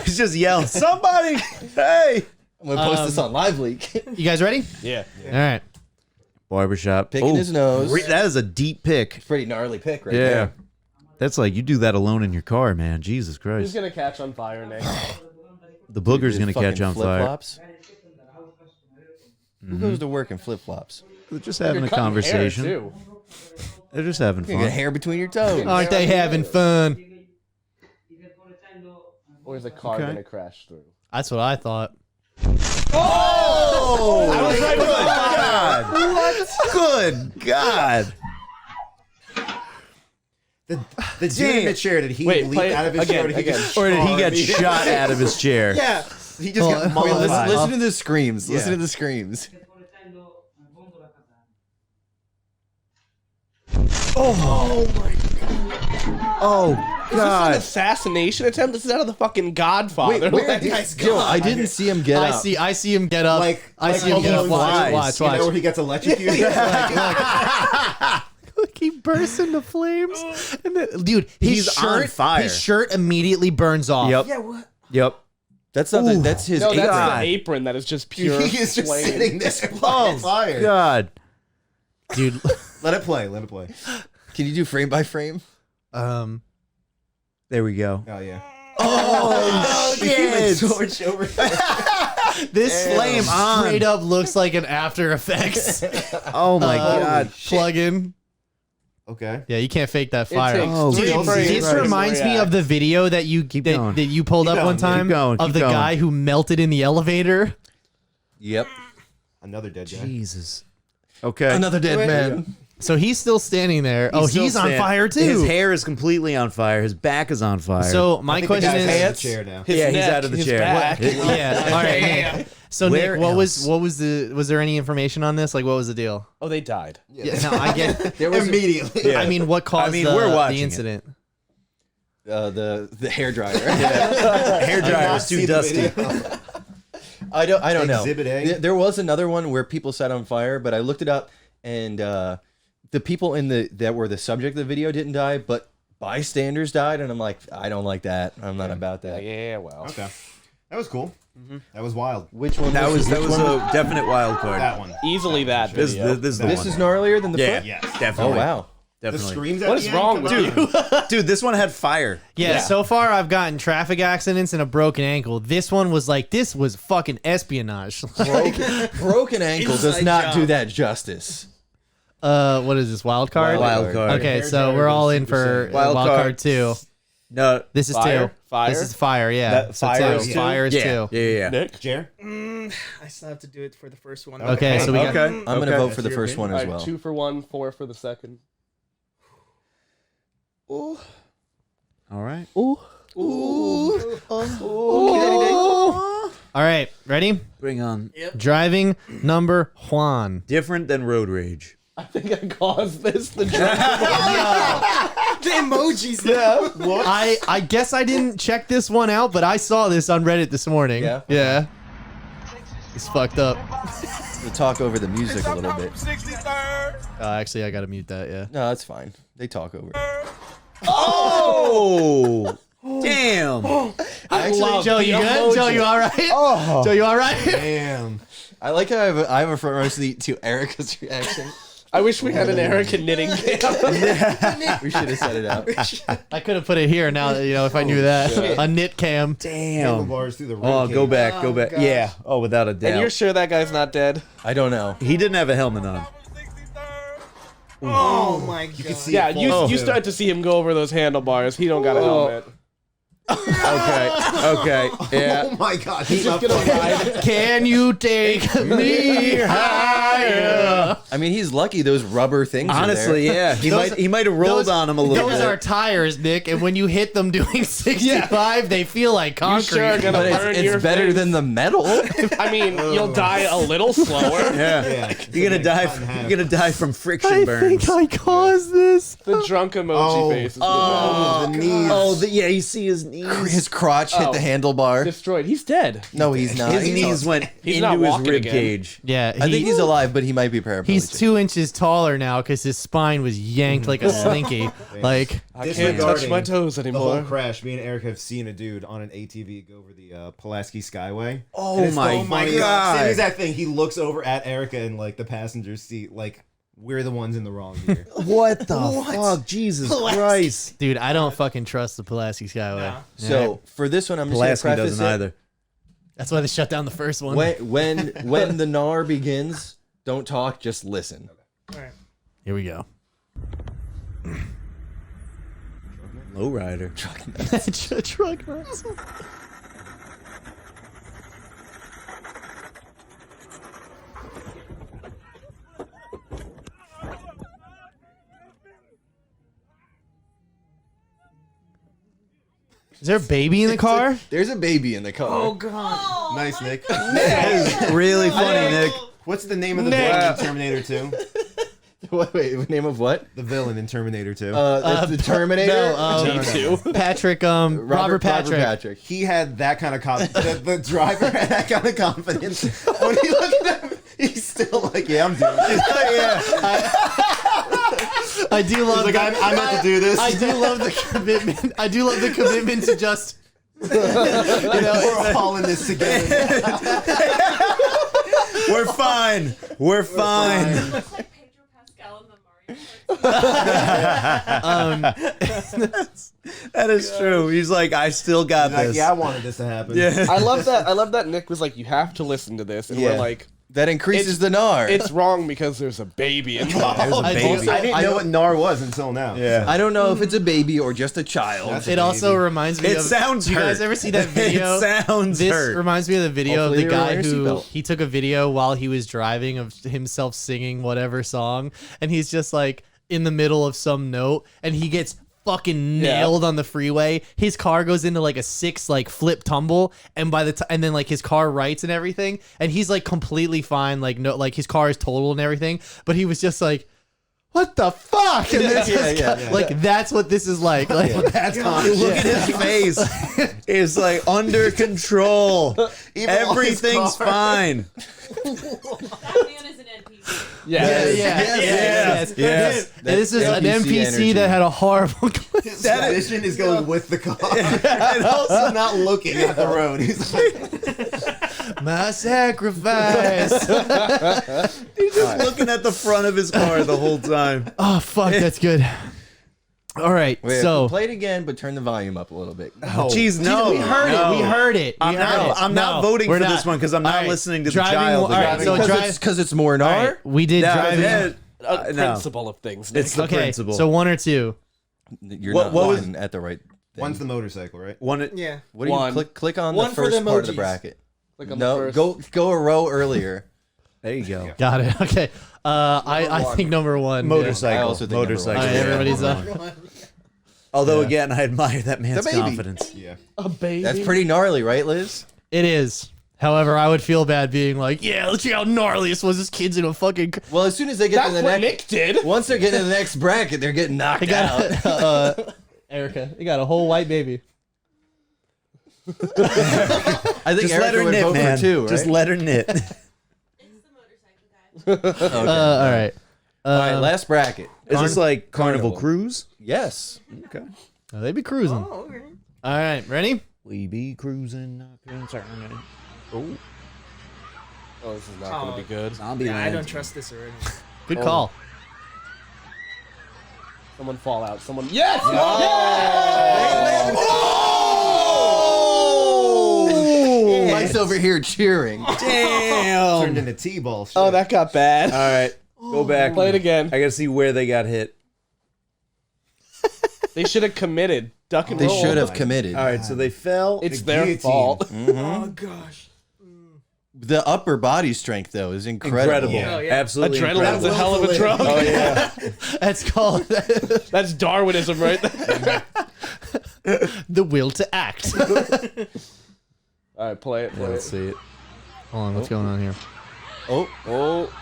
He's just yelling, "Somebody, hey!" I'm gonna post this on Live Leak. you guys ready? Yeah. All right. Barbershop. Picking his nose. That is a deep pick. Pretty gnarly pick right Yeah. there. That's like you do that alone in your car, man. Jesus Who's Christ. gonna catch on fire next? The booger's His gonna catch fucking on fire. flip-flops. Who goes to work in flip flops? They're just having a Cutting hair, conversation. too. They're just having You got fun. hair between your toes. Aren't they having fun? Or is a car Okay. gonna crash through? That's what I thought. Oh! Good God! The dude in the chair, did he Wait, leap play it out of his chair? again, Or did he get Or did he get shot? shot out of his chair? Yeah. He just got Wait, mollified. Listen to the screams. Listen Yeah. to the screams. Oh Is this an God! assassination attempt? This is out of the fucking Godfather. Where Like- did this Yo, go? I didn't see him get up. I see him get up. I see him Home get up. Alone Watch, flies. watch, You know where watch. he gets electrocuted? Look, he bursts into flames. And then, dude, his He's shirt, on fire. His shirt immediately burns off. Yep. Yeah, what? Yep. That's not. That's his No, that's apron. the apron that is just pure He is just flame. sitting there on fire. God. Dude. Let it play. Let it play. Can you do frame by frame? There we go. Oh yeah. Oh shit! Torch over. This flame on. Straight up looks like an After Effects Oh my God! plug-in. Okay. Yeah, you can't fake that It fire. takes Oh, 3 Jesus frames This to reminds me react. of the video that you going. that you pulled up Keep one going, time keep going, of keep the going. guy who melted in the elevator. Yep. Another dead guy. Jesus. Okay. Another dead man. So he's still standing there. still He's on standing. fire too. His hair is completely on fire. His back is on fire. So my I think the question guy's is, out of the Pants? chair now. His Yeah, he's neck, out of the his chair. back. yeah, all right. Nick. So Where Nick, what else? was there any information on this? Like, what was the deal? Oh, they died. Yeah, no, I get. Immediately. I mean, what caused we're the watching it. incident? The hair dryer. hair dryer was see too the dusty. video. I don't know. Exhibit A? There was another one where people set on fire, but I looked it up, and the people that were the subject of the video didn't die, but bystanders died, and I'm like, I don't like that. I'm not about that. Yeah, well. Okay. That was cool. That was wild. Which one? That was a definite wild card. That one. Easily that This video. is the This one. is gnarlier than the Yeah, foot? Yes. Oh, definitely. wow. The Definitely. screams at What the is end, wrong come with on. Dude, this one had fire. Yeah, so far I've gotten traffic accidents and a broken ankle. This one was like, this was fucking espionage. Broken ankle does not do that justice. What is this, wild card? Wild card. Okay, so we're all in for Wild wild card. card 2. No. This is Fire? 2. Fire? This is fire, yeah. That So fire 2. is two? Fire is Yeah. 2. Yeah. Nick? Jer? I still have to do it for the first one. Okay, so we got... Okay. I'm going to vote for the first one All as right, well. 2 for 1, 4 for the second. All right. All right, ready? Bring on. Driving number Juan. Different than road rage. I think I caused this. The The emojis. Yeah. I guess I didn't check this one out, but I saw this on Reddit this morning. Yeah? Yeah. It's fucked up. To talk over the music a little bit. Actually, I gotta mute that, yeah. No, that's fine. They talk over it. Oh! Damn. Actually, Joe, you good? Joe, you all right? Oh. Joe, you all right? Damn. I like how I have a front row seat to Erica's reaction. I wish we had an Erica knitting cam. We should have set it out. I could have put it here now, if I knew that. A knit cam. Damn. Handlebars through the Oh, rib go cage. back. Go back. gosh. Yeah. Oh, without a doubt. And you're sure that guy's not dead? I don't know. He didn't have a helmet on. Oh my god. See Yeah, it fall you too. start to see him go over those handlebars. He don't got a helmet. Okay. Yeah. Oh my god. He's just gonna ride. Can you take me higher? I mean, he's lucky those rubber things Honestly, are there. yeah. He might have rolled on him a little Those bit. are tires, Nick, and when you hit them doing 65, they feel like You concrete. sure are gonna But burn it's your better face. than the metal. I mean, you'll die a little slower. Yeah. You're gonna die. You're gonna die from friction burns. I caused this. The drunk emoji Oh. face is Oh, the knees. Oh, yeah. You see his knees. His crotch hit the handlebar. destroyed. He's dead. No, he's not. His knees went He's not into his walking rib again. cage. Yeah, I think he's alive, but he might be paraplegic. He's 2 inches taller now because his spine was yanked like a slinky. Like, I can't touch Disregarding my toes The anymore. whole crash. Me and Eric have seen a dude on an ATV go over the Pulaski Skyway. Oh And it's my the funniest- God. Same exact thing. He looks over at Erica in like the passenger seat, like we're the ones in the wrong here. What the fuck? Jesus Christ. dude, I don't fucking trust the Pulaski Skyway. Nah. So for this one, I'm just Pulaski gonna preface doesn't it. either. That's why they shut down the first one. When the gnar begins, don't talk, just listen. Here we go. Lowrider. Truck nuts. Is there a baby in the car? There's a baby in the car. Oh god. Nice, Nick. Really funny, Nick. What's the name of the Nick. villain in Terminator 2? Wait, name of what? The villain in Terminator 2. That's the Terminator. No, Patrick, Robert Patrick. He had that kind of confidence. The driver had that kind of confidence. When he looked at him, he's still like, yeah, I'm doing it. Yeah. I do love He's like, I meant to do this. I do love the commitment. I do love the commitment to just We're all in this together. We're fine. We're fine. Looks like Pedro Pascal in the Mario Kart. That is true. He's like, I still got Like, this. yeah, I wanted this to happen. Yeah. I love that Nick was like, you have to listen to this, and Yeah. we're like, That increases the gnar. it's wrong because there's a baby involved. There's a baby. I didn't know what gnar was until now. Yeah. I don't know if it's a baby or just a child. That's It also reminds me It of. sounds Do you guys hurt. ever see that video? It sounds This hurt. reminds me of the video Hopefully of the they were guy wearing a who seatbelt. he took a video while he was driving of himself singing whatever song, and he's just like in the middle of some note, and he gets fucking nailed on the freeway. His car goes into like a 6 like flip tumble, and by the time and then like his car rights and everything, and he's like completely fine, like no, like his car is total and everything, but he was just like, what the fuck? And then just like that's what this is like. Like That's Look at his face. It's like under control. Everything's fine. That man is an Yes. Yes. This is an NPC that had a horrible clip. His vision is going with the car and also not looking at the road. He's like, My sacrifice. He's just looking at the front of his car the whole time. Oh, fuck, that's good. All right, Wait, so play it again, but turn the volume up a little bit. Jeez, no. we heard it. We heard it. I'm not voting for this one because I'm not listening to the child. All right, so Because it's more all gnar. right, we did driving. A No. principle of things. Nick. It's the Okay, principle. so 1 or 2. You're What not was- looking at the right thing. one's the motorcycle, right? one. Yeah. What do you One. click on One the for first the part of the emojis. bracket? Click on No, the first. go a row earlier. There you go. Got it. Okay. I think number 1. I Motorcycle. also think number Motorcycle. one. All right, yeah. everybody's up. Although again, I admire that man's The baby. confidence. Yeah. A baby. That's pretty gnarly, right, Liz? It is. However, I would feel bad being like, yeah, let's see how gnarly this was. This kid's in a fucking. Well, as soon as they get That's to the what next, Nick did. once they're getting to the next bracket, they're getting knocked They out. got Erica. They got a whole white baby. I think Just Erica let her would knit, vote man. for 2, right? Just let her knit. It's the motorcycle guy. Okay. All right. All right, last bracket. Is this like Carnival Carnival. Cruise? Yes. Okay. They be cruising. Oh, okay. All right, ready? We be cruising, not concerning. Oh, Oh, this is not gonna be good. zombie Yeah, I land. don't trust this already. Good call. Someone fall out. Someone. Yes. Oh! Mike's over here cheering. Damn. Turned into T-ball shit. Oh, that got bad. All right, go back. Play it again. I gotta see where they got hit. They should have committed. Duck and They roll. should have committed. All right, so they fell. It's The their guillotine. fault. Oh gosh. The upper body strength, though, is incredible. Incredible. Oh, yeah. Absolutely Adrenaline's a incredible. hell of a drug. Oh yeah. That's called That's Darwinism, right there. the will to act. All right, play it. Play Let's it. see it. Hold on, what's going on here? Oh, Oh,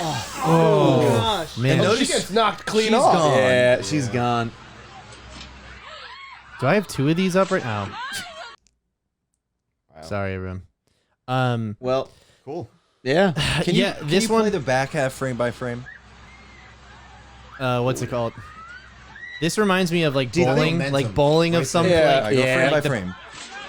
Oh, Gosh. man. she gets knocked clean She's off. gone. Yeah, she's gone. Do I have 2 of these up right now? Sorry, everyone. Well, Cool. yeah. can you, yeah, can this you one. play the back half frame by frame? What's it called? This reminds me of like Dude, bowling, momentum. like bowling of some. Yeah. All right, go Yeah, frame by like the- frame.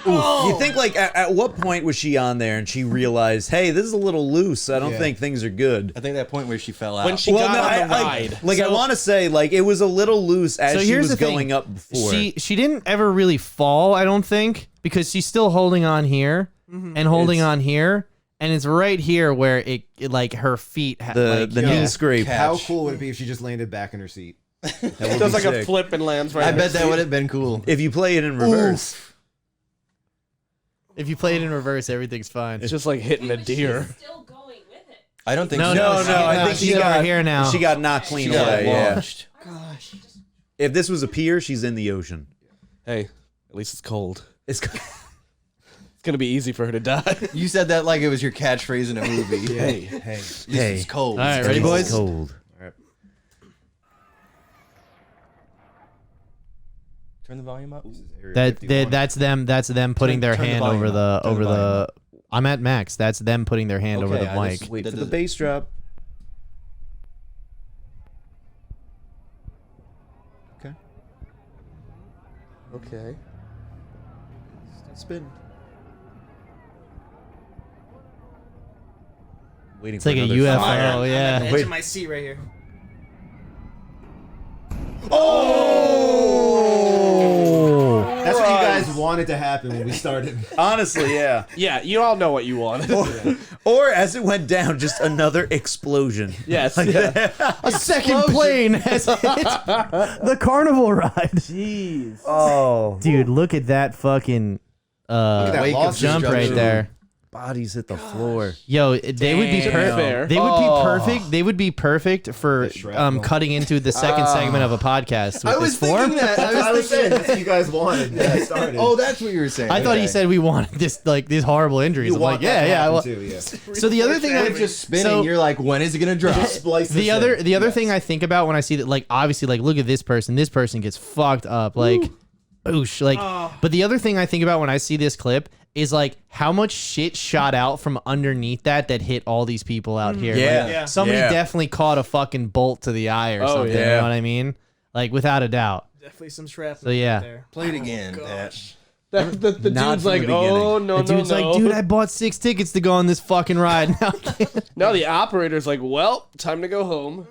You think like at what point was she on there and she realized, hey, this is a little loose. I don't Yeah. think things are good. I think that point where she fell out. When she got on the ride. I want to say like it was a little loose as So she here's was the thing. going up before. She didn't ever really fall, I don't think, because she's still holding on here and holding on here, and it's right here where it like her feet the like, knee scrape. How cool would it be if she just landed back in her seat? That would Does be like a sick. flip and lands right. I in bet her that seat. would have been cool. If you play it in reverse. If you play it in reverse, everything's fine. It's just like hitting a But deer. she's still going with it. I don't think No, so. no, I think she's she over got here now. She got knocked She clean got away. Yeah. launched. Gosh. If this was a pier, she's in the ocean. Hey, at least it's cold. It's It's gonna be easy for her to die. You said that like it was your catchphrase in a movie. Hey, Hey. it's cold. All right, ready, boys? cold. Turn the volume up. That's them putting their turn the hand volume over the up. Turn the volume up. I'm at max. That's them putting their hand over Okay, the I mic. just- Wait That for the does- bass drop. Okay. Okay. Spin. Waiting It's for like a another UFO. fire. I'm at the Yeah. edge Wait. of my seat right here. Oh. That's what you guys wanted to happen when we started. Honestly, yeah. Yeah, you all know what you want. Or as it went down, just another explosion. Yes. Yeah. A second plane has hit the carnival ride. Jeez. Oh, Dude, look at that fucking at that Wake of lost jump right destruction. there. bodies hit the floor. Yo, they would be Damn. perfect. Fair. They would be perfect. They would be perfect for shrapnel. cutting into the second segment of a podcast. With I was this form. thinking that. I was saying that's what you guys wanted when I started. Oh, that's what you were saying. I thought he Okay. said we wanted this these horrible injuries. you I'm want like, yeah, that to yeah. happen Well, too, yeah. so the other thing It's just spinning. so- You're like, when is it gonna drop? Just splice this the in. other Yes. thing I think about when I see that, like, obviously, like, look at this person gets fucked up, like boosh, like. But the other thing I think about when I see this clip is like how much shit shot out from underneath that hit all these people out here. Yeah. Like, Yeah. somebody Yeah. definitely caught a fucking bolt to the eye or something. You yeah. know what I mean? Like without a doubt. Definitely some shrapnel. So, yeah. right there. Play it again, Pat. The Not dude's from like, the oh beginning. no, The dude's like, dude, I bought 6 tickets to go on this fucking ride. Now I can't. Now the operator's like, well, time to go home.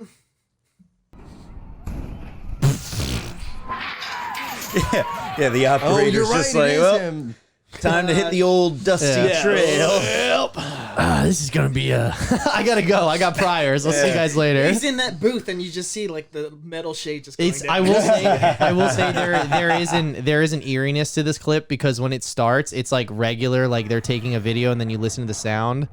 Yeah, the operator's just like, well, time to hit the old dusty Yeah. trail. This is gonna be a. I gotta go. I got priors. I'll see you guys later. He's in that booth, and you just see like the metal shade just going It's. down. I will say there is an eeriness to this clip because when it starts, it's like regular, like they're taking a video and then you listen to the sound.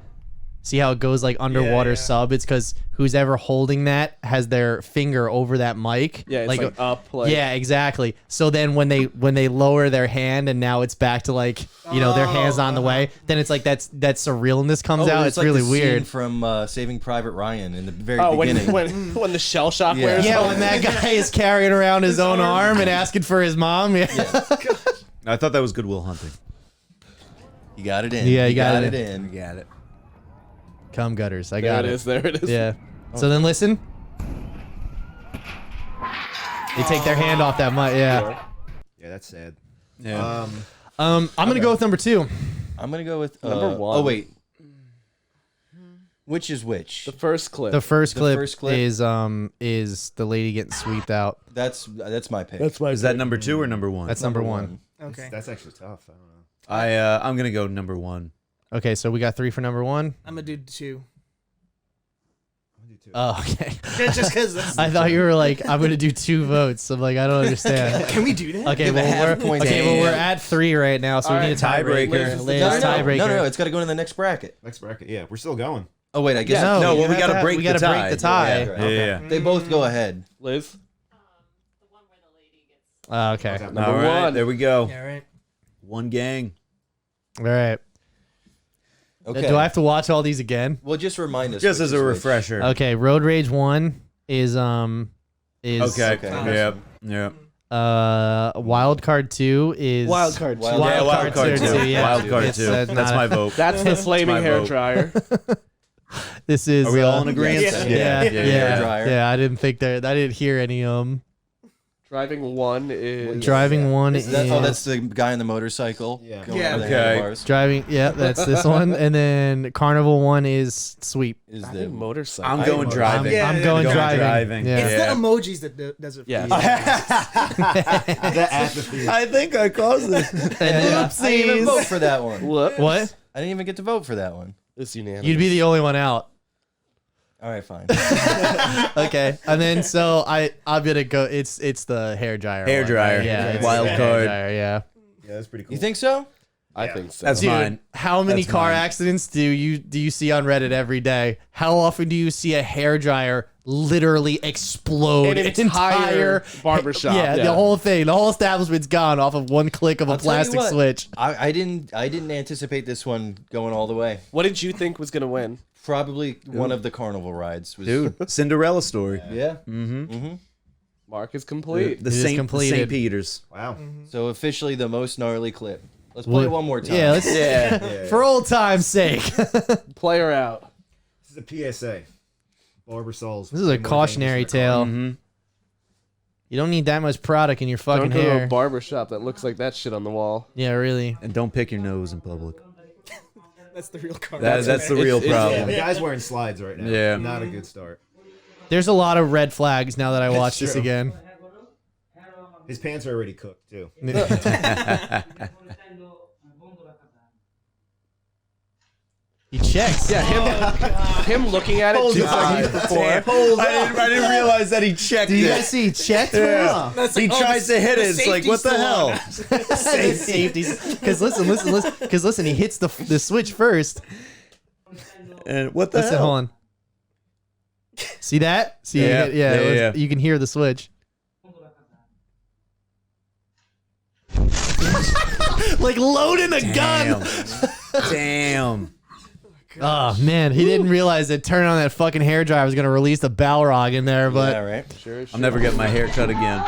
See how it goes like underwater sub? It's because who's ever holding that has their finger over that mic. Yeah, it's like up. Like, Yeah, exactly. So then when they lower their hand and now it's back to like their hands on the way, then it's like that surrealness comes out. It's like really the weird. scene from Saving Private Ryan in the very Oh, beginning. when the shell shock wears Yeah, off. when that guy is carrying around his own arm and asking for his mom. Yeah. I thought that was Good Will Hunting. You got it in. Yeah, you got it in. Got it. Cum gutters. I There got it is. There it is. Yeah. So then listen. They take their hand off that mic. Yeah. Yeah, that's sad. Yeah. I'm gonna go with number 2. I'm gonna go with Number one. Oh wait, which is which? The first clip. The first clip, first clip? is the lady getting sweeped out. That's my pick. Is that number 2 or number 1? That's number 1. Okay. That's actually tough. I don't know. I'm gonna go number 1. Okay, so we got 3 for number 1. I'm gonna do 2. I'm gonna do 2. Oh, okay. Just because. I thought you were like, I'm gonna do 2 votes. I'm like, I don't understand. Can we do that? Okay, Give a half well, point. we're at 3 right now, so we need a tiebreaker. Liz is the Liz, no, tiebreaker. no, it's got to go in the next bracket. Next bracket. Yeah, we're still going. Oh wait, I guess No, No, you well, we have gotta to break we the gotta tie. break the tie. Yeah, right. Yeah. They both go ahead. Liz. The one where the lady gets. Okay. Okay. Number All right, one. there we go. Yeah, right. One gang. All right. Okay. Do I have to watch all these again? Well, just remind us. Just which as is a which. refresher. Okay, Road Rage 1 is Okay. Okay. Yeah. Wild Card 2 is Wild Card. Wild- Yeah, Wild Card 2. yeah. Wild Card It's, 2. not That's my a- vote. That's the flaming my hair vote. dryer. This is Are we all in agreement? Yeah, yeah, Dryer. yeah. I didn't think there. I didn't hear any Driving 1 is. Driving 1 is That's the guy on the motorcycle. Yeah. going Yeah. over the Okay. handlebars. driving. Yeah, that's this one. And then Carnival 1 is sweep. Is I the think motorcycle. I'm going driving. Yeah, I'm going driving. It's Yeah. the emojis that does it. For Yeah. you. That apathy. I think I caused it. I didn't even vote for that one. What? What? I didn't even get to vote for that one. It's unanimous. You'd be the only one out. All right, fine. Okay, and then so I'm gonna go. It's the hair dryer. Hair one, dryer. right? Yeah, it's Wild the hair card. dryer, yeah. Yeah, that's pretty cool. You think so? I think so. That's Dude, mine. how many That's car mine. accidents do you see on Reddit every day? How often do you see a hair dryer literally explode? An entire barbershop, Yeah, yeah. the whole thing, the whole establishment's gone off of one click of a I'll tell you plastic what, switch. I didn't anticipate this one going all the way. What did you think was gonna win? Probably one of the carnival rides was. Dude, Cinderella story. Yeah. Mark is complete. The It is Saint completed. Peter's. Wow. So officially the most gnarly clip. Let's play it one more time. Yeah, let's, Yeah. for old time's sake. Player out. This is a PSA. Barber Souls. This is a cautionary tale. You don't need that much product in your fucking Don't go to hair. a barbershop that looks like that shit on the wall. Yeah, really. And don't pick your nose in public. That's the real card. That's the real it's- Yeah, problem. the guy's wearing slides right now. Yeah. Not a good start. There's a lot of red flags now that I watch this true. again. His pants are already cooked too. He checks. Yeah, him looking at it 2 seconds before. I didn't realize that he checked Do you it. guys see he checked? Yeah. He tries to hit it. It's like, what the hell? Safeties. Because listen, he hits the switch first. And what the Listen, hell? hold on. See that? See, Yeah. Yeah. you can hear the switch. Like loading a gun. Damn. Oh man, he didn't realize that turning on that fucking hair dryer was gonna release the Balrog in there. But Yeah, right. Sure. I'm never getting my hair cut again.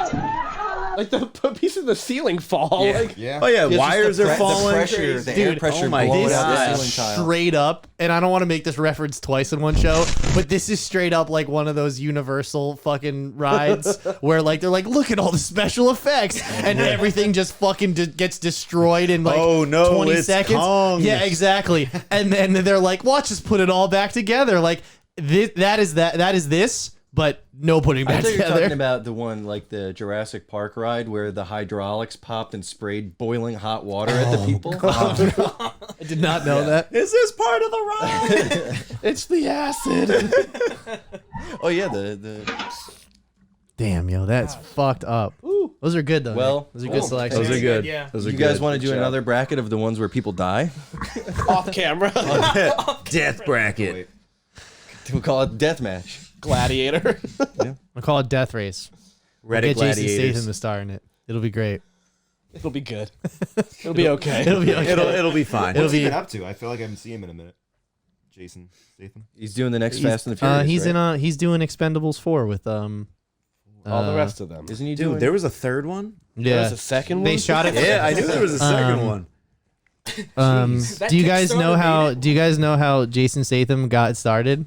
Like the piece of the ceiling fall. Yeah. Like, Yeah. Oh yeah, It's just wires are the falling. pressure, the air Dude, pressure oh my blowing out the God. ceiling tile. Straight up, and I don't want to make this reference twice in one show, but this is straight up like one of those Universal fucking rides where like they're like, look at all the special effects, and everything just fucking gets destroyed in like Oh, no, 20 it's seconds. Kong. Yeah, exactly. And then they're like, watch us put it all back together. Like that is this, but no putting I back thought you were together. talking about the one like the Jurassic Park ride where the hydraulics popped and sprayed boiling hot water at the people. I did not know that. Is this part of the ride? it's the acid. Oh yeah, the Damn, yo, that's fucked up. Those are good though. Well, Nick. Those are good selections. Those are good. Yeah. Those are you good. guys want to do Good job. another bracket of the ones where people die? Off camera. death bracket? We'll call it deathmatch. Gladiator. I'll call it Death Race. Reddit Get Jason gladiators. Statham to star in it. It'll be great. It'll be good. It'll be okay. It'll be okay. It'll be fine. It'll What's he be. been up to? I feel like I haven't seen him in a minute. Jason Statham. He's doing the next Fast and the Furious. He's right? he's doing Expendables 4 with All the rest of them. Isn't he Dude, doing? there was a third one? There was yeah. a second one. They shot it. Yeah, I knew there was a second one. That Do you guys know Kickstarter how? made it. Do you guys know how Jason Statham got started?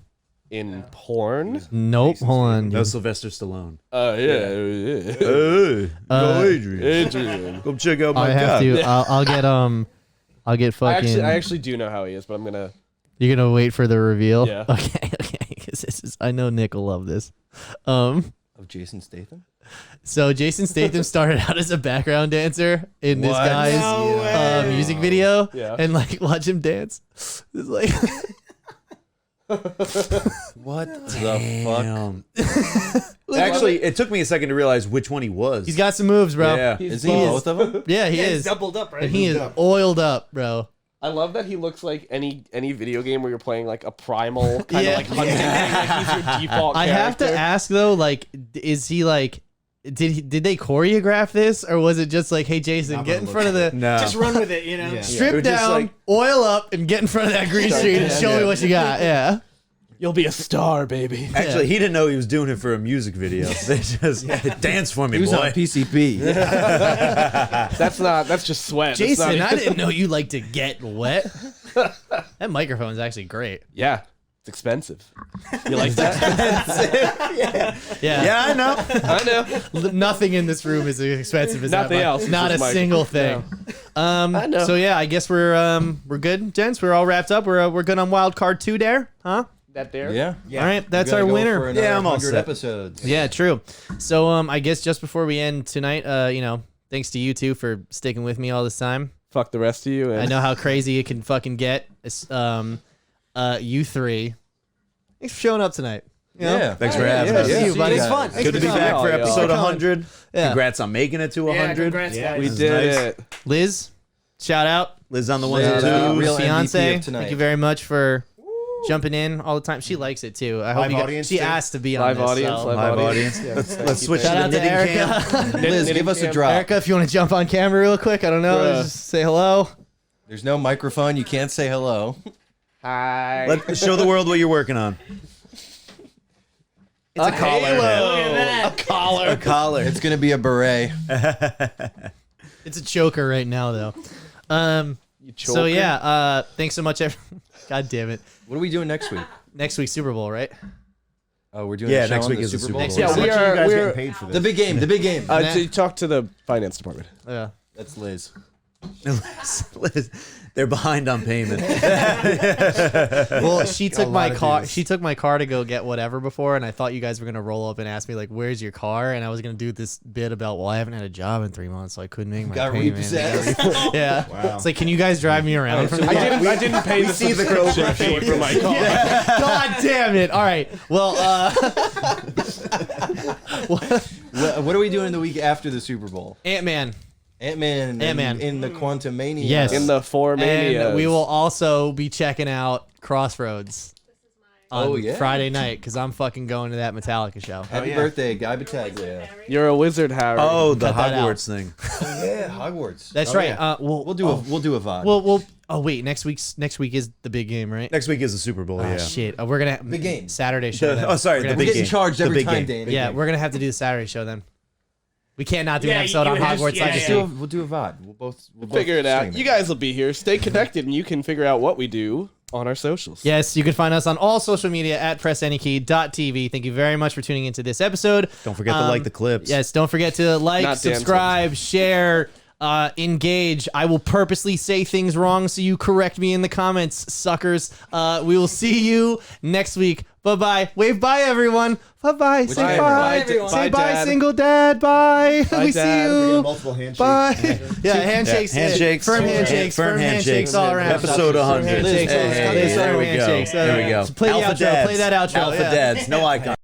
in porn. Nope. Hold on. No dude. Sylvester Stallone. Yeah. Hey, Uh, Adrian. Adrian. Come check out my I have cock. to. I'll get I'll get fucking. I actually do know how he is, but I'm gonna. You're gonna wait for the reveal. Yeah. Okay. Because this is. I know Nick will love this. Um. Of Jason Statham? So Jason Statham started out as a background dancer in this What? guy's No way. music video, Yeah. and like watch him dance. It's like What the fuck? Actually, it took me a second to realize which one he was. he's got some moves, bro. Yeah. Is he both of them? Yeah, he Yeah, is. he's doubled up, right? And he is oiled up, bro. I love that he looks like any video game where you're playing like a primal kind Yeah. of like hunting thing. Like he's your default I have to character. ask though, like, is he like? Did they choreograph this, or was it just like, hey Jason, Not get by in the front of the No. Just run with it, you know? Yeah. strip It was just down, like- oil up, and get in front of that green screen and show me what you got? Yeah. You'll be a star, baby. Actually, he didn't know he was doing it for a music video. They just dance for me, He was boy. on PCP. That's just sweat. That's Jason, not I even- didn't know you like to get wet. That microphone's actually great. Yeah, it's expensive. You like that? Yeah. Yeah, I know. I know. Nothing in this room is as expensive as Nothing that. else is Not a just single thing. I know. So yeah, I guess we're good, gents. We're all wrapped up. We're good on Wild Card 2 there, huh? That there. Yeah. All right, that's We our gotta go winner. for another Yeah, I'm all 100 set. episodes. Yeah, true. So I guess just before we end tonight, thanks to you two for sticking with me all this time. Fuck the rest of you. And I know how crazy it can fucking get. You three, thanks for showing up tonight. You know? Yeah. Thanks for having us. See you, buddy. It's fun. Good to be back for Yeah. episode Yeah. 100. Yeah. Congrats on making it to Yeah, 100. congrats, Yeah. guys. We This is did nice. it. Liz, shout out. Liz on the ones Shout and out. twos. Real MVP Fiance, of tonight. thank you very much for jumping in all the time. She likes it too. I hope Live you guys, audience, she too. asked to be on Live this. audience. so- Live audience. Let's switch Shout to out the to knitting Erica. camp. Liz, give us a drop. Erica, if you want to jump on camera real quick, I don't know, Bruh. just say hello. There's no microphone. You can't say hello. Hi. Let show the world what you're working on. It's a collar. Look at that. A collar. A collar. It's gonna be a beret. It's a choker right now, though. You So choker. yeah, thanks so much. God damn it. What are we doing next week? Next week's Super Bowl, right? Oh, we're doing Yeah, a show next on week the is the Super Super Bowl. Bowl. Yeah, How we much are you are. guys We're getting paid for this? The big game. The big game. to talk to the finance department. Yeah. That's Liz. Liz, they're behind on payment. Well, she took my lot of car. dues. She took my car to go get whatever before, and I thought you guys were gonna roll up and ask me like, "Where's your car?" And I was gonna do this bit about, well, I haven't had a job in 3 months, so I couldn't make my Got payment. repossessed. Yeah. Wow. It's like, can you guys drive me around? from I here? didn't pay the see the subscription Cobra fee for my car. God damn it! All right. Well, What are we doing the week after the Super Bowl? Ant-Man. Ant-Man in the Quantumania. Yes. In the four manias. And we will also be checking out Crossroads on Oh, yeah. Friday night because I'm fucking going to that Metallica show. Happy birthday, Guy Battaglia. You're a wizard, Harry. Oh, the Cut that out. Hogwarts thing. Yeah, Hogwarts. That's Oh, right. yeah. We'll We'll do a VOD. We'll. Oh wait, next week is the big game, right? Next week is the Super Bowl, Ah, yeah. shit. We're gonna Big game. Saturday show. then. Oh, sorry, We're the gonna We're big have getting game. charged The every big time, game. Dana. to- yeah, we're gonna have to do the Saturday show then. We can't not do an episode on Hogwarts Legacy. We'll do a VOD. We'll both Figure it out. stream You guys will be here. Stay connected, and you can figure out what we do on our socials. Yes, you can find us on all social media at pressantykey.tv. Thank you very much for tuning into this episode. Don't forget to like the clips. Yes, don't forget to like, Not Dan subscribe, share, engage. I will purposely say things wrong, so you correct me in the comments, suckers. We will see you next week. Bye-bye. Wave bye, everyone. Bye-bye. Say Bye, bye. everyone. Say Bye, bye, Dad. single dad. Bye. Bye, We Dad. see We're getting you. multiple handshakes. Bye. Yeah, handshakes. Handshakes. Firm handshakes. Firm handshakes. all around. Episode 100. Handshakes. Hey, Liz, there firm we go. handshakes. There we go. Play the Alpha outro. dads. Play that outro. Alpha Yeah. dads. No icon.